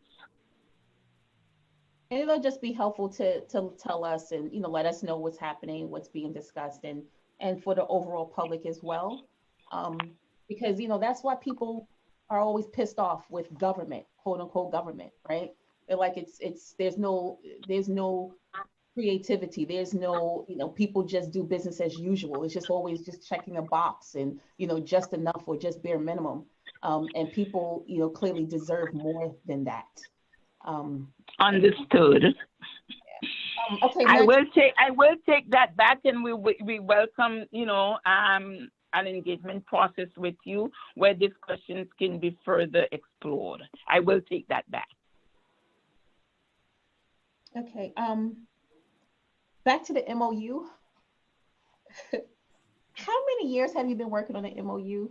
And it'll just be helpful to tell us and, let us know what's happening, what's being discussed, and for the overall public as well. Because, that's why people are always pissed off with government, quote unquote government, right? They're like, there's no creativity. There's no, people just do business as usual. It's just always just checking a box and, just enough or just bare minimum. And people, clearly deserve more than that. Understood. Okay. I will take that back, and we welcome, an engagement process with you where discussions can be further explored. I will take that back. Okay. Back to the MOU. How many years have you been working on the MOU?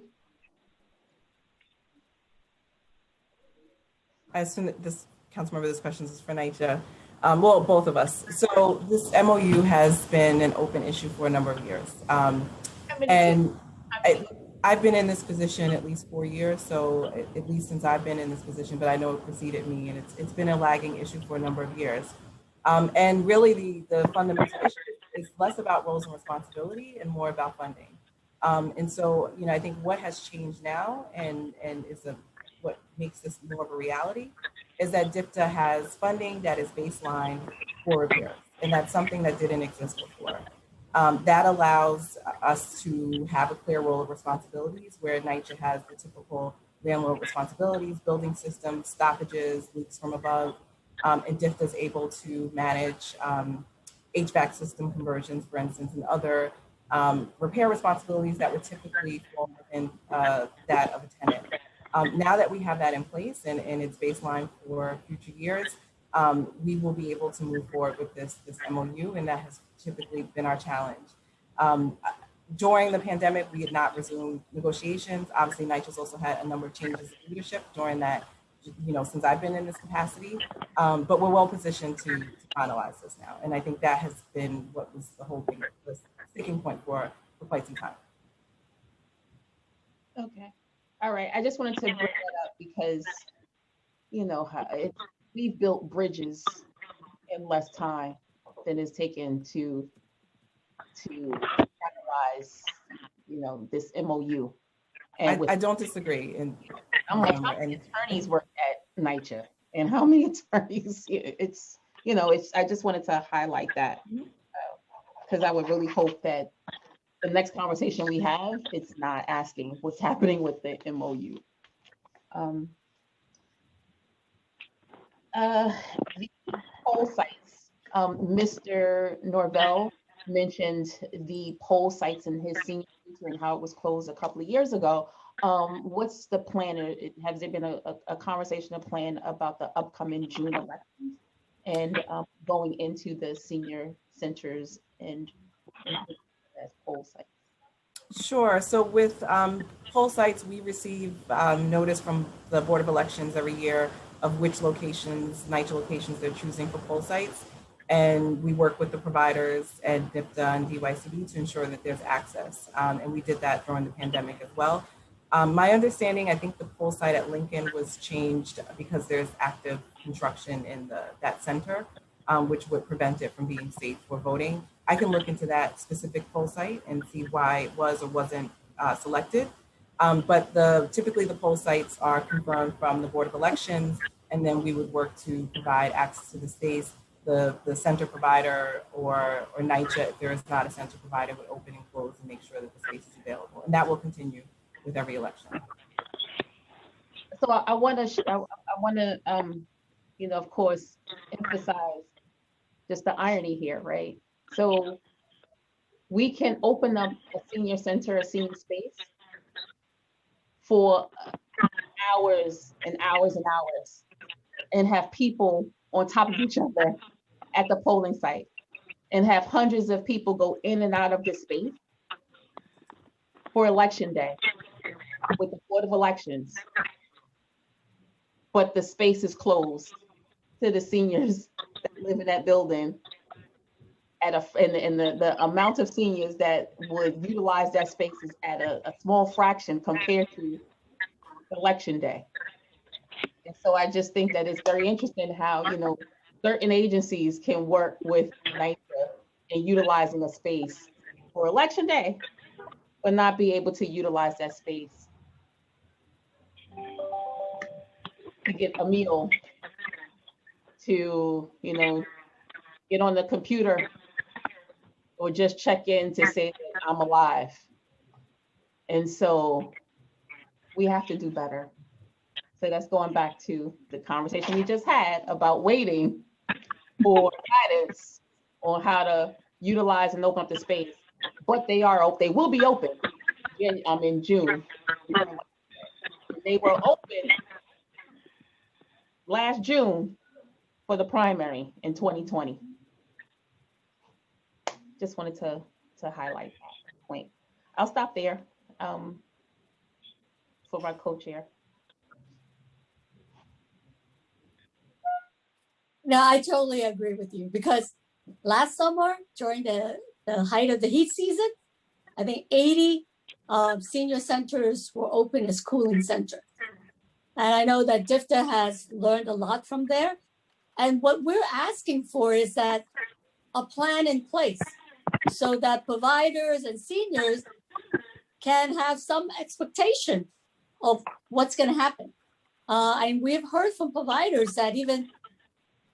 I assume that this council member, this question is for NYCHA. Well, both of us. So this MOU has been an open issue for a number of years. And I've been in this position at least 4 years, so at least since I've been in this position, but I know it preceded me, and it's been a lagging issue for a number of years. And really the fundamental issue is less about roles and responsibility and more about funding. And so, I think what has changed now and is what makes this more of a reality is that DIPTA has funding that is baseline for repairs. And that's something that didn't exist before. That allows us to have a clear role of responsibilities where NYCHA has the typical landlord responsibilities, building systems, stoppages, leaks from above, and DIPTA is able to manage HVAC system conversions, for instance, and other repair responsibilities that would typically fall within that of a tenant. Now that we have that in place and it's baseline for future years, we will be able to move forward with this MOU, and that has typically been our challenge. During the pandemic, we had not resumed negotiations. Obviously, NYCHA's also had a number of changes in leadership during that, since I've been in this capacity, but we're well positioned to finalize this now. And I think that has been what was the whole thing, the sticking point for quite some time. Okay. All right. I just wanted to bring that up because, we've built bridges in less time than it's taken to finalize, this MOU. And I don't disagree. And I'm like, how many attorneys work at NYCHA, and how many attorneys? I just wanted to highlight that because I would really hope that the next conversation we have, it's not asking what's happening with the MOU. The poll sites. Mr. Norvell mentioned the poll sites in his senior center and how it was closed a couple of years ago. What's the plan? Has there been a conversation, a plan about the upcoming June elections and going into the senior centers and as poll sites? Sure. So with poll sites, we receive notice from the Board of Elections every year of which locations, NYCHA locations they're choosing for poll sites. And we work with the providers at DIPTA and DYCD to ensure that there's access. And we did that during the pandemic as well. My understanding, I think the poll site at Lincoln was changed because there's active construction in that center, which would prevent it from being safe for voting. I can look into that specific poll site and see why it was or wasn't selected. But typically the poll sites are confirmed from the Board of Elections, and then we would work to provide access to the space. The center provider or NYCHA, if there is not a center provider, would open and close and make sure that the space is available. And that will continue with every election. So I want to, of course, emphasize just the irony here, right? So we can open up a senior center, a senior space for hours and hours and hours and have people on top of each other at the polling site and have hundreds of people go in and out of this space for election day with the Board of Elections. But the space is closed to the seniors that live in that building and the amount of seniors that would utilize that space is at a small fraction compared to election day. And so I just think that it's very interesting how, certain agencies can work with NYCHA in utilizing a space for election day, but not be able to utilize that space to get a meal, to, get on the computer or just check in to say that I'm alive. And so we have to do better. So that's going back to the conversation we just had about waiting for guidance on how to utilize and open up the space. But they will be open in June. They were open last June for the primary in 2020. Just wanted to highlight that point. I'll stop there for my co-chair. No, I totally agree with you, because last summer during the height of the heat season, I think 80 senior centers were open as cooling centers. And I know that DFTA has learned a lot from there. And what we're asking for is that a plan in place so that providers and seniors can have some expectation of what's going to happen. And we've heard from providers that even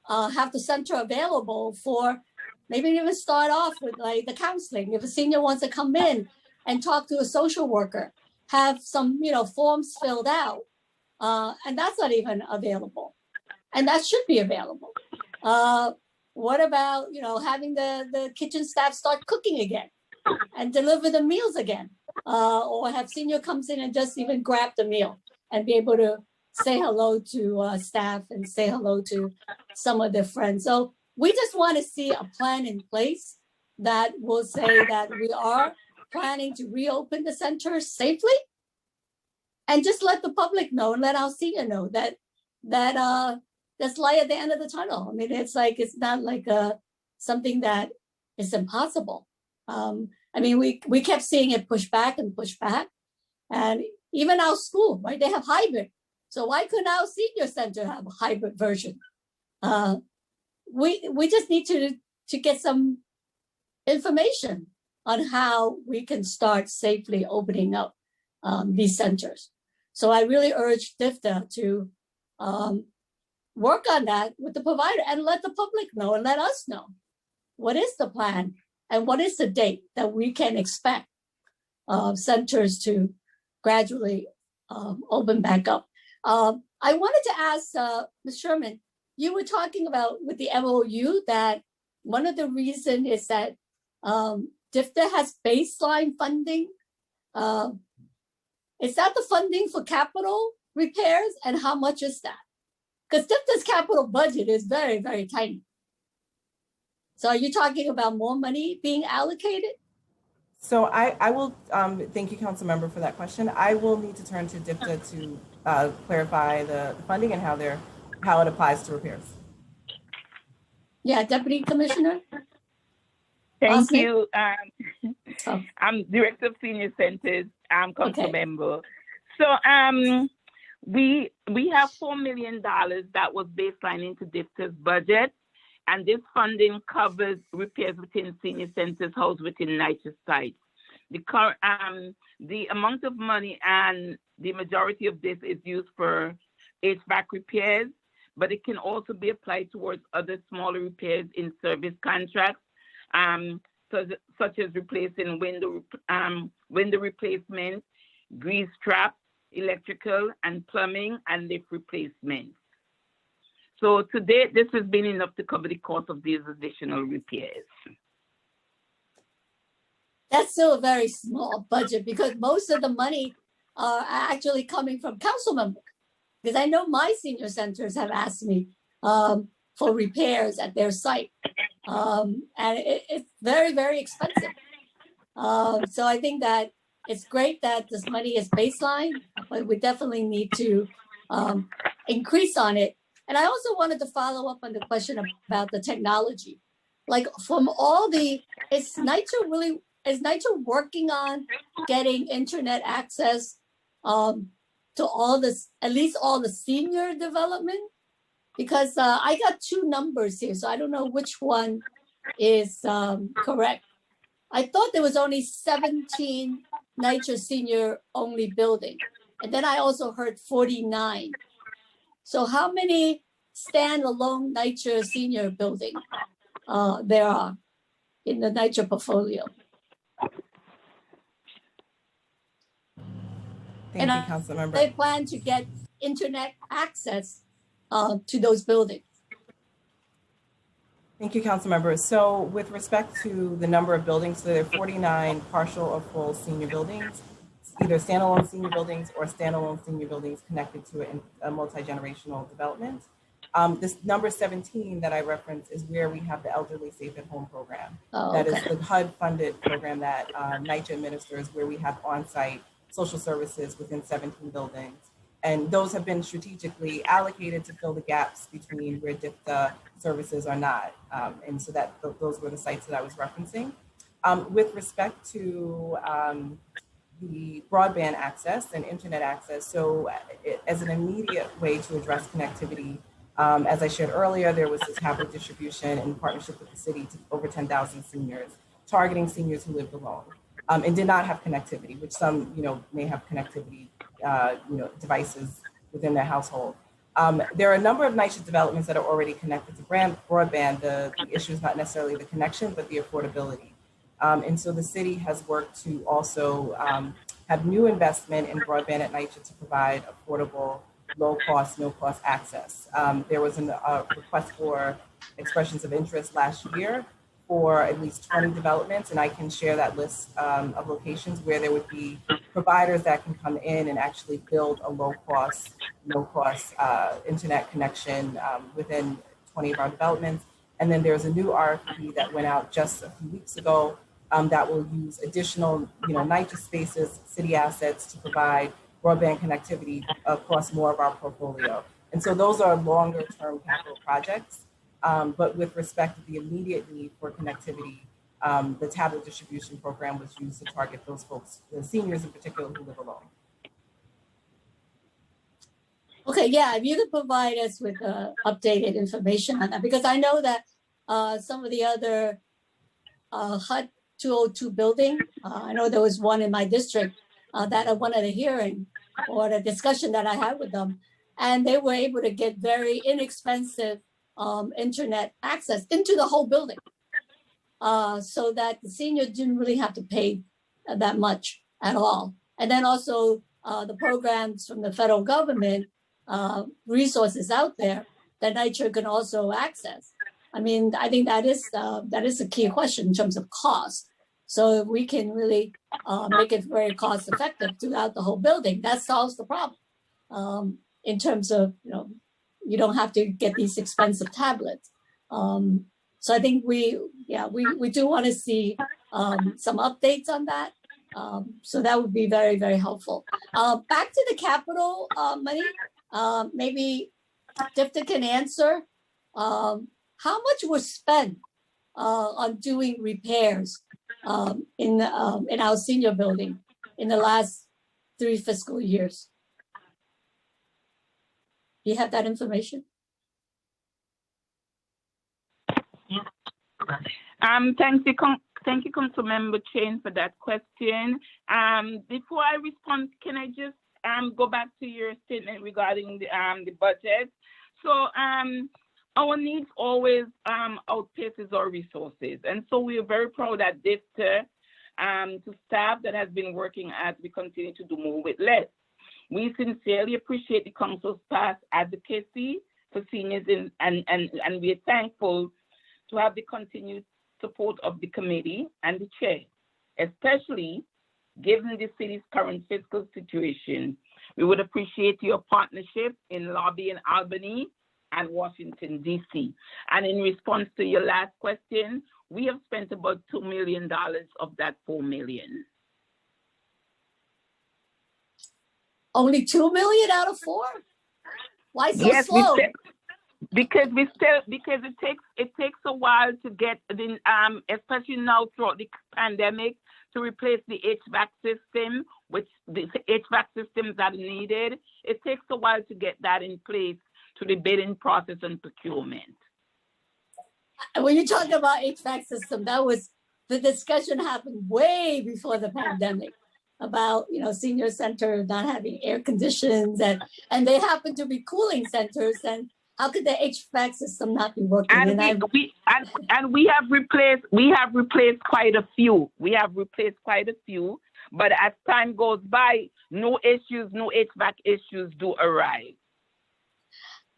have the center available for maybe even start off with like the counseling. If a senior wants to come in and talk to a social worker, have some, forms filled out, and that's not even available. And that should be available. What about, having the kitchen staff start cooking again and deliver the meals again? Or have senior comes in and just even grab the meal and be able to say hello to staff and say hello to some of their friends. So we just want to see a plan in place that will say that we are planning to reopen the center safely, and just let the public know and let our senior know that there's light at the end of the tunnel. I mean, it's not like something that is impossible. We kept seeing it push back, and even our school, right? They have hybrid. So why couldn't our senior center have a hybrid version? We just need to get some information on how we can start safely opening up these centers. So I really urge DFTA to work on that with the provider and let the public know and let us know what is the plan and what is the date that we can expect centers to gradually open back up. I wanted to ask Ms. Sherman, you were talking about with the MOU that one of the reasons is that DFTA has baseline funding. Is that the funding for capital repairs, and how much is that? Because DFTA's capital budget is very, very tiny. So are you talking about more money being allocated? So I will, thank you, Council Member, for that question. I will need to turn to DFTA to clarify the funding and how it applies to repairs. Yeah, Deputy Commissioner. Thank you. I'm Director of Senior Centers. I'm Council Member. So we have $4 million that was baseline into DFTA's budget, and this funding covers repairs within senior centers housed within NYCHA sites. The amount of money and the majority of this is used for HVAC repairs, but it can also be applied towards other smaller repairs in service contracts, such as replacing window replacement, grease traps, electrical and plumbing, and lift replacements. So to date, this has been enough to cover the cost of these additional repairs. That's still a very small budget, because most of the money are actually coming from council members. Because I know my senior centers have asked me for repairs at their site. And it's very, very expensive. So I think that it's great that this money is baseline, but we definitely need to increase on it. And I also wanted to follow up on the question about the technology. Like from all is NYCHA working on getting internet access to all this, at least all the senior development? because I got two numbers here, so I don't know which one is correct. I thought there was only 17 NYCHA senior only building. And then I also heard 49. So how many standalone NYCHA senior building there are in the NYCHA portfolio? Thank you, Councilmember. They plan to get internet access to those buildings. Thank you, Councilmember. So with respect to the number of buildings, so there are 49 partial or full senior buildings, either standalone senior buildings or standalone senior buildings connected to a multi-generational development. This number 17 that I referenced is where we have the Elderly Safe at Home program. That is the HUD-funded program that NYCHA administers, where we have on-site social services within 17 buildings. And those have been strategically allocated to fill the gaps between where DIPTA services are not. And so that those were the sites that I was referencing. With respect to the broadband access and internet access, so as an immediate way to address connectivity, as I shared earlier, there was this tablet distribution in partnership with the city to over 10,000 seniors, targeting seniors who lived alone and did not have connectivity, which some, may have connectivity, devices within their household. There are a number of NYCHA developments that are already connected to broadband. The issue is not necessarily the connection, but the affordability. And so the city has worked to also have new investment in broadband at NYCHA to provide affordable, low cost, no cost access. There was a request for expressions of interest last year for at least 20 developments, and I can share that list of locations where there would be providers that can come in and actually build a low cost, no cost internet connection within 20 of our developments. And then there's a new RFP that went out just a few weeks ago that will use additional, NYCHA spaces, city assets to provide broadband connectivity across more of our portfolio. And so those are longer term capital projects. But with respect to the immediate need for connectivity, the tablet distribution program was used to target those folks, the seniors in particular who live alone. Okay, yeah, if you could provide us with updated information on that, because I know that some of the other HUD 202 building, I know there was one in my district that I wanted a hearing or the discussion that I had with them, and they were able to get very inexpensive internet access into the whole building, so that the senior didn't really have to pay that much at all. And then also the programs from the federal government, resources out there that NYCHA can also access. I mean, I think that is a key question in terms of cost. So if we can really make it very cost effective throughout the whole building, that solves the problem in terms of, you don't have to get these expensive tablets. So I think we do want to see some updates on that. So that would be very, very helpful. Back to the capital money, maybe DIPTA can answer. How much was spent on doing repairs in our senior building in the last 3 fiscal years? Do you have that information? Thank you, Councilmember Chen, for that question. Before I respond, can I just go back to your statement regarding the budget? So our needs always outpaces our resources, and so we are very proud at DIPTA to staff that has been working as we continue to do more with less. We sincerely appreciate the council's past advocacy for seniors, and we are thankful to have the continued support of the committee and the chair, especially given the city's current fiscal situation. We would appreciate your partnership in lobbying Albany and Washington, D.C. And in response to your last question, we have spent about $2 million of that $4 million. Only 2 million out of 4? Why so slow? Because it takes a while to get the especially now throughout the pandemic, to replace the HVAC system, which the HVAC systems that are needed. It takes a while to get that in place to the bidding process and procurement. When you talk about HVAC system, that was, the discussion happened way before the pandemic about, senior center not having air conditions and they happen to be cooling centers, and how could the HVAC system not be working? And we have replaced quite a few. But as time goes by, no HVAC issues do arise.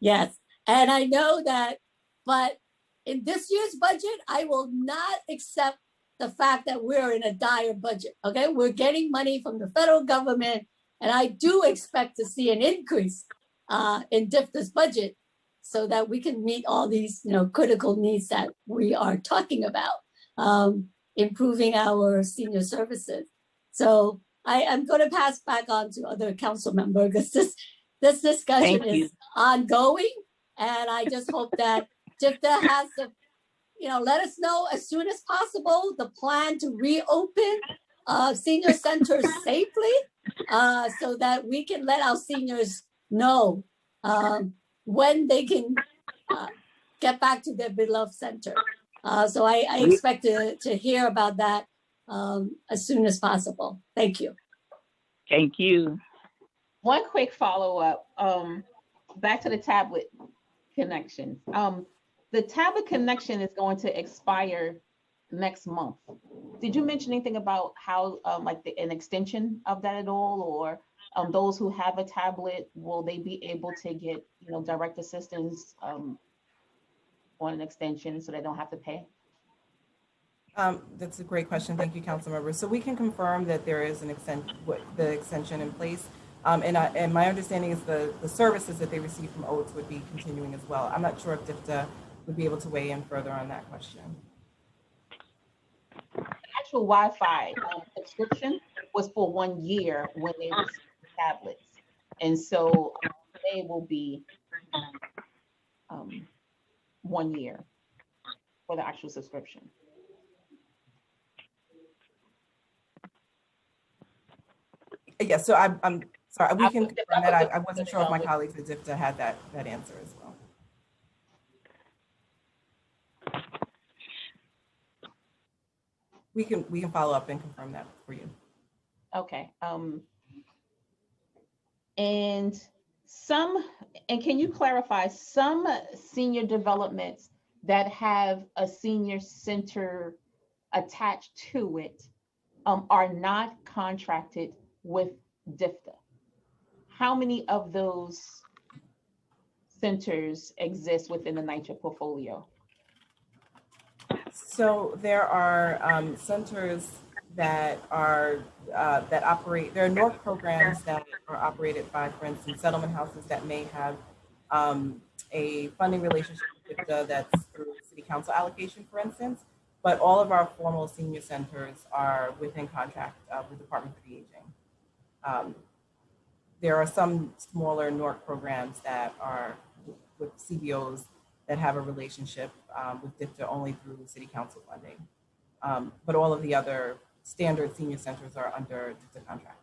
Yes, and I know that, but in this year's budget, I will not accept the fact that we're in a dire budget, okay? We're getting money from the federal government, and I do expect to see an increase in DIFTA's budget so that we can meet all these, critical needs that we are talking about, improving our senior services. So I am going to pass back on to other council members because this discussion is ongoing, and I just hope that DIFTA has the, let us know as soon as possible the plan to reopen senior centers safely, so that we can let our seniors know when they can get back to their beloved center. So I expect to hear about that as soon as possible. Thank you. Thank you. One quick follow-up, back to the tablet connection. The tablet connection is going to expire next month. Did you mention anything about how, an extension of that at all, or those who have a tablet, will they be able to get, direct assistance on an extension so they don't have to pay? That's a great question. Thank you, Councilmember. So we can confirm that there is the extension in place. And my understanding is the services that they receive from OATS would be continuing as well. I'm not sure if DIFTA would be able to weigh in further on that question. The actual Wi-Fi subscription was for 1 year when they received the tablets. And so they will be 1 year for the actual subscription. Yeah, so I'm sorry, we can confirm that. I wasn't sure if my colleagues at DIFTA had that answer as well. We can follow up and confirm that for you. Okay. And can you clarify some senior developments that have a senior center attached to it are not contracted with DIFTA? How many of those centers exist within the NYCHA portfolio? So there are centers that are that operate. There are NORC programs that are operated by, for instance, settlement houses that may have a funding relationship with DIFTA that's through city council allocation, for instance. But all of our formal senior centers are within contract with the Department of Aging. There are some smaller NORC programs that are with CBOs that have a relationship with DIFTA only through city council funding. But all of the other standard senior centers are under DIFTA contract.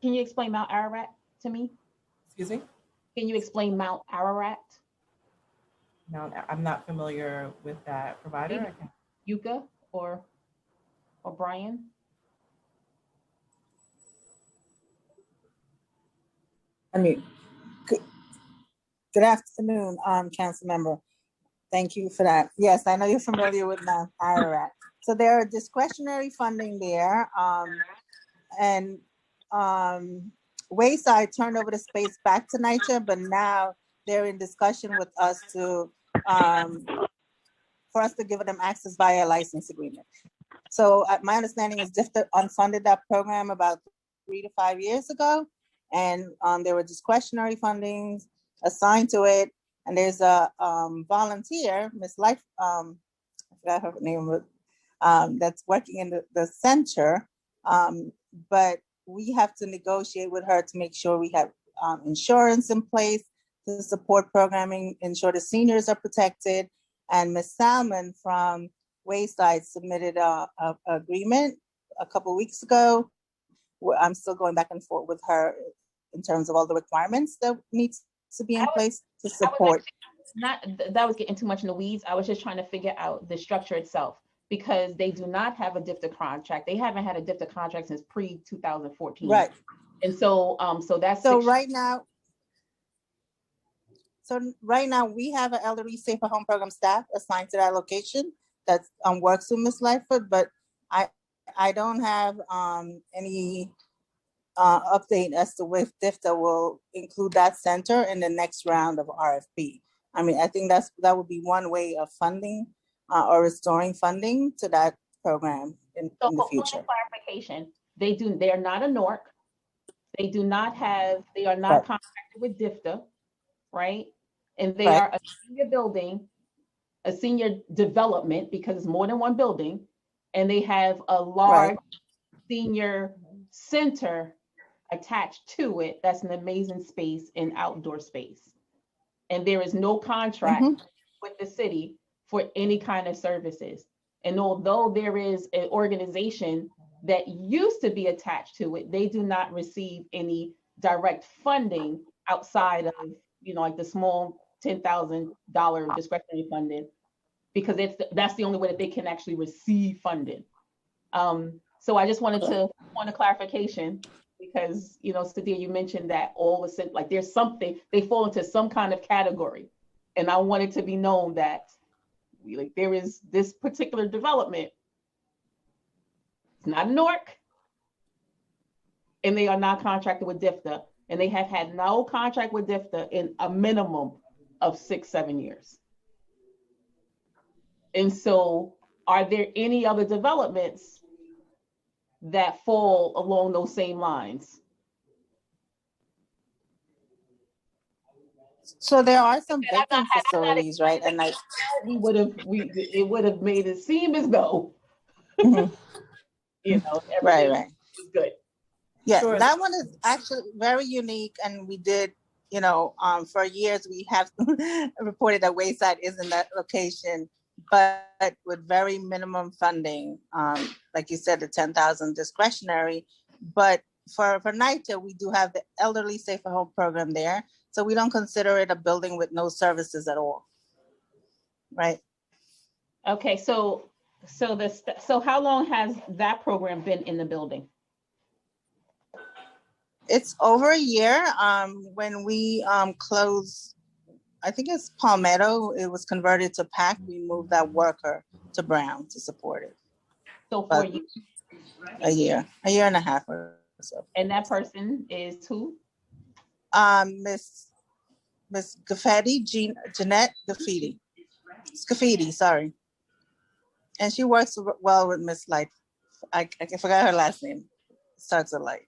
Can you explain Mount Ararat to me? Excuse me? Can you explain Mount Ararat? I'm not familiar with that provider. Yuka or Brian? Good afternoon, Council Member. Thank you for that. Yes, I know you're familiar with Mount Ararat. So there are discretionary funding there, and Wayside turned over the space back to NYCHA, but now they're in discussion with us to for us to give them access via a license agreement. So my understanding is DIFTA unfunded that program about 3 to 5 years ago, and there were discretionary fundings assigned to it. And there's a volunteer, Miss Life, I forgot her name, that's working in the center. But we have to negotiate with her to make sure we have insurance in place to support programming, ensure the seniors are protected. And Ms. Salmon from Wayside submitted a agreement a couple weeks ago. I'm still going back and forth with her in terms of all the requirements that needs to be in place to support. That was getting too much in the weeds. I was just trying to figure out the structure itself because they do not have a DIFTA contract. They haven't had a DIFTA contract since pre-2014. Right. And so, right now we have an elderly safer home program staff assigned to that location that works with Ms. Lightfoot, but I don't have any update as to if DIFTA will include that center in the next round of RFP. I mean, I think that would be one way of funding or restoring funding to that program in the future. Clarification: they are not a NORC. They are not contracted with DIFTA, right? And they are a senior building, a senior development because it's more than one building, and they have a large senior center attached to it. That's an amazing space and outdoor space. And there is no contract with the city for any kind of services. And although there is an organization that used to be attached to it, they do not receive any direct funding outside of, like the small $10,000 discretionary funding, because that's the only way that they can actually receive funding. So I just wanted a clarification because, Sadia, you mentioned that all of a sudden, like there's something, they fall into some kind of category. And I wanted to be known that there is this particular development. It's not a NORC, and they are not contracted with DIFTA, and they have had no contract with DIFTA in a minimum of 6-7 years. And so are there any other developments that fall along those same lines? So there are some vacant facilities, right? And it would have made it seem as though right. is good. Yeah, sure. That one is actually very unique, and we did, for years we have reported that Wayside is in that location, but with very minimum funding. Like you said, the 10,000 discretionary, but for NYCHA, we do have the Elderly Safer Home program there. So we don't consider it a building with no services at all. Right. Okay, so how long has that program been in the building? It's over a year. When we closed, I think it's Palmetto, it was converted to PAC. We moved that worker to Brown to support it. So for a year and a half or so. And that person is who? Miss Gaffetti, Jeanette Gaffetti. Scafidi, sorry. And she works well with Miss Light. I forgot her last name. Starts with Light.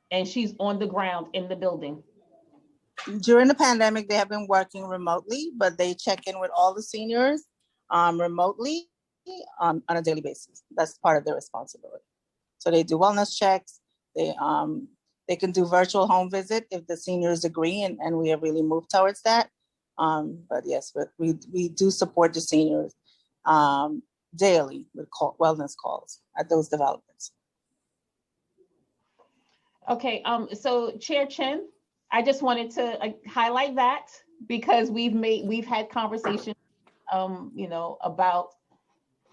And she's on the ground in the building. During the pandemic, they have been working remotely, but they check in with all the seniors remotely on a daily basis. That's part of their responsibility. So they do wellness checks. They can do virtual home visit if the seniors agree, and we have really moved towards that. But yes, we do support the seniors daily with wellness calls at those developments. Okay, so Chair Chen, I just wanted to highlight that because we've had conversations, about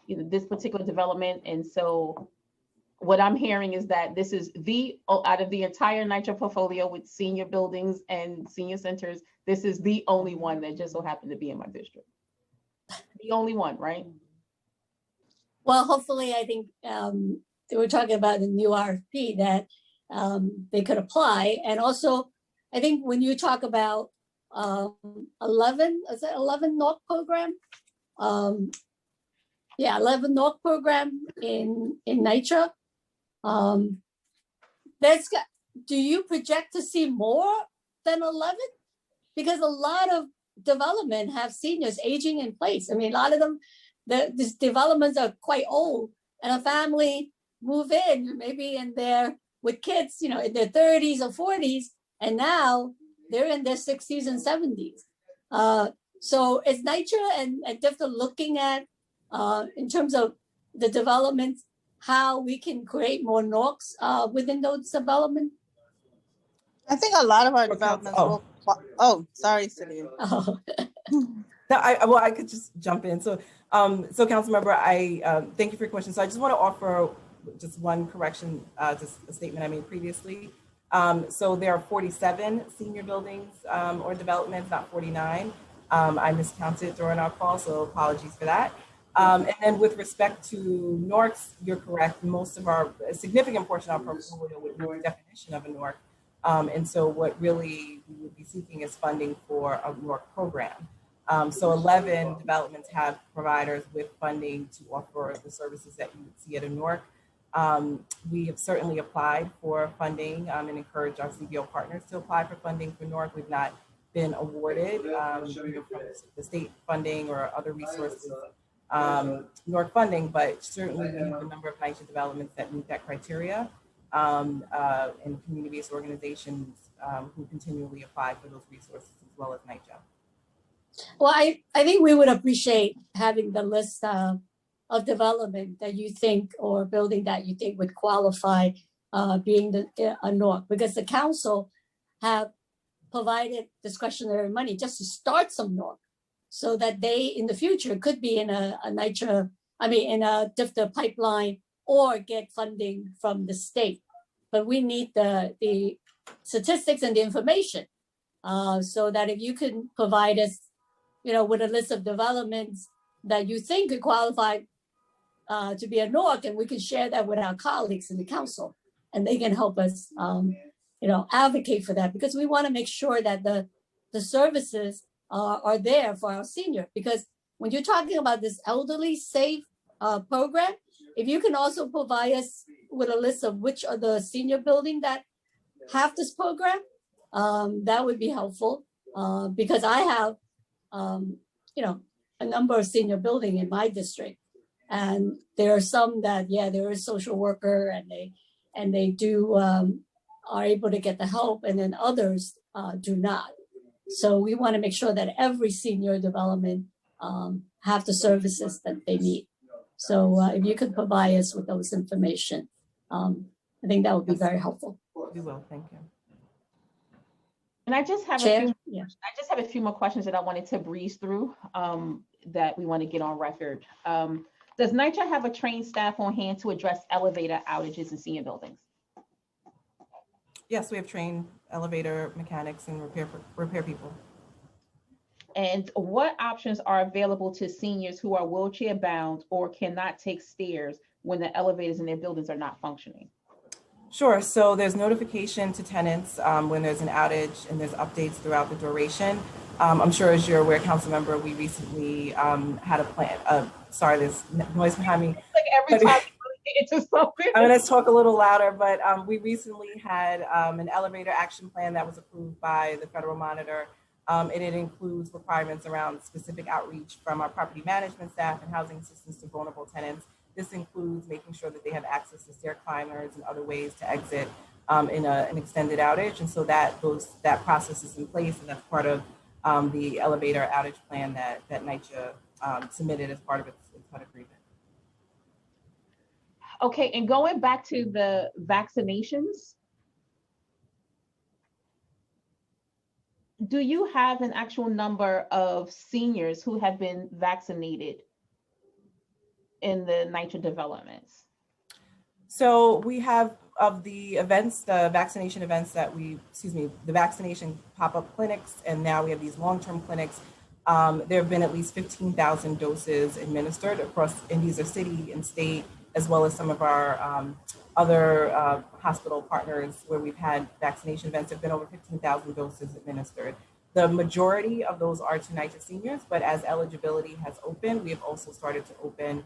this particular development, and so what I'm hearing is that this is out of the entire NYCHA portfolio with senior buildings and senior centers, this is the only one that just so happened to be in my district. The only one, right? Well, hopefully, I think they were talking about the new RFP that they could apply. And also, I think when you talk about 11 NORC program? 11 NORC program in NYCHA. Do you project to see more than 11? Because a lot of development have seniors aging in place. I mean, a lot of them, these developments are quite old, and a family move in, maybe with kids, in their 30s or 40s, and now they're in their 60s and 70s. So is NYCHA and DIFTA looking at, in terms of the development, how we can create more NORCs within those developments? I think a lot of our Or council- developments will, oh, sorry, Celia. Oh, No, I could just jump in. So, Councilmember, thank you for your question. So I just want to offer just one correction, just a statement I made previously. So there are 47 senior buildings or developments, not 49. I miscounted during our call, so apologies for that. And then with respect to NORCs, you're correct. A significant portion of our portfolio would meet the definition of a NORC. And so what really we would be seeking is funding for a NORC program. So 11 developments have providers with funding to offer the services that you would see at a NORC. We have certainly applied for funding and encourage our CBO partners to apply for funding for NORC. We've not been awarded from the state funding or other resources, NORC funding, but certainly we have a number of NYCHA developments that meet that criteria and community-based organizations who continually apply for those resources as well as NYCHA. well, I think we would appreciate having the list of development that you think or building that you think would qualify being a NORC, because the council have provided discretionary money just to start some NORC, so that they in the future could be in a NYCHA, in a DFTA pipeline or get funding from the state. But we need the statistics and the information so that if you can provide us, with a list of developments that you think could qualify to be a NORC, and we can share that with our colleagues in the council, and they can help us, advocate for that, because we want to make sure that the services are there for our senior. Because when you're talking about this elderly safe program, if you can also provide us with a list of which are the senior building that have this program, that would be helpful. Because I have, a number of senior building in my district, and there are some that, there is social worker and they do are able to get the help, and then others do not. So we want to make sure that every senior development have the services that they need. So if you could provide us with those information, I think that would be very helpful. We will, thank you. And I just have Chair? a few more questions that I wanted to breeze through that we want to get on record. Does NYCHA have a trained staff on hand to address elevator outages in senior buildings? Yes, we have trained elevator mechanics and repair people. And what options are available to seniors who are wheelchair bound or cannot take stairs when the elevators in their buildings are not functioning? Sure. So there's notification to tenants when there's an outage, and there's updates throughout the duration. I'm sure, as you're aware, council member, we recently had a plan. Sorry, there's noise behind me. Like every time you get into something. I'm going to talk a little louder, but we recently had an elevator action plan that was approved by the Federal Monitor. And it includes requirements around specific outreach from our property management staff and housing assistance to vulnerable tenants. This includes making sure that they have access to stair climbers and other ways to exit in an extended outage. And so that process is in place, and that's part of the elevator outage plan that NYCHA submitted as part of its agreement. Okay, and going back to the vaccinations, do you have an actual number of seniors who have been vaccinated in the NYCHA developments? So we have, of the events, the vaccination events the vaccination pop-up clinics, and now we have these long-term clinics. There have been at least 15,000 doses administered across, and these are city and state, as well as some of our other hospital partners where we've had vaccination events. There have been over 15,000 doses administered. The majority of those are to NYCHA seniors, but as eligibility has opened, we have also started to open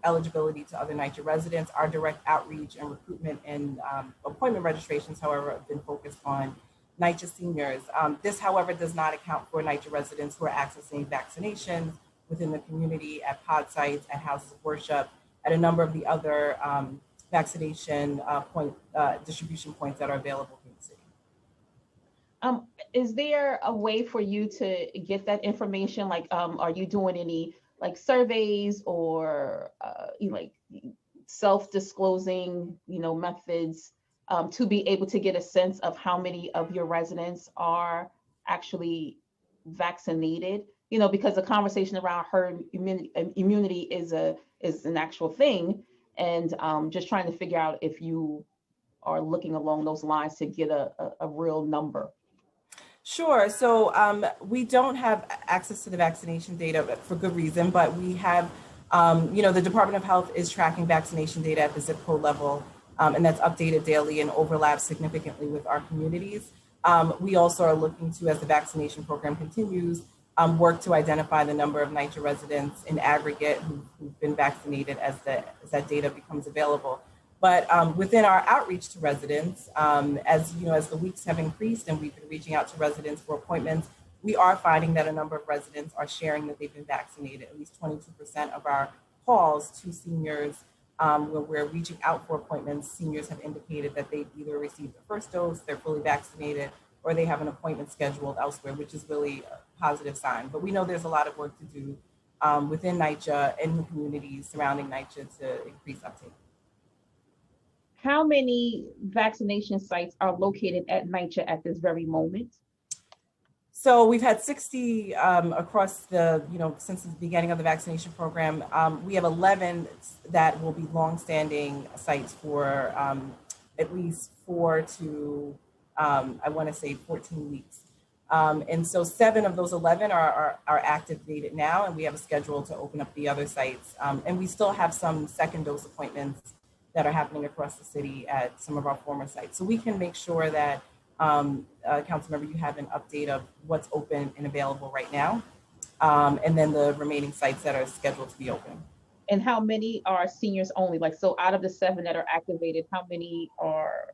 eligibility to other NYCHA residents. Our direct outreach and recruitment and appointment registrations, however, have been focused on NYCHA seniors. This, however, does not account for NYCHA residents who are accessing vaccinations within the community, at pod sites, at houses of worship, at a number of the other vaccination distribution points that are available in the city. Is there a way for you to get that information? Like, are you doing any surveys or like self-disclosing, methods to be able to get a sense of how many of your residents are actually vaccinated, because the conversation around herd immunity is an actual thing. And just trying to figure out if you are looking along those lines to get a real number. Sure. So we don't have access to the vaccination data for good reason, but we have, the Department of Health is tracking vaccination data at the zip code level, and that's updated daily and overlaps significantly with our communities. We also are looking to, as the vaccination program continues, work to identify the number of NYCHA residents in aggregate who've been vaccinated as that data becomes available. But within our outreach to residents, as the weeks have increased and we've been reaching out to residents for appointments, we are finding that a number of residents are sharing that they've been vaccinated. At least 22% of our calls to seniors, when we're reaching out for appointments, seniors have indicated that they've either received the first dose, they're fully vaccinated, or they have an appointment scheduled elsewhere, which is really a positive sign. But we know there's a lot of work to do within NYCHA and the communities surrounding NYCHA to increase uptake. How many vaccination sites are located at NYCHA at this very moment? So we've had 60 across the, since the beginning of the vaccination program. We have 11 that will be longstanding sites for at least 4 to, I want to say 14 weeks. And so 7 of those 11 are activated now, and we have a schedule to open up the other sites. And we still have some second dose appointments that are happening across the city at some of our former sites. So we can make sure that, Councilmember, you have an update of what's open and available right now, and then the remaining sites that are scheduled to be open. And how many are seniors only? Like, so out of the 7 that are activated, how many are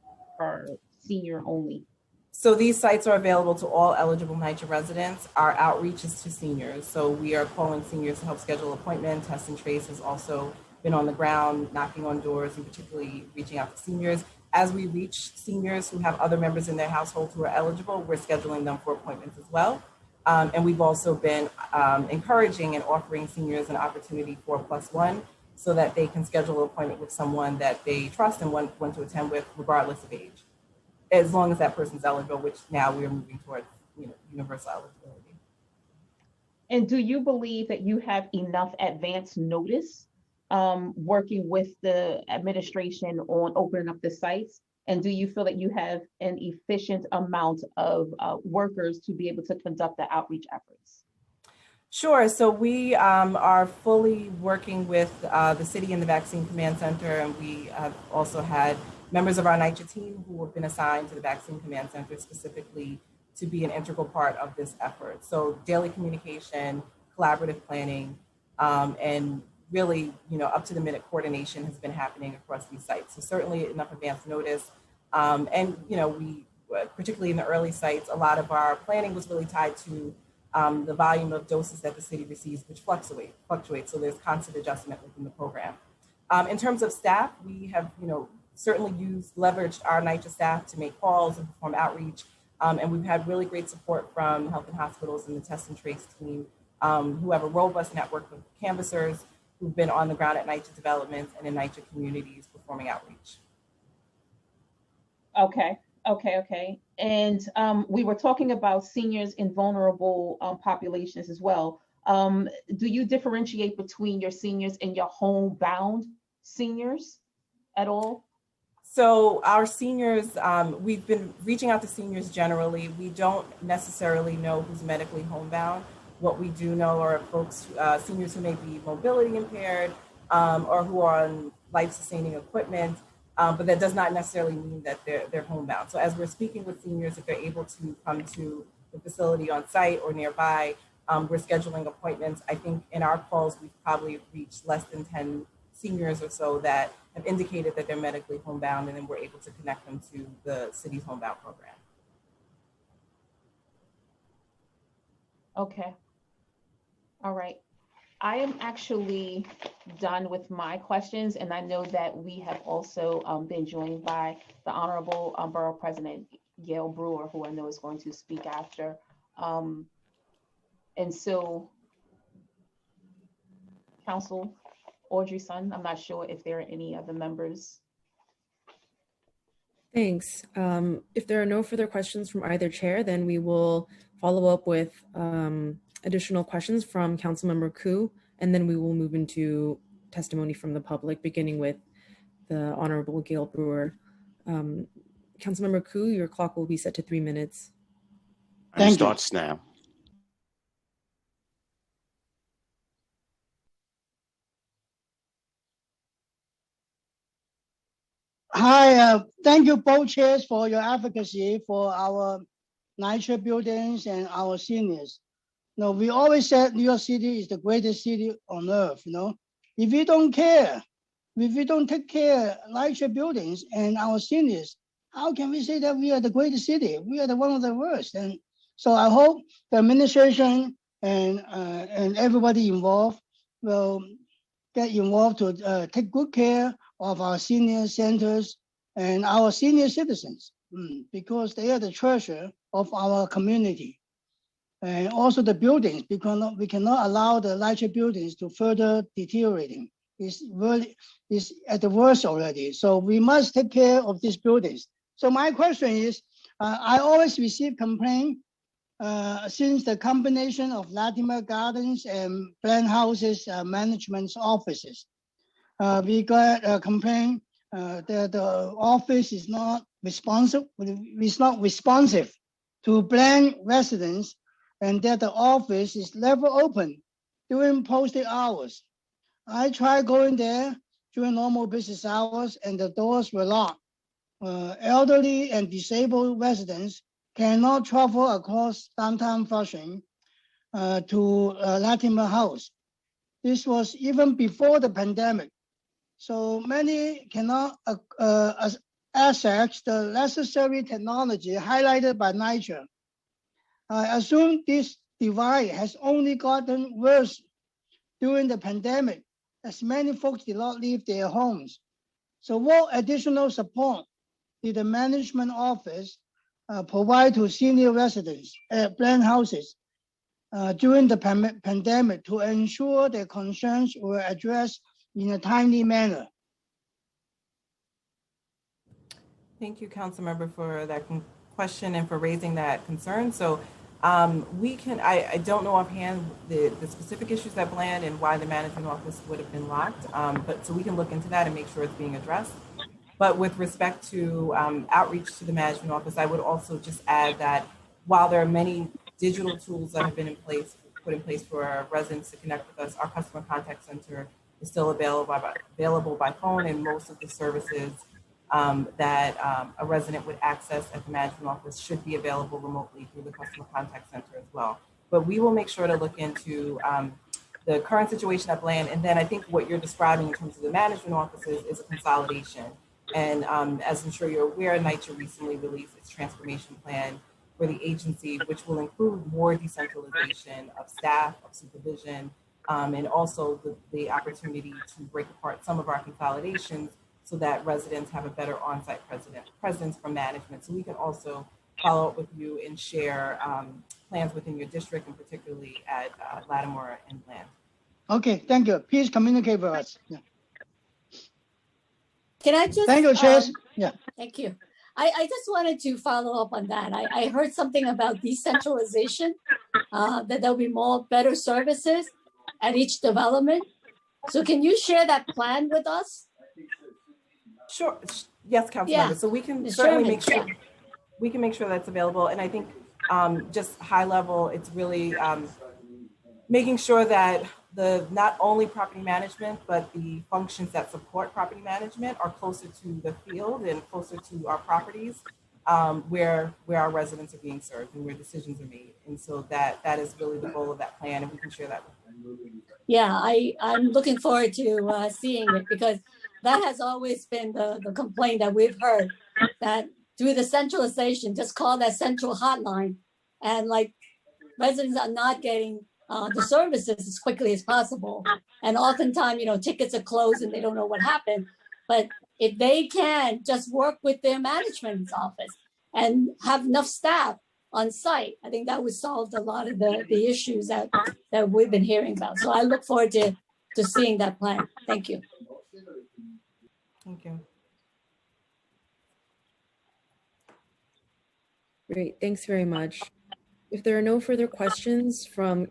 senior only? So these sites are available to all eligible NYCHA residents. Our outreach is to seniors. So we are calling seniors to help schedule appointments. Test and Trace has also been on the ground, knocking on doors, and particularly reaching out to seniors. As we reach seniors who have other members in their household who are eligible, we're scheduling them for appointments as well. And we've also been encouraging and offering seniors an opportunity for +1 so that they can schedule an appointment with someone that they trust and want to attend with regardless of age, as long as that person's eligible, which now we're moving towards universal eligibility. And do you believe that you have enough advance notice working with the administration on opening up the sites? And do you feel that you have an efficient amount of workers to be able to conduct the outreach efforts? Sure. So we are fully working with the city and the Vaccine Command Center, and we have also had members of our NYCHA team who have been assigned to the Vaccine Command Center specifically to be an integral part of this effort. So daily communication, collaborative planning, and really, up to the minute coordination has been happening across these sites. So certainly enough advance notice. And, we, particularly in the early sites, a lot of our planning was really tied to the volume of doses that the city receives, which fluctuates. So there's constant adjustment within the program. In terms of staff, we have, certainly leveraged our NYCHA staff to make calls and perform outreach. And we've had really great support from Health and Hospitals and the Test and Trace team, who have a robust network of canvassers who've been on the ground at NYCHA developments and in NYCHA communities performing outreach. Okay. And we were talking about seniors in vulnerable populations as well. Do you differentiate between your seniors and your homebound seniors at all? So our seniors, we've been reaching out to seniors generally. We don't necessarily know who's medically homebound. What we do know are folks, seniors who may be mobility impaired or who are on life-sustaining equipment, but that does not necessarily mean that they're homebound. So as we're speaking with seniors, if they're able to come to the facility on site or nearby, we're scheduling appointments. I think in our calls, we've probably reached less than 10 seniors or so that have indicated that they're medically homebound, and then we're able to connect them to the city's homebound program. Okay. All right. I am actually done with my questions, and I know that we have also been joined by the Honorable Borough President Gail Brewer, who I know is going to speak after. And so, Council Audrey Sun, I'm not sure if there are any other members. Thanks. If there are no further questions from either chair, then we will follow up with additional questions from Councilmember Koo, and then we will move into testimony from the public, beginning with the Honorable Gail Brewer. Councilmember Koo, your clock will be set to 3 minutes. Time starts now. Hi, thank you both chairs for your advocacy for our NYCHA buildings and our seniors. No, we always said New York City is the greatest city on earth, you know. If we don't care, if we don't take care of NYCHA buildings and our seniors, how can we say that we are the greatest city? We are the one of the worst. And so I hope the administration and everybody involved will get involved to take good care of our senior centers and our senior citizens, because they are the treasure of our community. And also the buildings, because we cannot allow the NYCHA buildings to further deteriorating. It's at the worst already. So we must take care of these buildings. So my question is, I always receive complaint since the combination of Latimer Gardens and Brand Houses management offices. We got a complaint that the office is not responsive to Brand residents, and that the office is never open during posted hours. I tried going there during normal business hours and the doors were locked. Elderly and disabled residents cannot travel across downtown Flushing to Latimer House. This was even before the pandemic. So many cannot access the necessary technology highlighted by NYCHA. I assume this divide has only gotten worse during the pandemic, as many folks did not leave their homes. So what additional support did the management office provide to senior residents at Brand Houses during the pandemic to ensure their concerns were addressed in a timely manner? Thank you, Councilmember, for that question and for raising that concern. So I don't know offhand the specific issues at Bland and why the management office would have been locked, but so we can look into that and make sure it's being addressed. But with respect to outreach to the management office, I would also just add that while there are many digital tools that have been put in place for our residents to connect with us, our customer contact center is still available by phone, and most of the services that a resident would access at the management office should be available remotely through the customer contact center as well. But we will make sure to look into the current situation at Bland, and then I think what you're describing in terms of the management offices is a consolidation. And as I'm sure you're aware, NYCHA recently released its transformation plan for the agency, which will include more decentralization of staff, of supervision, and also the opportunity to break apart some of our consolidations so that residents have a better on-site presence from management. So we can also follow up with you and share plans within your district, and particularly at Lattimore and Bland. Okay, thank you. Please communicate with us. Yeah. Can I just? Thank you, Chair. Yeah. Thank you. I just wanted to follow up on that. I heard something about decentralization, that there'll be better services at each development. So can you share that plan with us? Sure. Yes, Councilmember. Yeah. So we can Ms. certainly Sherman. make sure that's available. And I think just high level, it's really making sure that not only property management, but the functions that support property management are closer to the field and closer to our properties, where our residents are being served and where decisions are made. And so that is really the goal of that plan, and we can share that with you. Yeah, I'm looking forward to seeing it, because that has always been the complaint that we've heard, that through the centralization, just call that central hotline, and like residents are not getting the services as quickly as possible. And oftentimes, tickets are closed and they don't know what happened. But if they can just work with their management's office and have enough staff on site, I think that would solve a lot of the issues that we've been hearing about. So I look forward to seeing that plan. Thank you. Thank you. Great, thanks very much. If there are no further questions from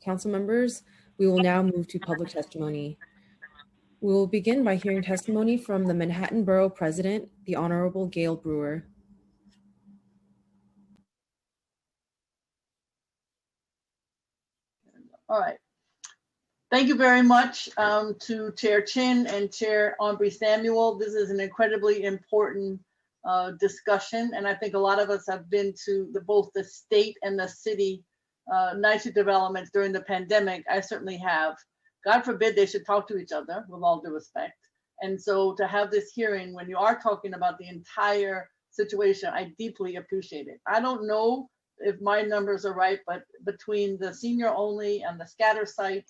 council members, we will now move to public testimony. We will begin by hearing testimony from the Manhattan Borough President, the Honorable Gail Brewer. All right. Thank you very much to Chair Chin and Chair Aubrey Samuel. This is an incredibly important discussion, and I think a lot of us have been to both the state and the city NYCHA developments during the pandemic. I certainly have. God forbid they should talk to each other, with all due respect. And so to have this hearing when you are talking about the entire situation, I deeply appreciate it. I don't know if my numbers are right, but between the senior only and the scatter site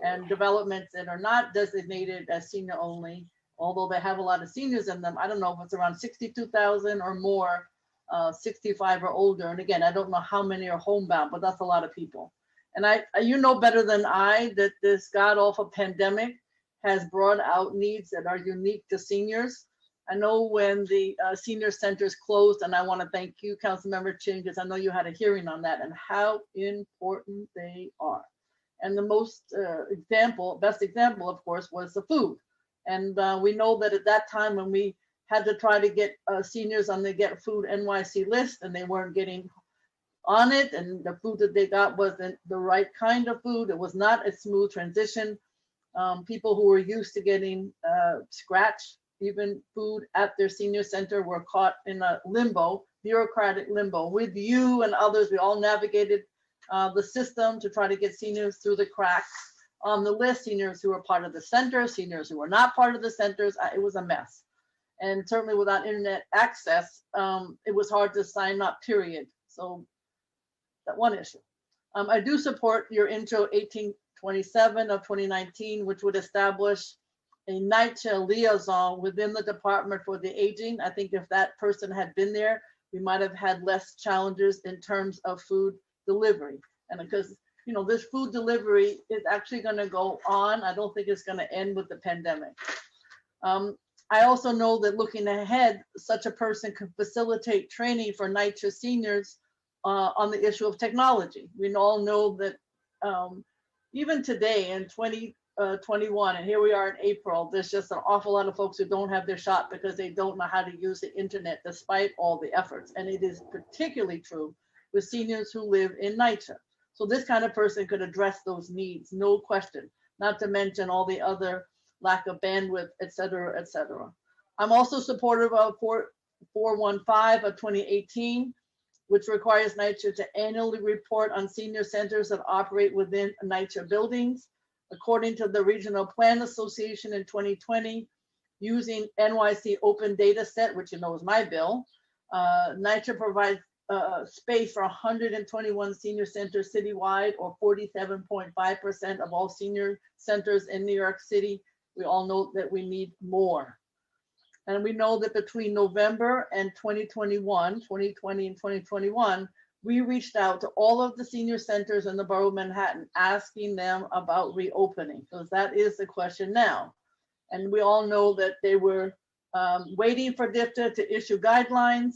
and developments that are not designated as senior only, although they have a lot of seniors in them, I don't know if it's around 62,000 or more, 65 or older. And again, I don't know how many are homebound, but that's a lot of people. And you know better than I that this god-awful pandemic has brought out needs that are unique to seniors. I know when the senior centers closed, and I want to thank you, Councilmember Chin, because I know you had a hearing on that and how important they are. And the best example, of course, was the food. And we know that at that time when we had to try to get seniors on the Get Food NYC list, and they weren't getting on it, and the food that they got wasn't the right kind of food. It was not a smooth transition. People who were used to getting scratch, even food at their senior center, were caught in a limbo, bureaucratic limbo. With you and others, we all navigated the system to try to get seniors through the cracks on the list, seniors who were part of the center, seniors who were not part of the centers. It was a mess. And certainly without internet access, it was hard to sign up, period. So that one issue. I do support your intro 1827 of 2019, which would establish a NYCHA liaison within the Department for the Aging. I think if that person had been there, we might have had less challenges in terms of food delivery. And because, you know, this food delivery is actually going to go on. I don't think it's going to end with the pandemic. I also know that looking ahead, such a person could facilitate training for NYCHA seniors on the issue of technology. We all know that even today in 2021, and here we are in April, there's just an awful lot of folks who don't have their shot because they don't know how to use the internet despite all the efforts. And it is particularly true with seniors who live in NYCHA. So this kind of person could address those needs, no question, not to mention all the other lack of bandwidth, et cetera, et cetera. I'm also supportive of 415 of 2018, which requires NYCHA to annually report on senior centers that operate within NYCHA buildings. According to the Regional Plan Association in 2020, using NYC Open Data Set, which you know is my bill, NYCHA provides space for 121 senior centers citywide, or 47.5% of all senior centers in New York City. We all know that we need more. And we know that between November and 2020 and 2021, we reached out to all of the senior centers in the borough of Manhattan, asking them about reopening, because that is the question now. And we all know that they were waiting for DFTA to issue guidelines.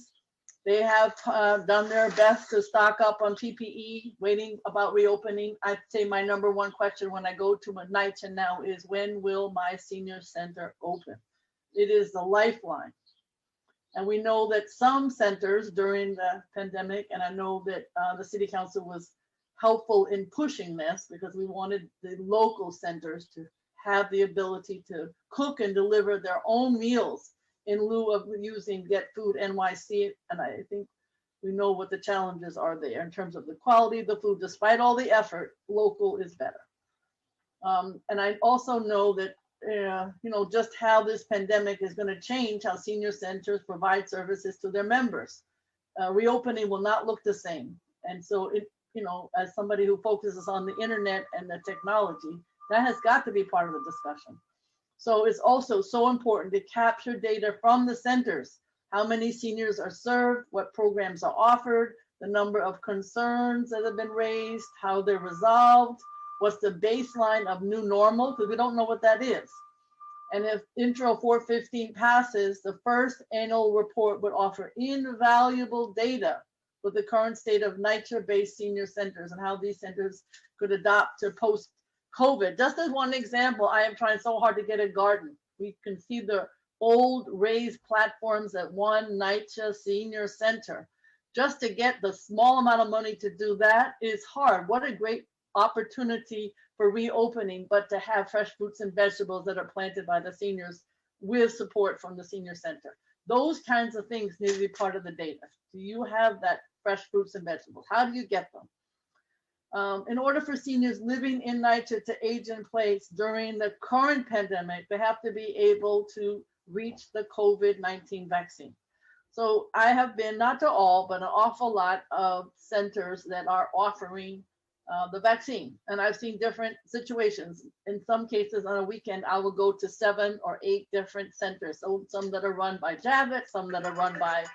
They have done their best to stock up on PPE, waiting about reopening. I'd say my number one question when I go to NYCHA now is, when will my senior center open? It is the lifeline. And we know that some centers during the pandemic, and I know that the city council was helpful in pushing this because we wanted the local centers to have the ability to cook and deliver their own meals in lieu of using Get Food NYC. And I think we know what the challenges are there in terms of the quality of the food. Despite all the effort, local is better. And I also know that you know, just how this pandemic is going to change how senior centers provide services to their members. Reopening will not look the same. And so, you know, as somebody who focuses on the internet and the technology, that has got to be part of the discussion. So it's also so important to capture data from the centers, how many seniors are served, what programs are offered, the number of concerns that have been raised, how they're resolved, what's the baseline of new normal, because we don't know what that is. And if Intro 415 passes, the first annual report would offer invaluable data with the current state of NYCHA-based senior centers and how these centers could adapt to post-COVID. Just as one example, I am trying so hard to get a garden. We can see the old raised platforms at one NYCHA senior center. Just to get the small amount of money to do that is hard. What a great opportunity for reopening, but to have fresh fruits and vegetables that are planted by the seniors with support from the senior center. Those kinds of things need to be part of the data. Do you have that fresh fruits and vegetables? How do you get them? In order for seniors living in NYCHA to age in place during the current pandemic, they have to be able to reach the COVID-19 vaccine. So I have been, not to all, but an awful lot of centers that are offering the vaccine. And I've seen different situations. In some cases on a weekend, I will go to 7 or 8 different centers. So some that are run by Javits, some that are run by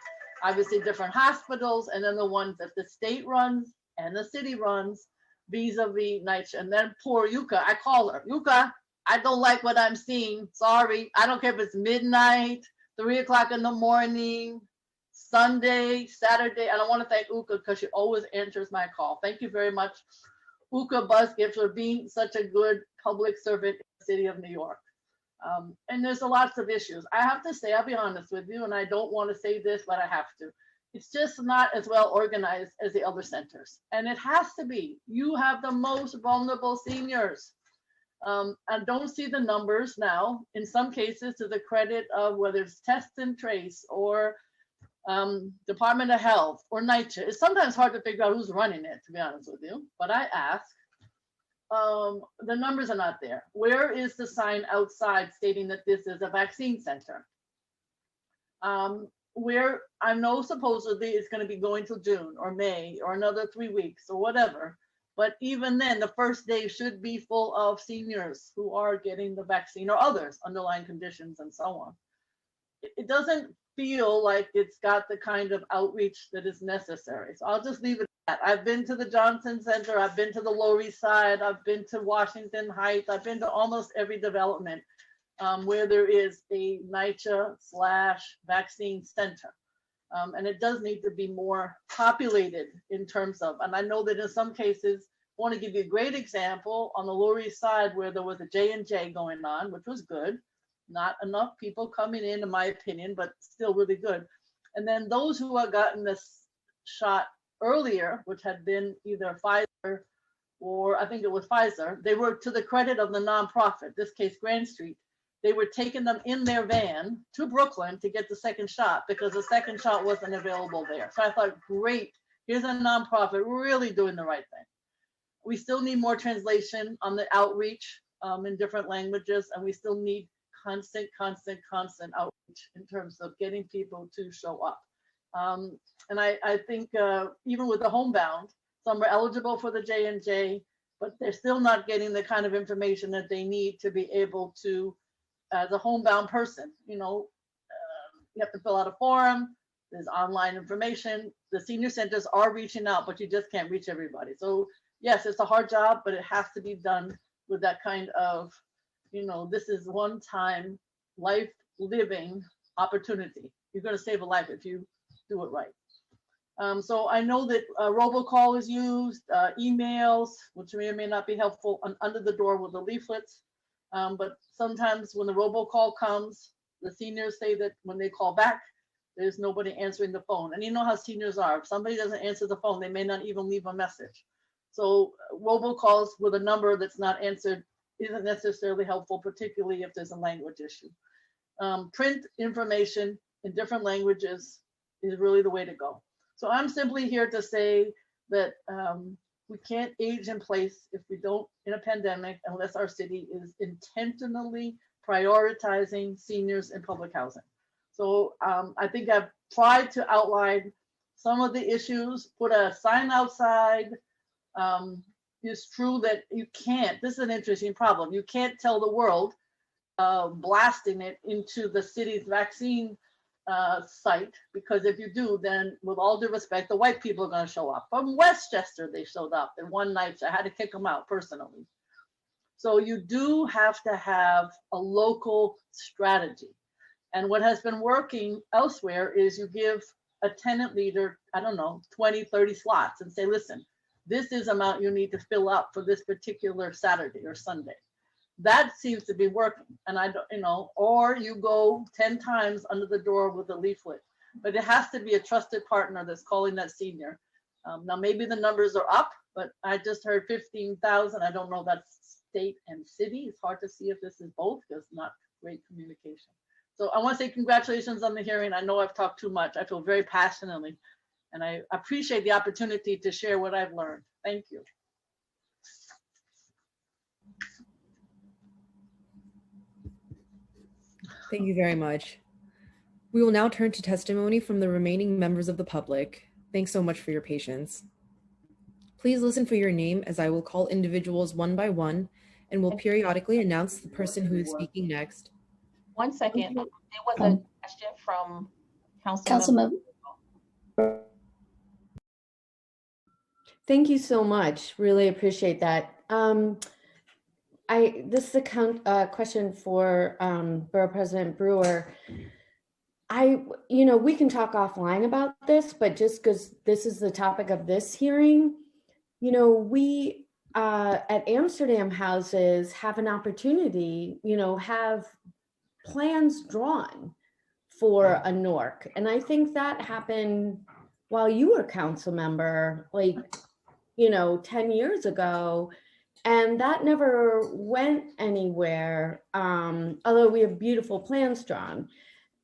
obviously different hospitals, and then the ones that the state runs and the city runs vis-a-vis NYCHA. And then poor Yuka, I call her, Yuka, I don't like what I'm seeing. Sorry, I don't care if it's midnight, 3 o'clock in the morning, Sunday, Saturday. And I want to thank Uka because she always answers my call. Thank you very much, Uka Buskett, for being such a good public servant in the city of New York. And there's lots of issues. I have to say, I'll be honest with you, and I don't want to say this, but I have to. It's just not as well organized as the other centers. And it has to be. You have the most vulnerable seniors. I don't see the numbers now. In some cases, to the credit of whether it's test and trace or Department of Health or NYCHA. It's sometimes hard to figure out who's running it, to be honest with you. But I ask, the numbers are not there. Where is the sign outside stating that this is a vaccine center? Where I know supposedly it's going to be going till June or May or another 3 weeks or whatever. But even then, the first day should be full of seniors who are getting the vaccine or others, underlying conditions and so on. It doesn't feel like it's got the kind of outreach that is necessary. So I'll just leave it at that. I've been to the Johnson Center, I've been to the Lower East Side, I've been to Washington Heights, I've been to almost every development where there is a NYCHA/vaccine center. And it does need to be more populated in terms of, and I know that in some cases, I want to give you a great example on the Lower East Side where there was a J&J going on, which was good. Not enough people coming in my opinion, but still really good. And then those who had gotten this shot earlier, which had been either Pfizer or I think it was Pfizer, they were to the credit of the nonprofit, this case Grand Street. They were taking them in their van to Brooklyn to get the second shot because the second shot wasn't available there. So I thought, great, here's a nonprofit really doing the right thing. We still need more translation on the outreach in different languages, and we still need constant outreach in terms of getting people to show up. And I think even with the homebound, some are eligible for the J&J, but they're still not getting the kind of information that they need to be able to, as a homebound person, you have to fill out a form, there's online information. The senior centers are reaching out, but you just can't reach everybody. So yes, it's a hard job, but it has to be done with that kind of, this is one time life living opportunity. You're going to save a life if you do it right. So I know that robocall is used, emails, which may or may not be helpful, under the door with the leaflets. But sometimes when the robocall comes, the seniors say that when they call back, there's nobody answering the phone. And you know how seniors are. If somebody doesn't answer the phone, they may not even leave a message. So robocalls with a number that's not answered isn't necessarily helpful, particularly if there's a language issue. Print information in different languages is really the way to go. So I'm simply here to say that we can't age in place if we don't in a pandemic unless our city is intentionally prioritizing seniors in public housing. So I think I've tried to outline some of the issues, put a sign outside. It's true that you can't, this is an interesting problem. You can't tell the world blasting it into the city's vaccine site, because if you do, then with all due respect, the white people are going to show up. From Westchester, they showed up, and one night I had to kick them out personally. So you do have to have a local strategy. And what has been working elsewhere is you give a tenant leader, I don't know, 20, 30 slots and say, listen, this is amount you need to fill up for this particular Saturday or Sunday. That seems to be working. And I don't, or you go 10 times under the door with a leaflet, but it has to be a trusted partner that's calling that senior. Now, maybe the numbers are up, but I just heard 15,000. I don't know, that's state and city. It's hard to see if this is both because not great communication. So I want to say congratulations on the hearing. I know I've talked too much. I feel very passionately, and I appreciate the opportunity to share what I've learned. Thank you. Thank you very much. We will now turn to testimony from the remaining members of the public. Thanks so much for your patience. Please listen for your name as I will call individuals one by one and will periodically announce the person who is speaking next. 1 second. There was a question from Councilmember. Thank you so much. Really appreciate that. This is a question for Borough President Brewer. We can talk offline about this, but just because this is the topic of this hearing, we at Amsterdam Houses have an opportunity, have plans drawn for a NORC. And I think that happened while you were council member, 10 years ago. And that never went anywhere, although we have beautiful plans drawn.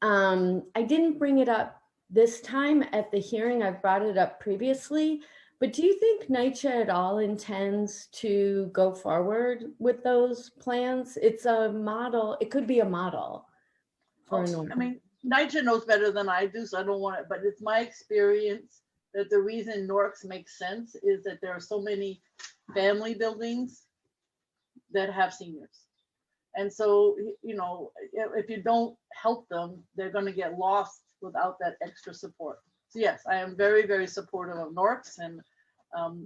I didn't bring it up this time at the hearing. I've brought it up previously, but do you think NYCHA at all intends to go forward with those plans? It's a model. It could be a model for a NORC. I mean, NYCHA knows better than I do, so I don't want it, but it's my experience that the reason NORCs make sense is that there are so many family buildings that have seniors. And so, if you don't help them, they're going to get lost without that extra support. So yes, I am very, very supportive of NORCs. And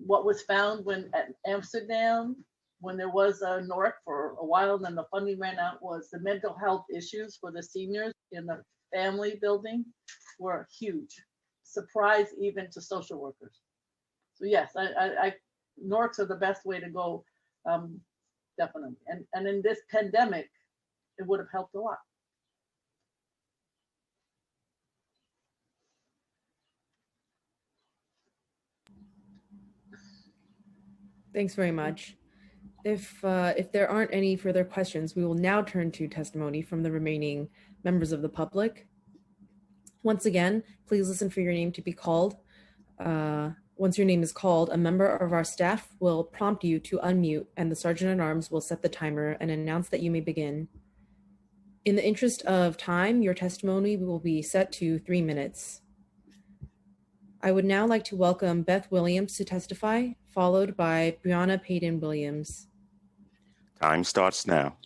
what was found at Amsterdam, when there was a NORC for a while, then the funding ran out, was the mental health issues for the seniors in the family building were huge. Surprise even to social workers. So yes, NORCs are the best way to go, definitely. And in this pandemic, it would have helped a lot. Thanks very much. If there aren't any further questions, we will now turn to testimony from the remaining members of the public. Once again, please listen for your name to be called. Once your name is called, a member of our staff will prompt you to unmute, and the Sergeant-at-Arms will set the timer and announce that you may begin. In the interest of time, your testimony will be set to 3 minutes. I would now like to welcome Beth Williams to testify, followed by Brianna Payton Williams. Time starts now.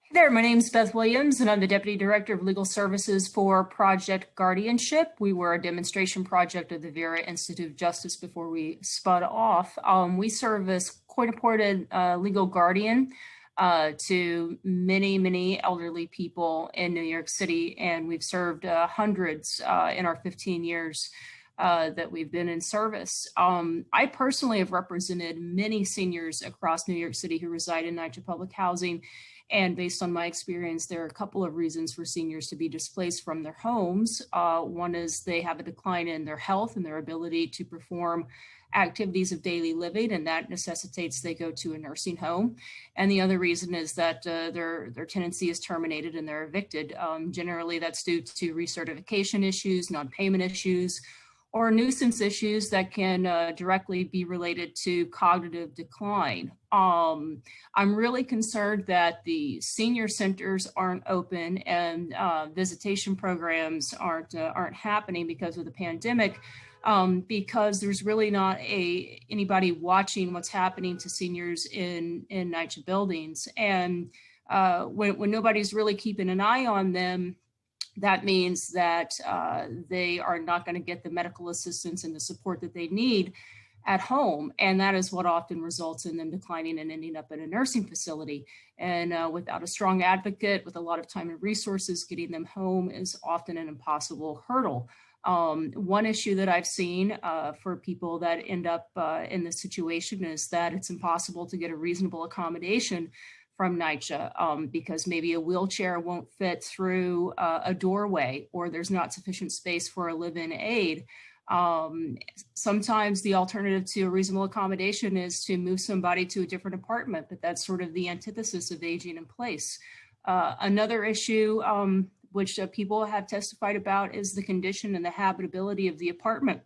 Hey there, my name is Beth Williams, and I'm the Deputy Director of Legal Services for Project Guardianship. We were a demonstration project of the Vera Institute of Justice before we spun off. We serve as court-appointed legal guardian to many, many elderly people in New York City, and we've served hundreds in our 15 years that we've been in service. I personally have represented many seniors across New York City who reside in NYCHA Public Housing. And based on my experience, there are a couple of reasons for seniors to be displaced from their homes. One is they have a decline in their health and their ability to perform activities of daily living, and that necessitates they go to a nursing home. And the other reason is that their tenancy is terminated and they're evicted. Generally, that's due to recertification issues, non-payment issues, or nuisance issues that can directly be related to cognitive decline. I'm really concerned that the senior centers aren't open and visitation programs aren't happening because of the pandemic, because there's really not anybody watching what's happening to seniors in NYCHA buildings. And when nobody's really keeping an eye on them, that means that they are not going to get the medical assistance and the support that they need. at home. And that is what often results in them declining and ending up in a nursing facility. And without a strong advocate with a lot of time and resources, getting them home is often an impossible hurdle. One issue that I've seen for people that end up in this situation is that it's impossible to get a reasonable accommodation from NYCHA because maybe a wheelchair won't fit through a doorway, or there's not sufficient space for a live-in aid. Sometimes the alternative to a reasonable accommodation is to move somebody to a different apartment, but that's sort of the antithesis of aging in place. Another issue which people have testified about is the condition and the habitability of the apartment.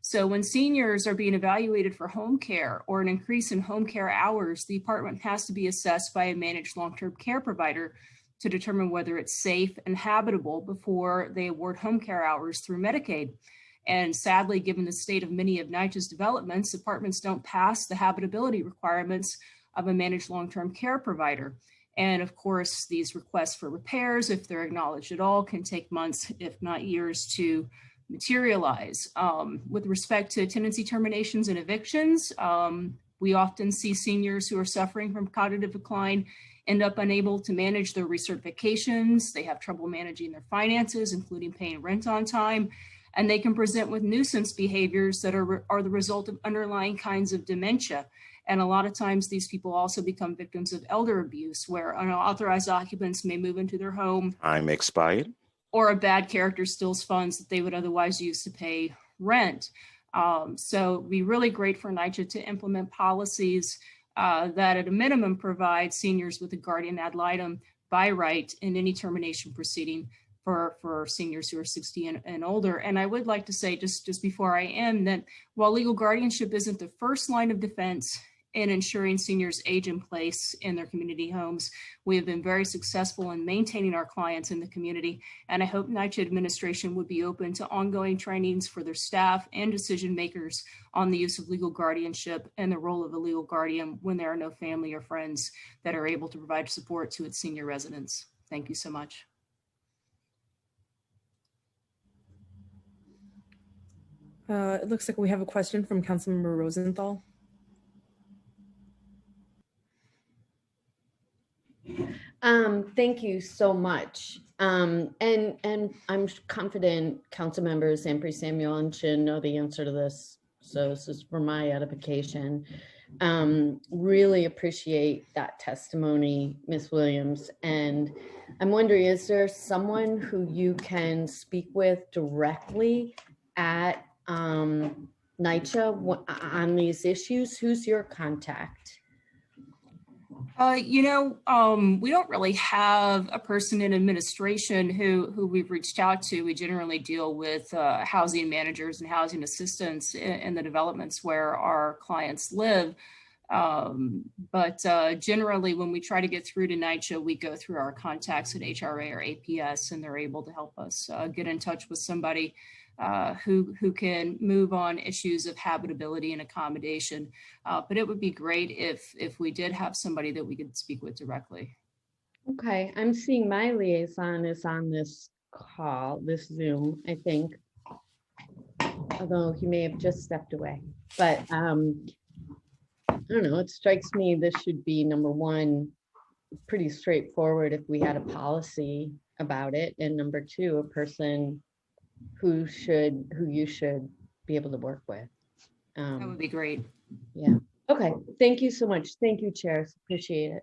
So when seniors are being evaluated for home care or an increase in home care hours, the apartment has to be assessed by a managed long-term care provider to determine whether it's safe and habitable before they award home care hours through Medicaid. And sadly, given the state of many of NYCHA's developments, apartments don't pass the habitability requirements of a managed long-term care provider. And of course, these requests for repairs, if they're acknowledged at all, can take months, if not years, to materialize. With respect to tenancy terminations and evictions, we often see seniors who are suffering from cognitive decline end up unable to manage their recertifications. They have trouble managing their finances, including paying rent on time, and they can present with nuisance behaviors that are the result of underlying kinds of dementia. And a lot of times these people also become victims of elder abuse, where unauthorized occupants may move into their home. Time expired. Or a bad character steals funds that they would otherwise use to pay rent. So it'd be really great for NYCHA to implement policies that at a minimum provide seniors with a guardian ad litem by right in any termination proceeding for seniors who are 60 and older. And I would like to say just before I end that while legal guardianship isn't the first line of defense in ensuring seniors age in place in their community homes, we have been very successful in maintaining our clients in the community. And I hope NYCHA administration would be open to ongoing trainings for their staff and decision makers on the use of legal guardianship and the role of a legal guardian when there are no family or friends that are able to provide support to its senior residents. Thank you so much. It looks like we have a question from Councilmember Rosenthal. Thank you so much. And I'm confident council members Ampry Samuel and Chin know the answer to this. So this is for my edification. Really appreciate that testimony, Ms. Williams. And I'm wondering, is there someone who you can speak with directly at NYCHA on these issues? Who's your contact? We don't really have a person in administration who we've reached out to. We generally deal with housing managers and housing assistants in the developments where our clients live. But generally, when we try to get through to NYCHA, we go through our contacts at HRA or APS, and they're able to help us get in touch with somebody who can move on issues of habitability and accommodation. But it would be great if we did have somebody that we could speak with directly. Okay, I'm seeing my liaison is on this call, this Zoom, I think. Although he may have just stepped away. But I don't know, it strikes me this should be number one, pretty straightforward if we had a policy about it. And number two, a person who you should be able to work with. That would be great. Yeah. Okay. Thank you so much. Thank you, chairs. Appreciate it.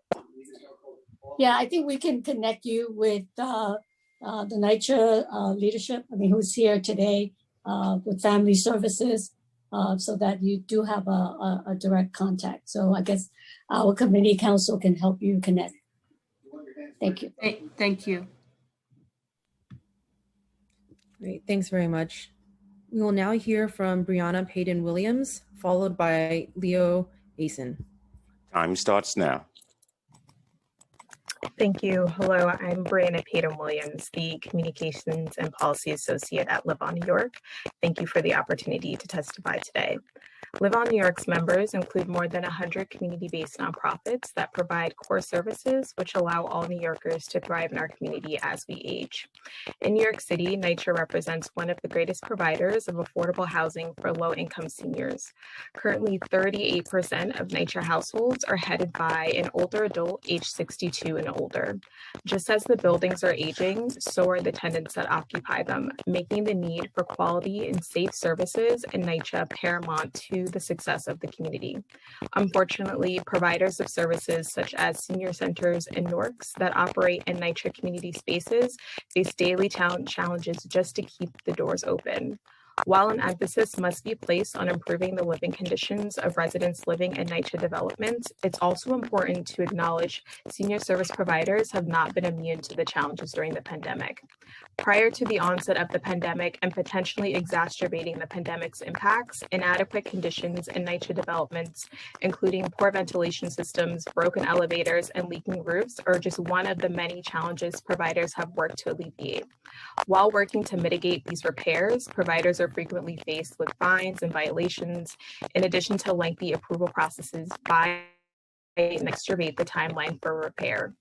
Yeah, I think we can connect you with the NYCHA leadership, who's here today with family services, so that you do have a direct contact. So I guess our committee council can help you connect. Thank you. Thank you. Great, thanks very much. We will now hear from Brianna Payden Williams, followed by Leo Asen. Time starts now. Thank you. Hello, I'm Brianna Payden Williams, the Communications and Policy Associate at Live On New York. Thank you for the opportunity to testify today. Live On New York's members include more than 100 community-based nonprofits that provide core services which allow all New Yorkers to thrive in our community as we age. In New York City, NYCHA represents one of the greatest providers of affordable housing for low-income seniors. Currently, 38% of NYCHA households are headed by an older adult age 62 and older. Just as the buildings are aging, so are the tenants that occupy them, making the need for quality and safe services in NYCHA paramount to the success of the community. Unfortunately, providers of services such as senior centers and NORCs that operate in NYCHA community spaces face daily challenges just to keep the doors open. While an emphasis must be placed on improving the living conditions of residents living in NYCHA developments, it's also important to acknowledge senior service providers have not been immune to the challenges during the pandemic. Prior to the onset of the pandemic and potentially exacerbating the pandemic's impacts, inadequate conditions in NYCHA developments, including poor ventilation systems, broken elevators, and leaking roofs, are just one of the many challenges providers have worked to alleviate. While working to mitigate these repairs, providers are frequently faced with fines and violations, in addition to lengthy approval processes by and exacerbate the timeline for repair.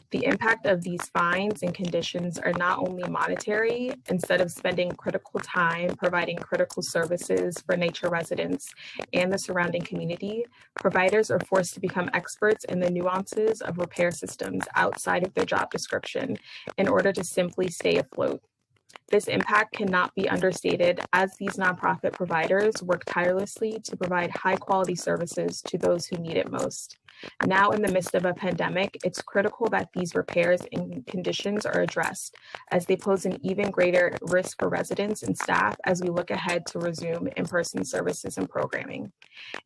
The impact of these fines and conditions are not only monetary. Instead of spending critical time providing critical services for NYCHA residents and the surrounding community, providers are forced to become experts in the nuances of repair systems outside of their job description in order to simply stay afloat. This impact cannot be understated as these nonprofit providers work tirelessly to provide high-quality services to those who need it most. Now, in the midst of a pandemic, it's critical that these repairs and conditions are addressed, as they pose an even greater risk for residents and staff as we look ahead to resume in-person services and programming.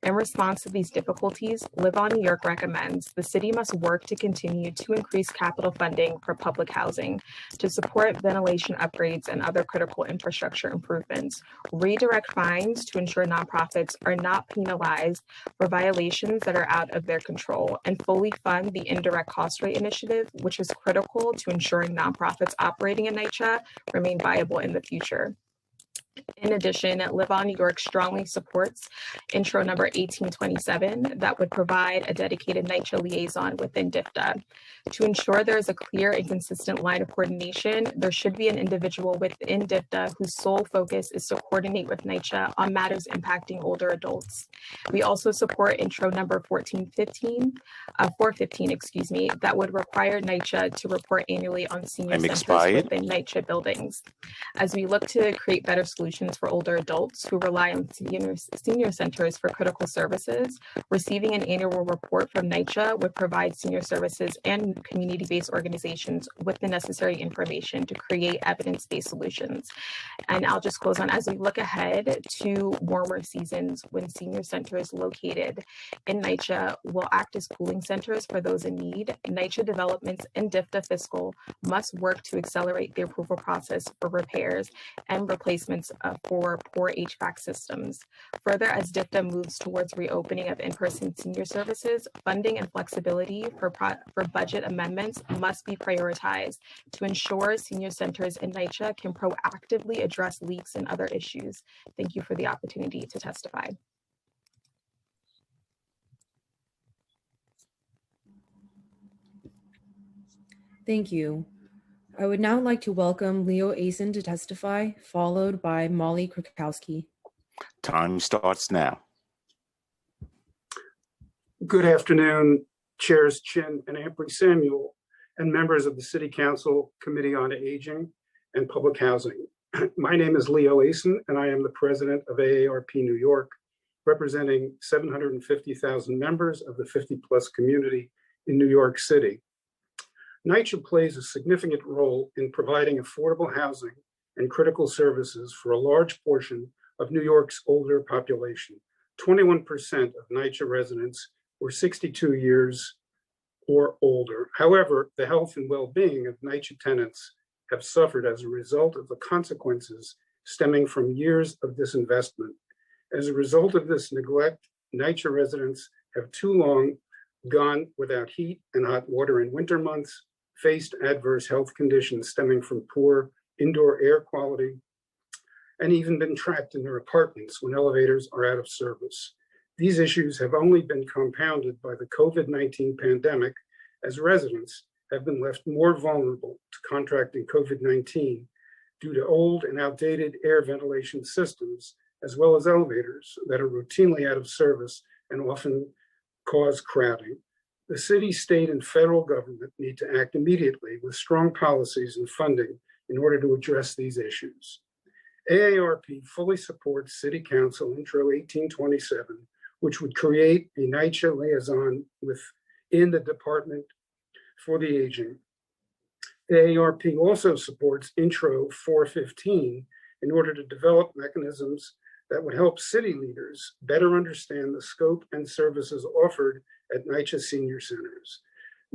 In response to these difficulties, Live On New York recommends the city must work to continue to increase capital funding for public housing, to support ventilation upgrades and other critical infrastructure improvements, redirect fines to ensure nonprofits are not penalized for violations that are out of their control, and fully fund the indirect cost rate initiative, which is critical to ensuring nonprofits operating in NYCHA remain viable in the future. In addition, Live On New York strongly supports intro number 1827 that would provide a dedicated NYCHA liaison within DFTA. To ensure there is a clear and consistent line of coordination, there should be an individual within DFTA whose sole focus is to coordinate with NYCHA on matters impacting older adults. We also support intro number 415, excuse me, that would require NYCHA to report annually on senior centers within NYCHA buildings. As we look to create better solutions for older adults who rely on senior centers for critical services, receiving an annual report from NYCHA would provide senior services and community-based organizations with the necessary information to create evidence-based solutions. And I'll just close on, as we look ahead to warmer seasons when senior centers located in NYCHA will act as cooling centers for those in need, NYCHA developments and DFTA fiscal must work to accelerate the approval process for repairs and replacements for poor HVAC systems. Further, as DFTA moves towards reopening of in-person senior services, funding and flexibility for budget amendments must be prioritized to ensure senior centers in NYCHA can proactively address leaks and other issues. Thank you for the opportunity to testify. Thank you. I would now like to welcome Leo Asen to testify, followed by Molly Krakowski. Time starts now. Good afternoon, Chairs Chin and Ampry-Samuel, and members of the City Council Committee on Aging and Public Housing. My name is Leo Asen, and I am the president of AARP New York, representing 750,000 members of the 50-plus community in New York City. NYCHA plays a significant role in providing affordable housing and critical services for a large portion of New York's older population. 21% of NYCHA residents were 62 years or older. However, the health and well-being of NYCHA tenants have suffered as a result of the consequences stemming from years of disinvestment. As a result of this neglect, NYCHA residents have too long gone without heat and hot water in winter months, faced adverse health conditions stemming from poor indoor air quality, and even been trapped in their apartments when elevators are out of service. These issues have only been compounded by the COVID-19 pandemic, as residents have been left more vulnerable to contracting COVID-19 due to old and outdated air ventilation systems, as well as elevators that are routinely out of service and often cause crowding. The city, state, and federal government need to act immediately with strong policies and funding in order to address these issues. AARP fully supports City Council Intro 1827, which would create a NYCHA liaison within the Department for the Aging. AARP also supports Intro 415 in order to develop mechanisms that would help city leaders better understand the scope and services offered at NYCHA senior centers.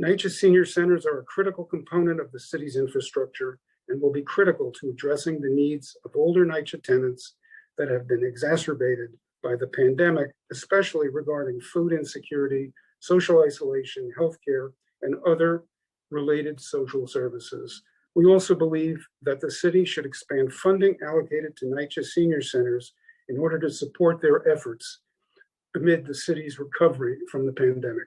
NYCHA senior centers are a critical component of the city's infrastructure and will be critical to addressing the needs of older NYCHA tenants that have been exacerbated by the pandemic, especially regarding food insecurity, social isolation, healthcare, and other related social services. We also believe that the city should expand funding allocated to NYCHA senior centers in order to support their efforts amid the city's recovery from the pandemic.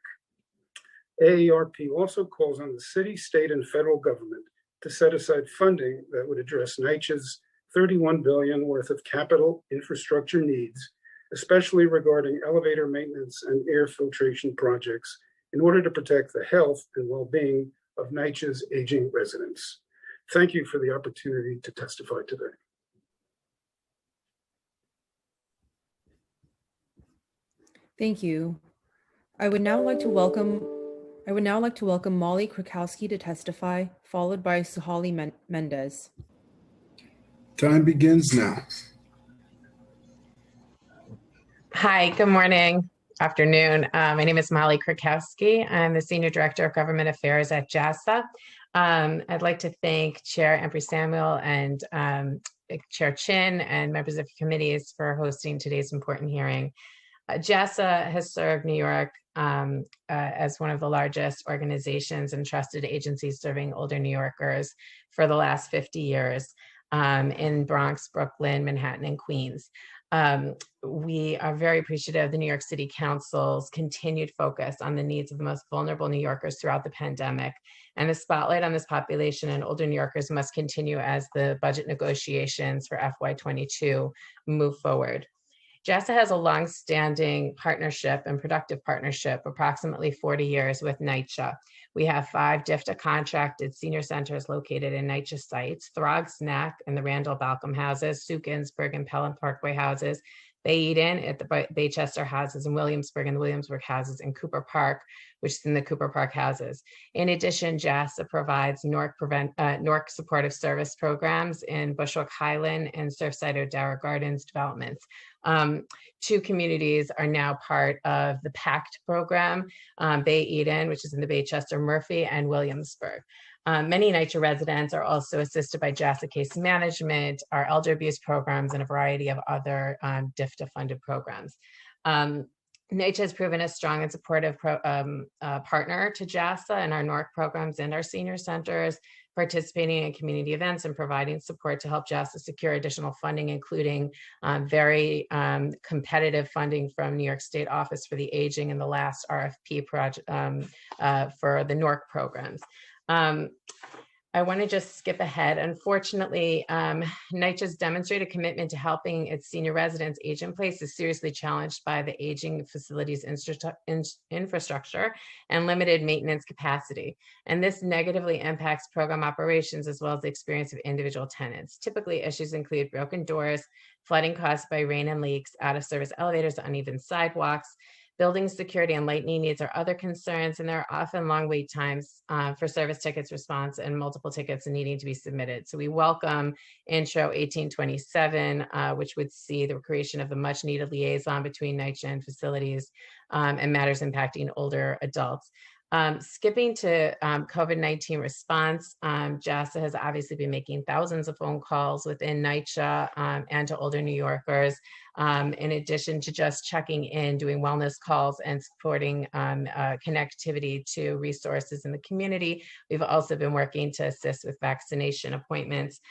AARP also calls on the city, state, and federal government to set aside funding that would address NYCHA's $31 billion worth of capital infrastructure needs, especially regarding elevator maintenance and air filtration projects, in order to protect the health and well-being of NYCHA's aging residents. Thank you for the opportunity to testify today. Thank you. I would now like to welcome Molly Krakowski to testify, followed by Suhali Mendez. Time begins now. Hi, good morning, afternoon. My name is Molly Krakowski. I'm the Senior Director of Government Affairs at JASA. I'd like to thank Chair Embry-Samuel and Chair Chin and members of committees for hosting today's important hearing. JASA has served New York as one of the largest organizations and trusted agencies serving older New Yorkers for the last 50 years in Bronx, Brooklyn, Manhattan, and Queens. We are very appreciative of the New York City Council's continued focus on the needs of the most vulnerable New Yorkers throughout the pandemic. And the spotlight on this population and older New Yorkers must continue as the budget negotiations for FY22 move forward. JASA has a long-standing partnership and productive partnership, approximately 40 years, with NYCHA. We have 5 DFTA contracted senior centers located in NYCHA sites: Throg, Snack, and the Randall Balcom houses, Sue Ginsburg and Pelham Parkway houses, Bay Eden at the Baychester houses, and Williamsburg and the Williamsburg houses, and Cooper Park, which is in the Cooper Park houses. In addition, JASA provides NORC supportive service programs in Bushwick Highland and Surfside O'Dara Gardens developments. 2 communities are now part of the PACT program, Bay Eden, which is in the Baychester Murphy, and Williamsburg. Many NYCHA residents are also assisted by JASA case management, our elder abuse programs, and a variety of other DFTA funded programs. NYCHA has proven a strong and supportive partner to JASA and our NORC programs and our senior centers, participating in community events and providing support to help JASA secure additional funding, including very competitive funding from New York State Office for the Aging in the last RFP project for the NORC programs. I want to just skip ahead. Unfortunately, NYCHA's demonstrated commitment to helping its senior residents age in place is seriously challenged by the aging facilities infrastructure and limited maintenance capacity. And this negatively impacts program operations as well as the experience of individual tenants. Typically, issues include broken doors, flooding caused by rain and leaks, out of service elevators, uneven sidewalks. Building security and lighting needs are other concerns, and there are often long wait times for service tickets response and multiple tickets needing to be submitted. So we welcome Intro 1827, which would see the creation of the much needed liaison between NYCHA and facilities and matters impacting older adults. Skipping to COVID-19 response, JASA has obviously been making thousands of phone calls within NYCHA and to older New Yorkers, in addition to just checking in, doing wellness calls, and supporting connectivity to resources in the community. We've also been working to assist with vaccination appointments.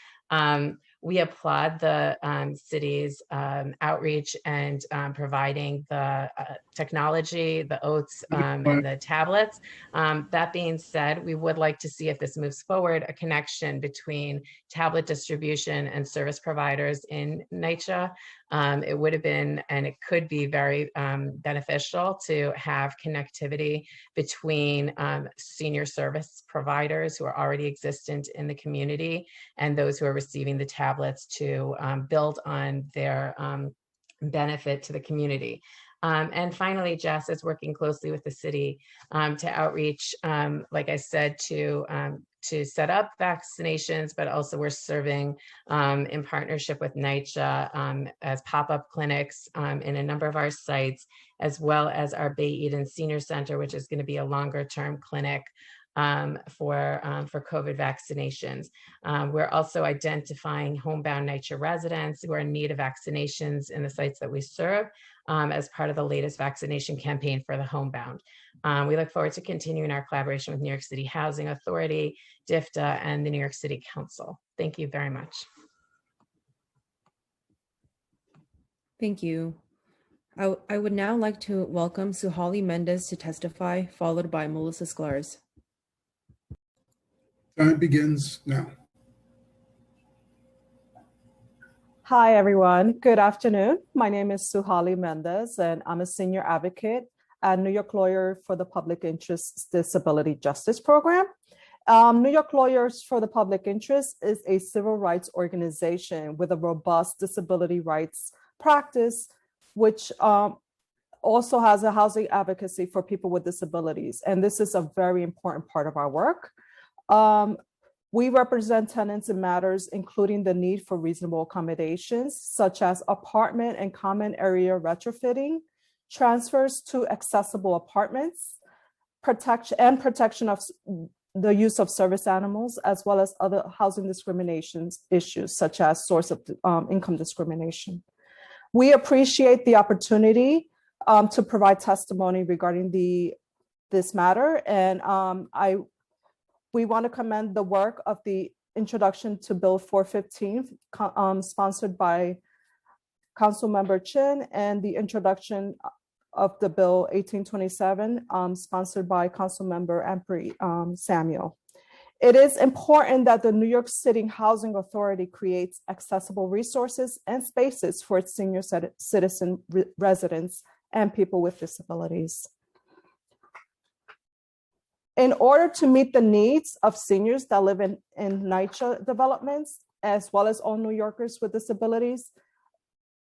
we applaud the city's outreach and providing the technology, the oaths, and the tablets. That being said, we would like to see, if this moves forward, a connection between tablet distribution and service providers in NYCHA. It would have been, and it could be very beneficial to have connectivity between senior service providers who are already existent in the community and those who are receiving the tablets to build on their benefit to the community. And finally, Jess is working closely with the city to outreach, like I said, to set up vaccinations, but also we're serving in partnership with NYCHA as pop-up clinics in a number of our sites, as well as our Bay Eden Senior Center, which is going to be a longer-term clinic for COVID vaccinations. We're also identifying homebound NYCHA residents who are in need of vaccinations in the sites that we serve as part of the latest vaccination campaign for the homebound. We look forward to continuing our collaboration with New York City Housing Authority, DFTA, and the New York City Council. Thank you very much. Thank you. I would now like to welcome Suhali Mendez to testify, followed by Melissa Sklars. Time begins now. Hi, everyone. Good afternoon. My name is Suhali Mendez, and I'm a senior advocate at New York Lawyer for the Public Interest Disability Justice Program. New York Lawyers for the Public Interest is a civil rights organization with a robust disability rights practice, which also has a housing advocacy for people with disabilities. And this is a very important part of our work. We represent tenants in matters including the need for reasonable accommodations, such as apartment and common area retrofitting, transfers to accessible apartments, protection of the use of service animals, as well as other housing discrimination issues, such as source of income discrimination. We appreciate the opportunity to provide testimony regarding this matter, and we want to commend the work of the introduction to Bill 415, sponsored by Councilmember Chin, and the introduction of the Bill 1827, sponsored by Councilmember Ampry Samuel. It is important that the New York City Housing Authority creates accessible resources and spaces for its senior citizen residents and people with disabilities. In order to meet the needs of seniors that live in NYCHA developments, as well as all New Yorkers with disabilities,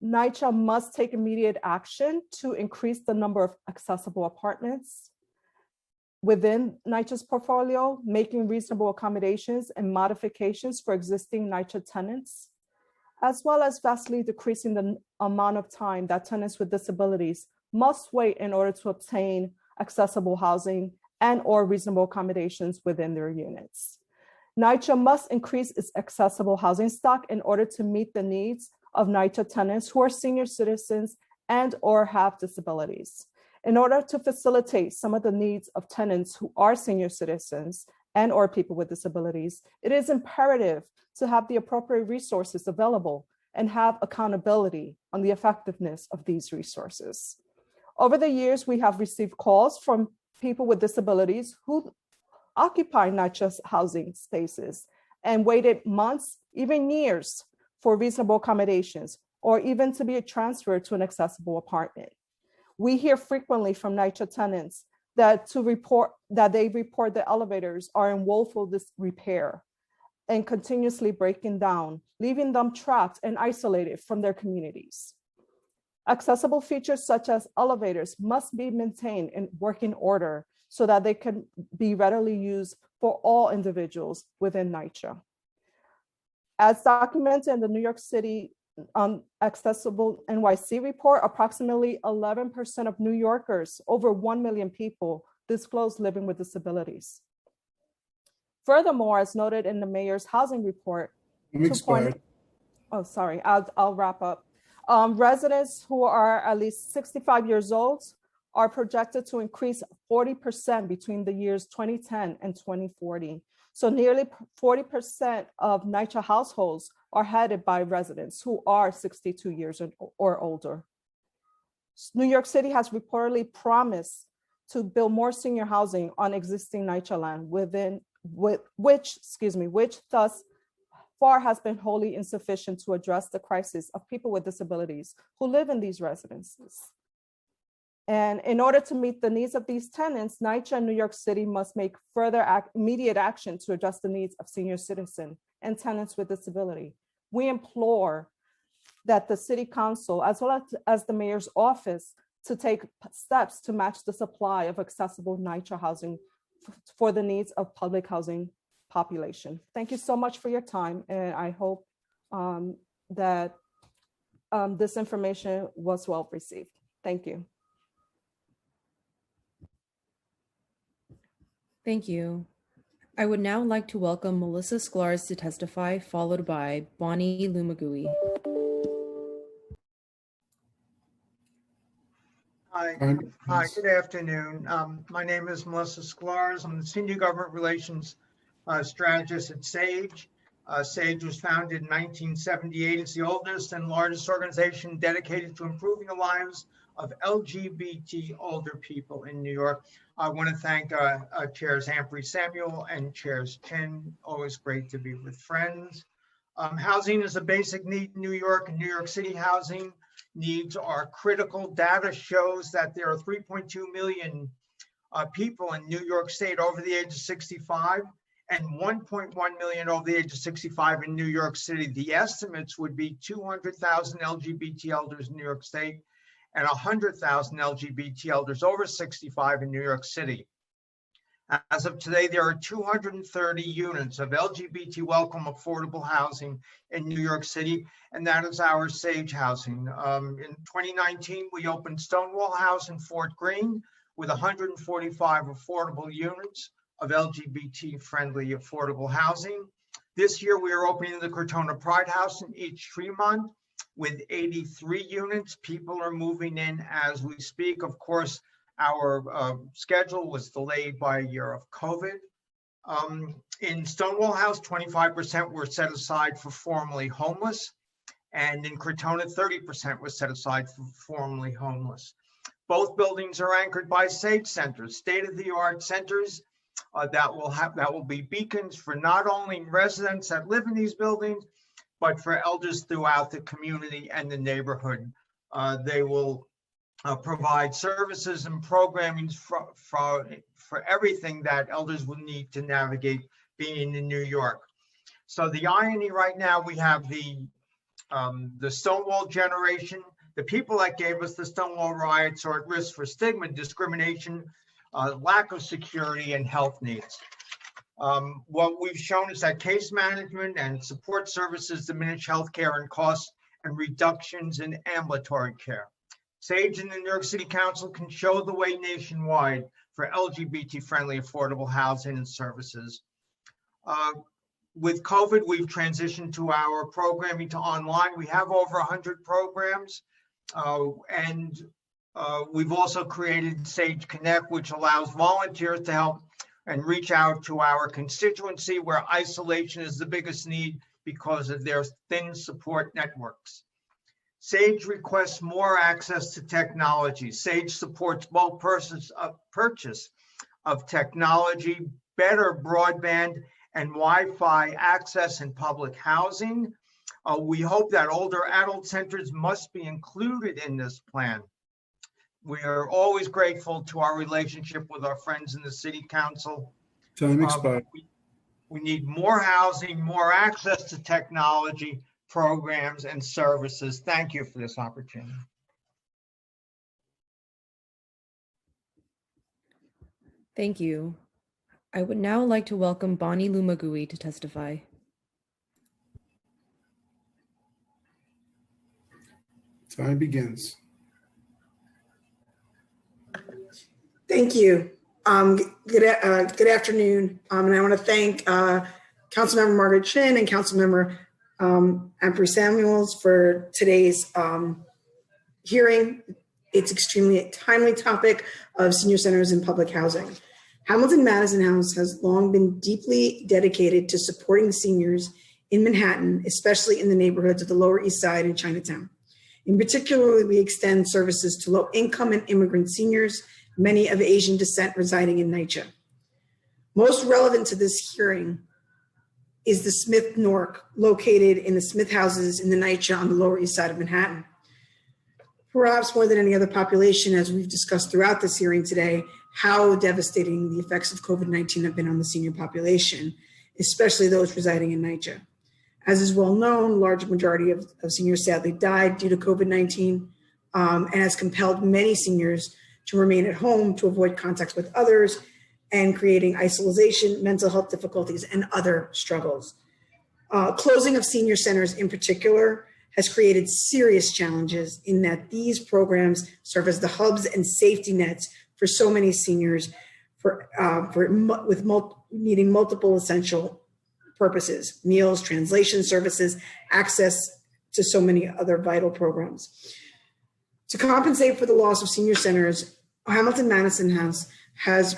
NYCHA must take immediate action to increase the number of accessible apartments within NYCHA's portfolio, making reasonable accommodations and modifications for existing NYCHA tenants, as well as vastly decreasing the amount of time that tenants with disabilities must wait in order to obtain accessible housing and/or reasonable accommodations within their units. NYCHA must increase its accessible housing stock in order to meet the needs of NYCHA tenants who are senior citizens and/or have disabilities. In order to facilitate some of the needs of tenants who are senior citizens and/or people with disabilities, it is imperative to have the appropriate resources available and have accountability on the effectiveness of these resources. Over the years, we have received calls from people with disabilities who occupy NYCHA's housing spaces and waited months, even years, for reasonable accommodations, or even to be transferred to an accessible apartment. We hear frequently from NYCHA tenants that they report the elevators are in woeful disrepair and continuously breaking down, leaving them trapped and isolated from their communities. Accessible features such as elevators must be maintained in working order so that they can be readily used for all individuals within NYCHA. As documented in the New York City Accessible NYC report, approximately 11% of New Yorkers, over 1 million people, disclose living with disabilities. Furthermore, as noted in the mayor's housing report, I'll wrap up. Residents who are at least 65 years old are projected to increase 40% between the years 2010 and 2040. So nearly 40% of NYCHA households are headed by residents who are 62 years or older. New York City has reportedly promised to build more senior housing on existing NYCHA land which thus far has been wholly insufficient to address the crisis of people with disabilities who live in these residences. And in order to meet the needs of these tenants, NYCHA and New York City must make further immediate action to address the needs of senior citizens and tenants with disability. We implore that the City Council, as well as the Mayor's office, to take steps to match the supply of accessible NYCHA housing for the needs of public housing population. Thank you so much for your time, and I hope that this information was well received. Thank you. Thank you. I would now like to welcome Melissa Sklarz to testify, followed by Bonnie Lumagui. Hi, good afternoon. My name is Melissa Sklarz. I'm the Senior Government Relations Strategist at SAGE. SAGE was founded in 1978. It's the oldest and largest organization dedicated to improving the lives of LGBT older people in New York. I want to thank Chairs Ampry Samuel and Chairs Chin. Always great to be with friends. Housing is a basic need in New York, and New York City housing needs are critical. Data shows that there are 3.2 million people in New York State over the age of 65 and 1.1 million over the age of 65 in New York City. The estimates would be 200,000 LGBT elders in New York State and 100,000 LGBT elders over 65 in New York City. As of today, there are 230 units of LGBT welcome affordable housing in New York City, and that is our SAGE housing. In 2019, we opened Stonewall House in Fort Greene with 145 affordable units of LGBT-friendly affordable housing. This year, we are opening the Crotona Pride House in East Tremont with 83 units. People are moving in as we speak. Of course, our schedule was delayed by a year of COVID. In Stonewall House, 25% were set aside for formerly homeless. And in Crotona, 30% was set aside for formerly homeless. Both buildings are anchored by SAGE centers, state-of-the-art centers that will be beacons for not only residents that live in these buildings, but for elders throughout the community and the neighborhood. They will provide services and programming for everything that elders will need to navigate being in New York. So the irony right now, we have the Stonewall generation. The people that gave us the Stonewall riots are at risk for stigma, discrimination, lack of security, and health needs. What we've shown is that case management and support services diminish healthcare and costs and reductions in ambulatory care. SAGE and the New York City Council can show the way nationwide for LGBT-friendly affordable housing and services. With COVID, we've transitioned to our programming to online. We have over 100 programs, and we've also created SAGE Connect, which allows volunteers to help and reach out to our constituency where isolation is the biggest need because of their thin support networks. SAGE requests more access to technology. SAGE supports both purchase of technology, better broadband and Wi-Fi access in public housing. We hope that older adult centers must be included in this plan. We are always grateful to our relationship with our friends in the City Council. Time expired. We need more housing, more access to technology, programs, and services. Thank you for this opportunity. Thank you. I would now like to welcome Bonnie Lumagui to testify. Time begins. Thank you. Good afternoon. And I want to thank Councilmember Margaret Chin and Councilmember Ampry Samuels for today's hearing. It's extremely timely topic of senior centers and public housing. Hamilton Madison House has long been deeply dedicated to supporting seniors in Manhattan, especially in the neighborhoods of the Lower East Side and Chinatown. In particular, we extend services to low-income and immigrant seniors, many of Asian descent residing in NYCHA. Most relevant to this hearing is the Smith NORC, located in the Smith houses in the NYCHA on the Lower East Side of Manhattan. Perhaps more than any other population, as we've discussed throughout this hearing today, how devastating the effects of COVID-19 have been on the senior population, especially those residing in NYCHA. As is well known, large majority of seniors sadly died due to COVID-19 and has compelled many seniors to remain at home to avoid contacts with others and creating isolation, mental health difficulties, and other struggles. Closing of senior centers in particular has created serious challenges in that these programs serve as the hubs and safety nets for so many seniors needing multiple essential purposes: meals, translation services, access to so many other vital programs. To compensate for the loss of senior centers, Hamilton Madison House has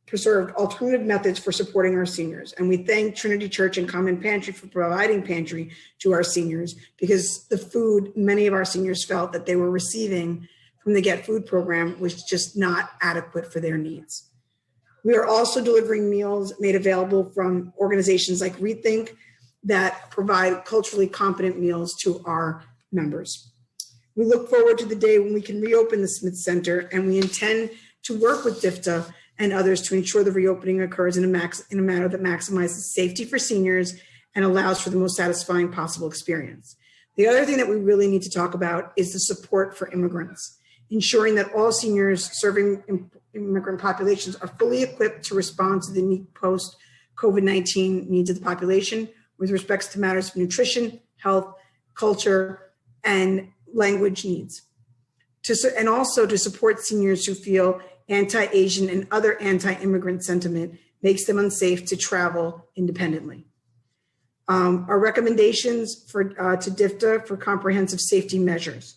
preserved alternative methods for supporting our seniors. And we thank Trinity Church and Common Pantry for providing pantry to our seniors, because the food many of our seniors felt that they were receiving from the Get Food program was just not adequate for their needs. We are also delivering meals made available from organizations like Rethink that provide culturally competent meals to our members. We look forward to the day when we can reopen the Smith Center, and we intend to work with DFTA and others to ensure the reopening occurs in a manner that maximizes safety for seniors and allows for the most satisfying possible experience. The other thing that we really need to talk about is the support for immigrants, ensuring that all seniors serving immigrant populations are fully equipped to respond to the unique post-COVID-19 needs of the population with respects to matters of nutrition, health, culture, and language needs. And also to support seniors who feel anti-Asian and other anti-immigrant sentiment makes them unsafe to travel independently. Our recommendations to DFTA for comprehensive safety measures: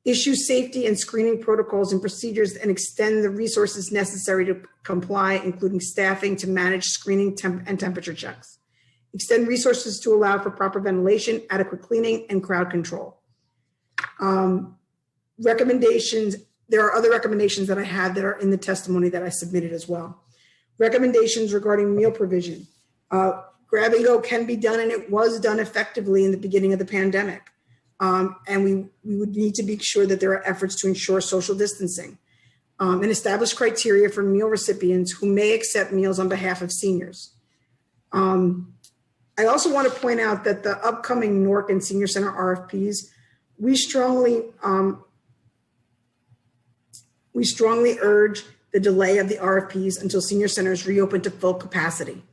issue safety and screening protocols and procedures and extend the resources necessary to comply, including staffing to manage screening and temperature checks. Extend resources to allow for proper ventilation, adequate cleaning, and crowd control. Recommendations, there are other recommendations that I have that are in the testimony that I submitted as well. Recommendations regarding meal provision. Grab and go can be done, and it was done effectively in the beginning of the pandemic. And we would need to be sure that there are efforts to ensure social distancing and establish criteria for meal recipients who may accept meals on behalf of seniors. I also want to point out that the upcoming NORC and Senior Center RFPs, we strongly urge the delay of the RFPs until senior centers reopen to full capacity.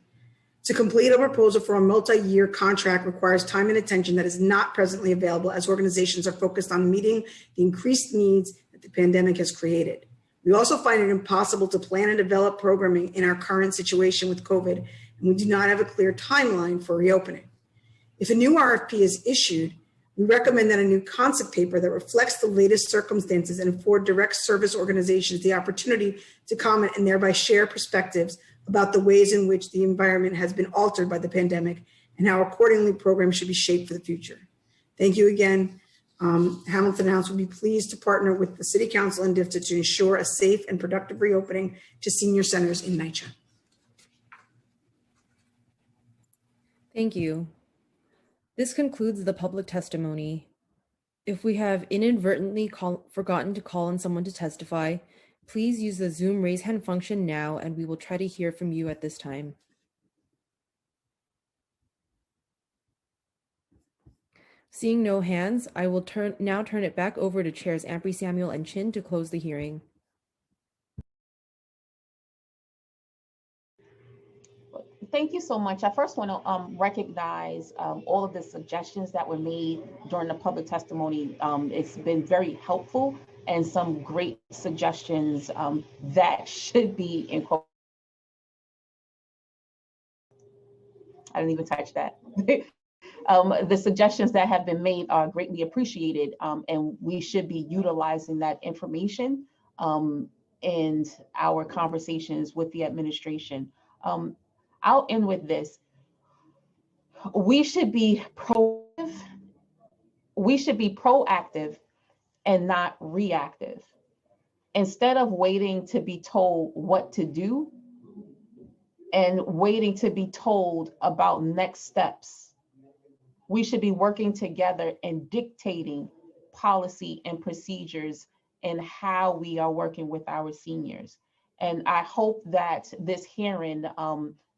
To complete a proposal for a multi-year contract requires time and attention that is not presently available, as organizations are focused on meeting the increased needs that the pandemic has created. We also find it impossible to plan and develop programming in our current situation with COVID, and we do not have a clear timeline for reopening. If a new RFP is issued, we recommend that a new concept paper that reflects the latest circumstances and afford direct service organizations the opportunity to comment and thereby share perspectives about the ways in which the environment has been altered by the pandemic and how accordingly programs should be shaped for the future. Thank you again. Hamilton House will be pleased to partner with the City Council and DFTA to ensure a safe and productive reopening to senior centers in NYCHA. Thank you. This concludes the public testimony. If we have inadvertently forgotten to call on someone to testify, please use the Zoom raise hand function now, and we will try to hear from you at this time. Seeing no hands, I will now turn it back over to Chairs Ampry, Samuel, and Chin to close the hearing. Thank you so much. I first want to recognize all of the suggestions that were made during the public testimony. It's been very helpful, and some great suggestions that should be incorporated. I didn't even touch that. The suggestions that have been made are greatly appreciated, and we should be utilizing that information in our conversations with the administration. I'll end with this. We should be proactive. We should be proactive and not reactive. Instead of waiting to be told what to do and waiting to be told about next steps, we should be working together and dictating policy and procedures and how we are working with our seniors. And I hope that this hearing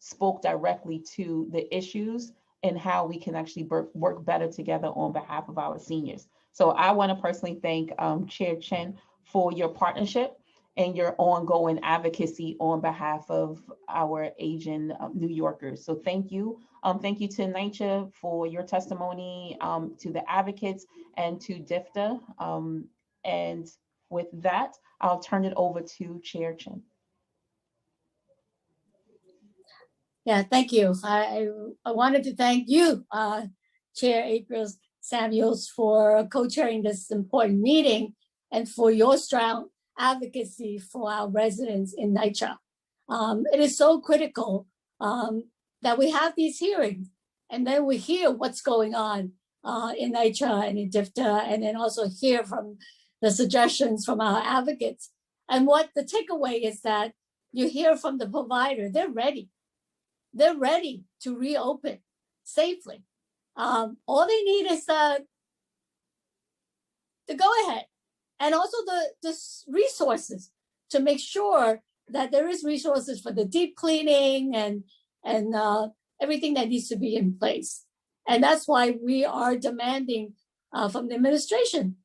spoke directly to the issues and how we can actually work better together on behalf of our seniors. So I want to personally thank Chair Chen for your partnership and your ongoing advocacy on behalf of our aging New Yorkers. So thank you. Thank you to NYCHA for your testimony, to the advocates, and to DFTA. And with that, I'll turn it over to Chair Chen. Yeah, thank you. I wanted to thank you, Chair April Samuels, for co-chairing this important meeting and for your strong advocacy for our residents in NYCHA. It is so critical that we have these hearings and then we hear what's going on in NYCHA and in DFTA, and then also hear from the suggestions from our advocates. And what the takeaway is that you hear from the provider, they're ready. They're ready to reopen safely. All they need is the go-ahead, and also the resources to make sure that there is resources for the deep cleaning and everything that needs to be in place. And that's why we are demanding from the administration,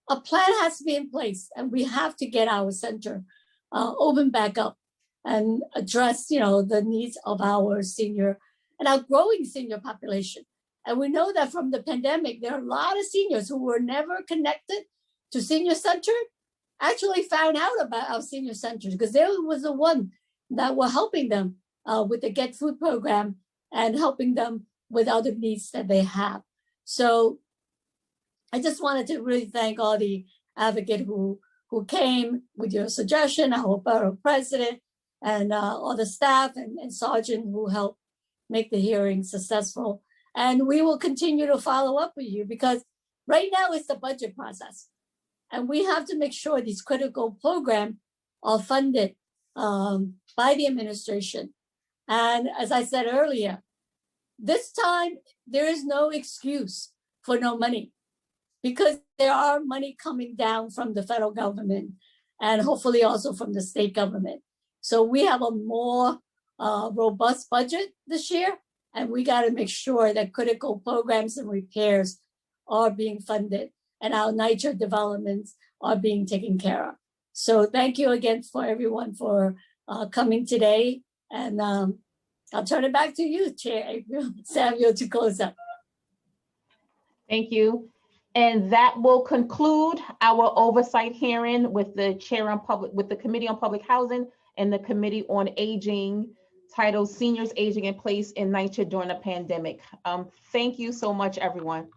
a plan has to be in place, and we have to get our center open back up and address, the needs of our senior and our growing senior population. And we know that from the pandemic, there are a lot of seniors who were never connected to senior center, actually found out about our senior centers because they was the one that were helping them with the Get Food program and helping them with other needs that they have. So I just wanted to really thank all the advocates who came with your suggestion, our borough president, and all the staff and sergeant who helped make the hearing successful. And we will continue to follow up with you because right now it's the budget process. And we have to make sure these critical programs are funded by the administration. And as I said earlier, this time there is no excuse for no money because there are money coming down from the federal government and hopefully also from the state government. So we have a more robust budget this year, and we got to make sure that critical programs and repairs are being funded and our NYCHA developments are being taken care of. So thank you again for everyone for coming today. And I'll turn it back to you, Chair April Samuel, to close up. Thank you. And that will conclude our oversight hearing with the with the Committee on Public Housing and the Committee on Aging, titled Seniors Aging in Place in NYCHA During the Pandemic. Thank you so much, everyone.